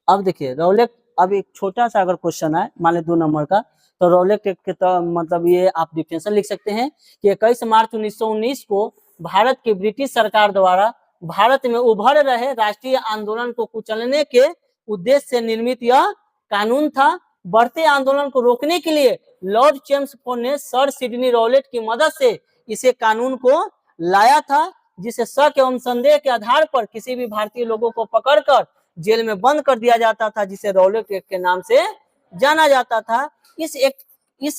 अब देखिए रौलेट, अब एक छोटा सा अगर क्वेश्चन है मान लीजिए 2 नंबर का, तो रौलेट एक्ट के तो मतलब ये आप डिफिनेशन लिख सकते हैं कि 21 मार्च 1919 को भारत की ब्रिटिश सरकार द्वारा भारत में उभर रहे राष्ट्रीय आंदोलन को कुचलने के उद्देश्य से निर्मित यह कानून था। बढ़ते आंदोलन को रोकने के लिए लॉर्ड चेम्सफोर्ड ने सर सिडनी रौलेट की मदद से इसे कानून को लाया था, जिसे शक एवं संदेह के आधार पर किसी भी भारतीय लोगों को पकड़कर जेल में बंद कर दिया जाता था, जिसे रौलेट एक्ट के नाम से जाना जाता था। इस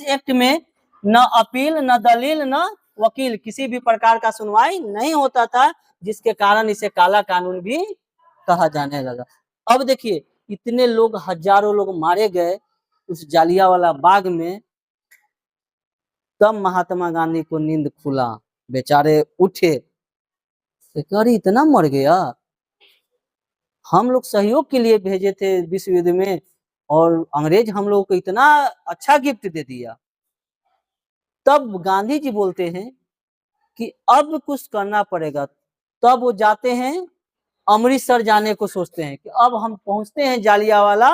एक्ट में न अपील, न दलील, न वकील, किसी भी प्रकार का सुनवाई नहीं होता था, जिसके कारण इसे काला कानून भी कहा जाने लगा। अब देखिए इतने लोग, हजारों लोग मारे गए उस जालियांवाला बाग में, तब महात्मा गांधी को नींद खुला, बेचारे उठे, अरे इतना मर गया, हम लोग सहयोग के लिए भेजे थे विश्व युद्ध में और अंग्रेज हम लोग को इतना अच्छा गिफ्ट दे दिया। तब गांधी जी बोलते हैं कि अब कुछ करना पड़ेगा। तब वो जाते हैं अमृतसर, जाने को सोचते हैं कि अब हम पहुंचते हैं जालियांवाला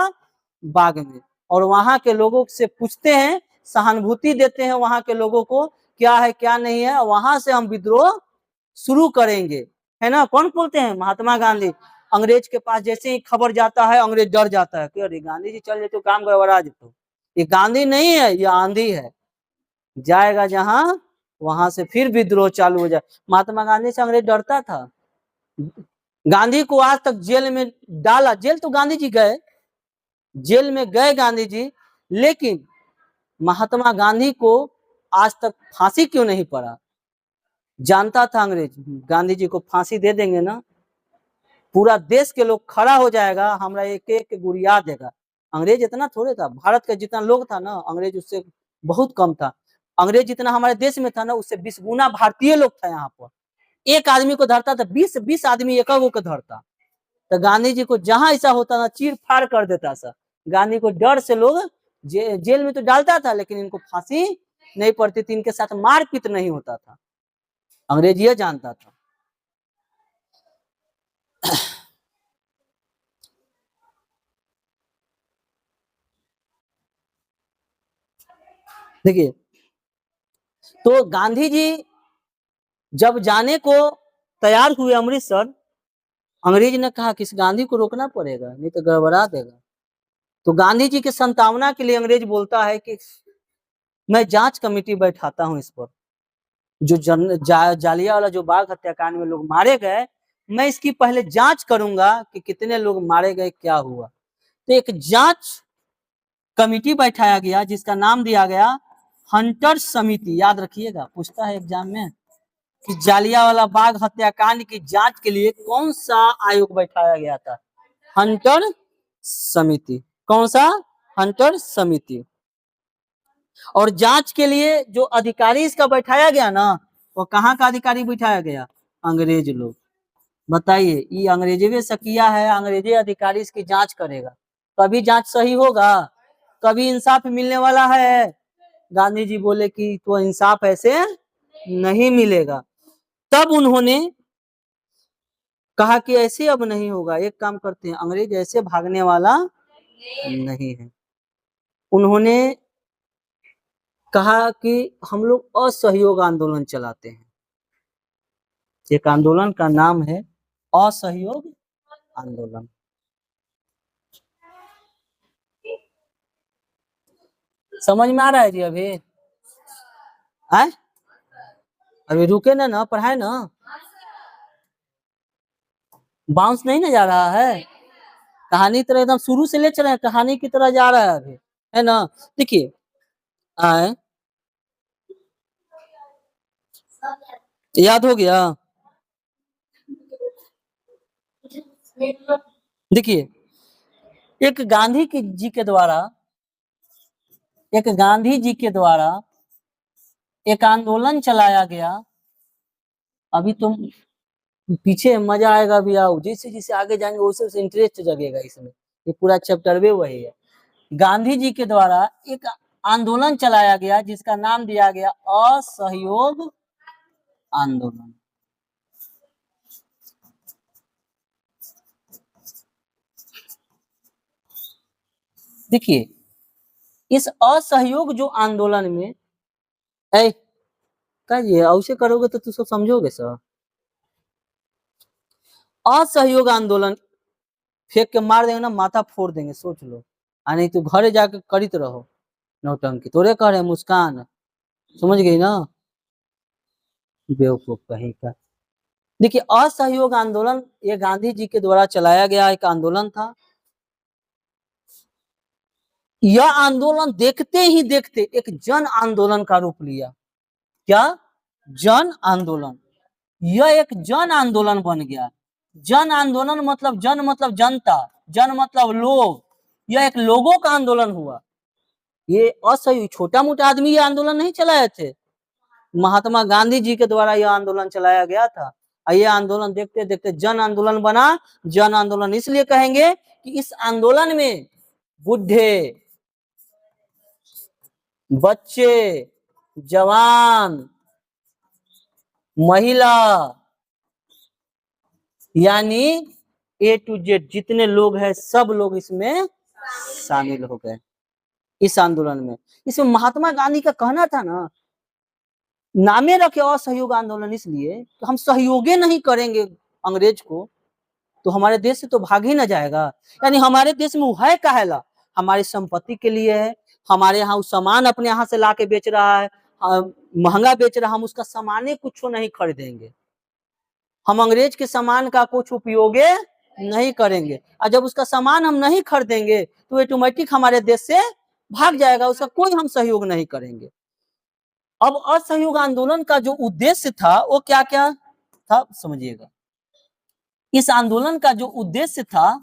बाग में और वहां के लोगों से पूछते हैं, सहानुभूति देते हैं वहां के लोगों को, क्या है क्या नहीं है, वहां से हम विद्रोह शुरू करेंगे, है ना। कौन बोलते हैं? महात्मा गांधी। अंग्रेज के पास जैसे ही खबर जाता है अंग्रेज डर जाता है कि अरे गांधी जी चल जाते तो काम गड़बड़ा जेतो, ये गांधी नहीं है, ये आंधी है, जाएगा जहां वहां से फिर विद्रोह चालू हो जाए। महात्मा गांधी से अंग्रेज डरता था। गांधी को आज तक जेल में डाला, जेल तो गांधी जी गए, जेल में गए गांधी जी, लेकिन महात्मा गांधी को आज तक फांसी क्यों नहीं पड़ा? जानता था अंग्रेज गांधी जी को फांसी दे देंगे ना, पूरा देश के लोग खड़ा हो जाएगा, हमरा एक एक गुरिया देगा। अंग्रेज इतना थोड़े था, भारत का जितना लोग था ना, अंग्रेज उससे बहुत कम था। अंग्रेज जितना हमारे देश में था ना, उससे 20 गुना भारतीय लोग था यहाँ पर। एक आदमी को धरता था, 20 आदमी एक को धरता। तो गांधी जी को जहां ऐसा होता ना, चीर फाड़ कर देता सा। गांधी को डर से लोग जेल में तो डालता था, लेकिन इनको फांसी नहीं पड़ती थी, इनके साथ मारपीट नहीं होता था। अंग्रेज ये जानता था। देखिए तो गांधी जी जब जाने को तैयार हुए अमृतसर, अंग्रेज ने कहा कि इस गांधी को रोकना पड़ेगा, नहीं तो गड़बड़ा देगा। तो गांधी जी के संतावना के लिए अंग्रेज बोलता है कि मैं जांच कमेटी बैठाता हूं इस पर, जो जालियांवाला जो बाग हत्याकांड में लोग मारे गए, मैं इसकी पहले जांच करूंगा कि कितने लोग मारे गए, क्या हुआ। तो एक जांच कमेटी बैठाया गया जिसका नाम दिया गया हंटर समिति। याद रखिएगा, पूछता है एग्जाम में कि जालियांवाला बाग हत्याकांड की जांच के लिए कौन सा आयोग बैठाया गया था? हंटर समिति। कौन सा? हंटर समिति। और जांच के लिए जो अधिकारी इसका बैठाया गया ना, वो कहाँ का अधिकारी बैठाया गया? अंग्रेज लोग। बताइए, ये अंग्रेजे से किया है, अंग्रेजी अधिकारी इसकी जांच करेगा, कभी जांच सही होगा? कभी इंसाफ मिलने वाला है? गांधी जी बोले कि तो इंसाफ ऐसे नहीं मिलेगा। तब उन्होंने कहा कि ऐसे अब नहीं होगा, एक काम करते हैं, अंग्रेज ऐसे भागने वाला नहीं है। उन्होंने कहा कि हम लोग असहयोग आंदोलन चलाते हैं। एक आंदोलन का नाम है असहयोग आंदोलन। समझ में आ रहा है जी? अभी आए, अभी रुके ना पढ़ाए ना, बाउंस नहीं ना जा रहा है, कहानी तरह एकदम शुरू से ले चले, कहानी की तरह जा रहा है अभी, है ना। देखिए आए, याद हो गया? देखिए एक गांधी जी के द्वारा, एक गांधी जी के द्वारा एक आंदोलन चलाया गया। अभी तुम पीछे मजा आएगा भी, आओ जैसे जैसे आगे जाएंगे वैसे वैसे इंटरेस्ट जगेगा इसमें, ये पूरा चैप्टर भी वही है। गांधी जी के द्वारा एक आंदोलन चलाया गया जिसका नाम दिया गया असहयोग आंदोलन। देखिए इस असहयोग जो आंदोलन में का ये ऐसे करोगे तो तू सब समझोगे सर। असहयोग आंदोलन फेंक के मार देंगे ना, माथा फोड़ देंगे, सोच लो। नहीं तो घरे जाके करित रहो नौटंकी, तोरे कह रहे मुस्कान, समझ गई ना, बेवकूफ कहीं का। देखिए असहयोग आंदोलन ये गांधी जी के द्वारा चलाया गया एक आंदोलन था। यह आंदोलन देखते ही देखते एक जन आंदोलन का रूप लिया। क्या? जन आंदोलन। यह एक जन आंदोलन बन गया। जन आंदोलन मतलब जन मतलब जनता, जन मतलब लोग, यह एक लोगों का आंदोलन हुआ। ये असहयोग छोटा मोटा आदमी ये आंदोलन नहीं चलाए थे, महात्मा गांधी जी के द्वारा यह आंदोलन चलाया गया था। ये आंदोलन देखते देखते जन आंदोलन बना। जन आंदोलन इसलिए कहेंगे कि इस आंदोलन में बूढ़े, बच्चे, जवान, महिला, यानी ए टू जेड जितने लोग हैं सब लोग इसमें शामिल हो गए इस आंदोलन में। इसमें महात्मा गांधी का कहना था ना, नामे रखे असहयोग आंदोलन इसलिए कि हम सहयोगे नहीं करेंगे अंग्रेज को तो हमारे देश से तो भाग ही ना जाएगा। यानी हमारे देश में वो है काहेला, हमारी संपत्ति के लिए है। हमारे यहाँ सामान अपने यहाँ से ला के बेच रहा है, महंगा बेच रहा है, हम उसका सामान कुछ नहीं खरीदेंगे, हम अंग्रेज के सामान का कुछ उपयोग नहीं करेंगे। और जब उसका सामान हम नहीं खरीदेंगे तो ऑटोमेटिक हमारे देश से भाग जाएगा, उसका कोई हम सहयोग नहीं करेंगे। अब असहयोग आंदोलन का जो उद्देश्य था वो क्या क्या था समझिएगा। इस आंदोलन का जो उद्देश्य था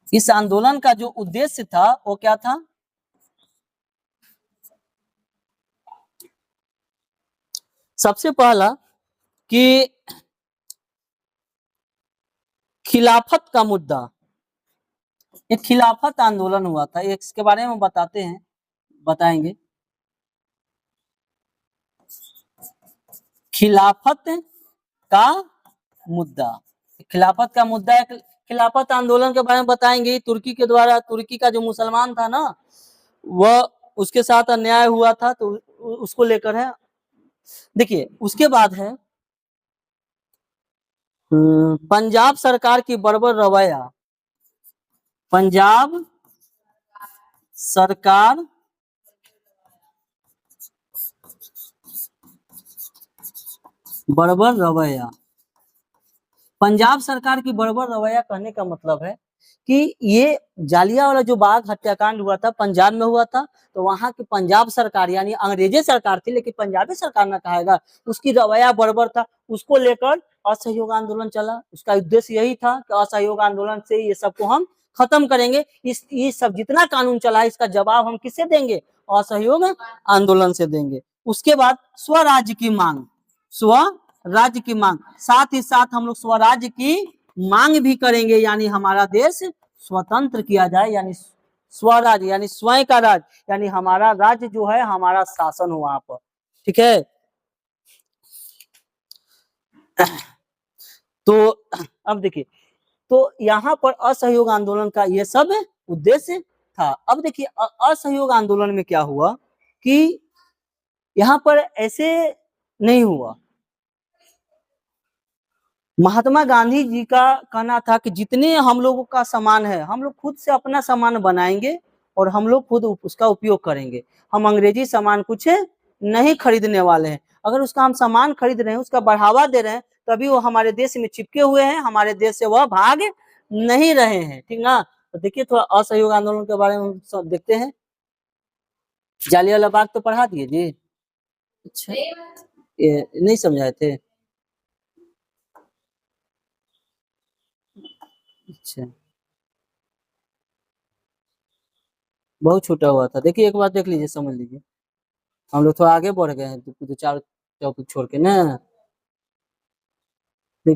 इस आंदोलन का जो उद्देश्य था वो क्या था? सबसे पहला कि खिलाफत का मुद्दा, एक खिलाफत आंदोलन हुआ था, इसके बारे में बताएंगे। खिलाफत का मुद्दा, खिलाफत का मुद्दा एक खिलाफत आंदोलन के बारे में बताएंगे। तुर्की के द्वारा, तुर्की का जो मुसलमान था ना, वह उसके साथ अन्याय हुआ था तो उसको लेकर है। देखिए उसके बाद है पंजाब सरकार की बर्बर रवैया। पंजाब सरकार बर्बर रवैया। पंजाब सरकार की बर्बर रवैया कहने का मतलब है कि ये जालियांवाला जो बाग हत्याकांड हुआ था पंजाब में हुआ था, तो वहां की पंजाब सरकार यानी अंग्रेजी सरकार थी लेकिन पंजाबी सरकार ना कहेगा, उसकी रवैया बर्बर था, उसको लेकर असहयोग आंदोलन चला। उसका उद्देश्य यही था कि असहयोग आंदोलन से ये सबको हम खत्म करेंगे, ये सब जितना कानून चला है इसका जवाब हम किससे देंगे? असहयोग आंदोलन से देंगे। उसके बाद स्वराज्य की मांग, स्वराज्य की मांग, साथ ही साथ हम लोग स्वराज्य की मांग भी करेंगे, यानी हमारा देश स्वतंत्र किया जाए, यानी स्वराज्य यानी स्वयं का राज्य, यानी हमारा राज्य जो है हमारा शासन हो वहां पर। ठीक है, तो अब देखिए, तो यहाँ पर असहयोग आंदोलन का ये सब उद्देश्य था। अब देखिए असहयोग आंदोलन में क्या हुआ कि यहाँ पर ऐसे नहीं हुआ। महात्मा गांधी जी का कहना था कि जितने हम लोगों का सामान है हम लोग खुद से अपना सामान बनाएंगे और हम लोग खुद उसका उपयोग करेंगे, हम अंग्रेजी सामान कुछ नहीं खरीदने वाले हैं। अगर उसका हम सामान खरीद रहे हैं, उसका बढ़ावा दे रहे हैं, तभी वो हमारे देश में चिपके हुए हैं, हमारे देश से वह भाग नहीं रहे हैं। ठीक ना? तो देखिए थोड़ा असहयोग आंदोलन के बारे में सब देखते हैं। जालियांवाला बाग तो पढ़ा दिए जी? अच्छा, ये नहीं समझाए थे? अच्छा, बहुत छोटा हुआ था। देखिए एक बात देख लीजिए, समझ लीजिए, हम लोग थोड़ा आगे बढ़ गए हैं दो चार टॉपिक छोड़ के ना।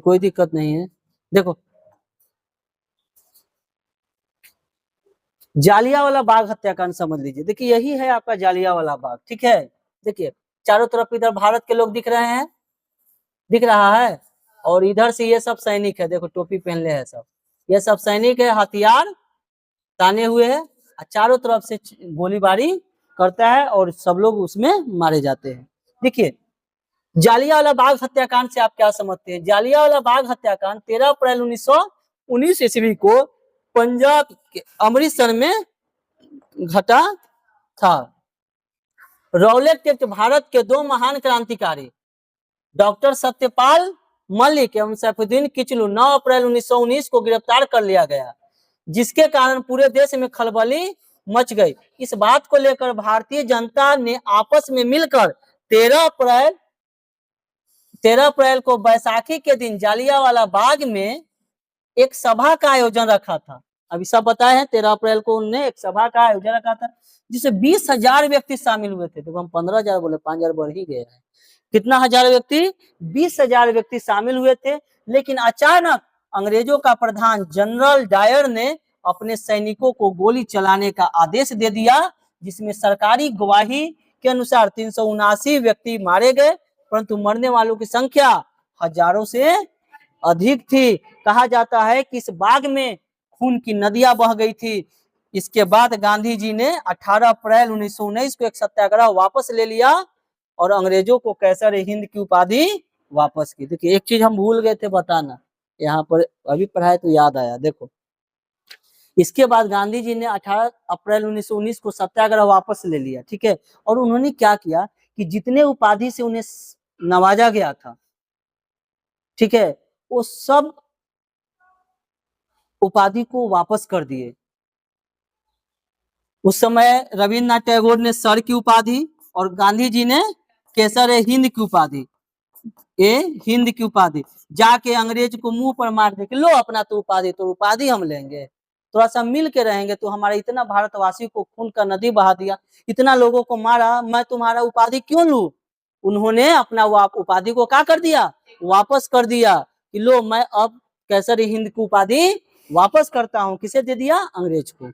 कोई दिक्कत नहीं है। देखो, जालियांवाला बाग हत्याकांड समझ लीजिए। देखिए यही है आपका जालियांवाला बाग, ठीक है। देखिए चारों तरफ इधर भारत के लोग दिख रहे हैं, दिख रहा है, और इधर से ये सब सैनिक है, देखो टोपी पहन ले है सब, ये सब सैनिक है, हथियार ताने हुए है, चारों तरफ से गोलीबारी करता है और सब लोग उसमें मारे जाते हैं। देखिए जालियांवाला बाग हत्याकांड से आप क्या समझते हैं? जालियांवाला बाग हत्याकांड 13 अप्रैल 1919 ईस्वी को पंजाब के अमृतसर में घटा था। रौलट एक्ट भारत के दो महान क्रांतिकारी डॉक्टर सत्यपाल मलिक एवं सैफुद्दीन किचलू 9 अप्रैल 1919 को गिरफ्तार कर लिया गया, जिसके कारण पूरे देश में खलबली मच गई। इस बात को लेकर भारतीय जनता ने आपस में मिलकर 13 अप्रैल को बैसाखी के दिन जालियांवाला बाग में एक सभा का आयोजन रखा था। अभी सब बताए हैं, 13 अप्रैल को उन्होंने एक सभा का आयोजन रखा था जिसमें 20,000 व्यक्ति शामिल हुए थे। देखो हम 15,000 बोले, 5,000 बढ़ ही गए हैं। कितना हजार व्यक्ति? 20,000 व्यक्ति शामिल हुए थे। लेकिन अचानक अंग्रेजों का प्रधान जनरल डायर ने अपने सैनिकों को गोली चलाने का आदेश दे दिया, जिसमें सरकारी गवाही के अनुसार 379 व्यक्ति मारे गए, परंतु मरने वालों की संख्या हजारों से अधिक थी। कहा जाता है कि इस बाग में खून की नदियां बह गई थी। इसके बाद गांधी जी ने 18 अप्रैल 1919 को एक सत्याग्रह वापस ले लिया और अंग्रेजों को कैसर हिंद की उपाधि वापस की। देखिए एक चीज हम भूल गए थे बताना, यहाँ पर अभी पढ़ाए तो याद आया। देखो इसके बाद गांधी जी ने 18 अप्रैल 1919 को सत्याग्रह वापस ले लिया, ठीक है। और उन्होंने क्या किया कि जितने उपाधि से उन्हें नवाजा गया था, ठीक है, वो सब उपाधि को वापस कर दिए। उस समय रविन्द्रनाथ टैगोर ने सर की उपाधि और गांधी जी ने केसर हिंद की उपाधि, हिंद की उपाधि जाके अंग्रेज को मुंह पर मार दे कि लो अपना तो उपाधि, तो उपाधि हम लेंगे, थोड़ा सा मिल के रहेंगे, तो हमारे इतना भारतवासी को खून का नदी बहा दिया, इतना लोगों को मारा, मैं तुम्हारा उपाधि क्यों लूं? उन्होंने अपना उपाधि को क्या कर दिया? वापस कर दिया कि लो मैं अब केसर हिंद की उपाधि वापस करता हूं। किसे दे दिया? अंग्रेज को।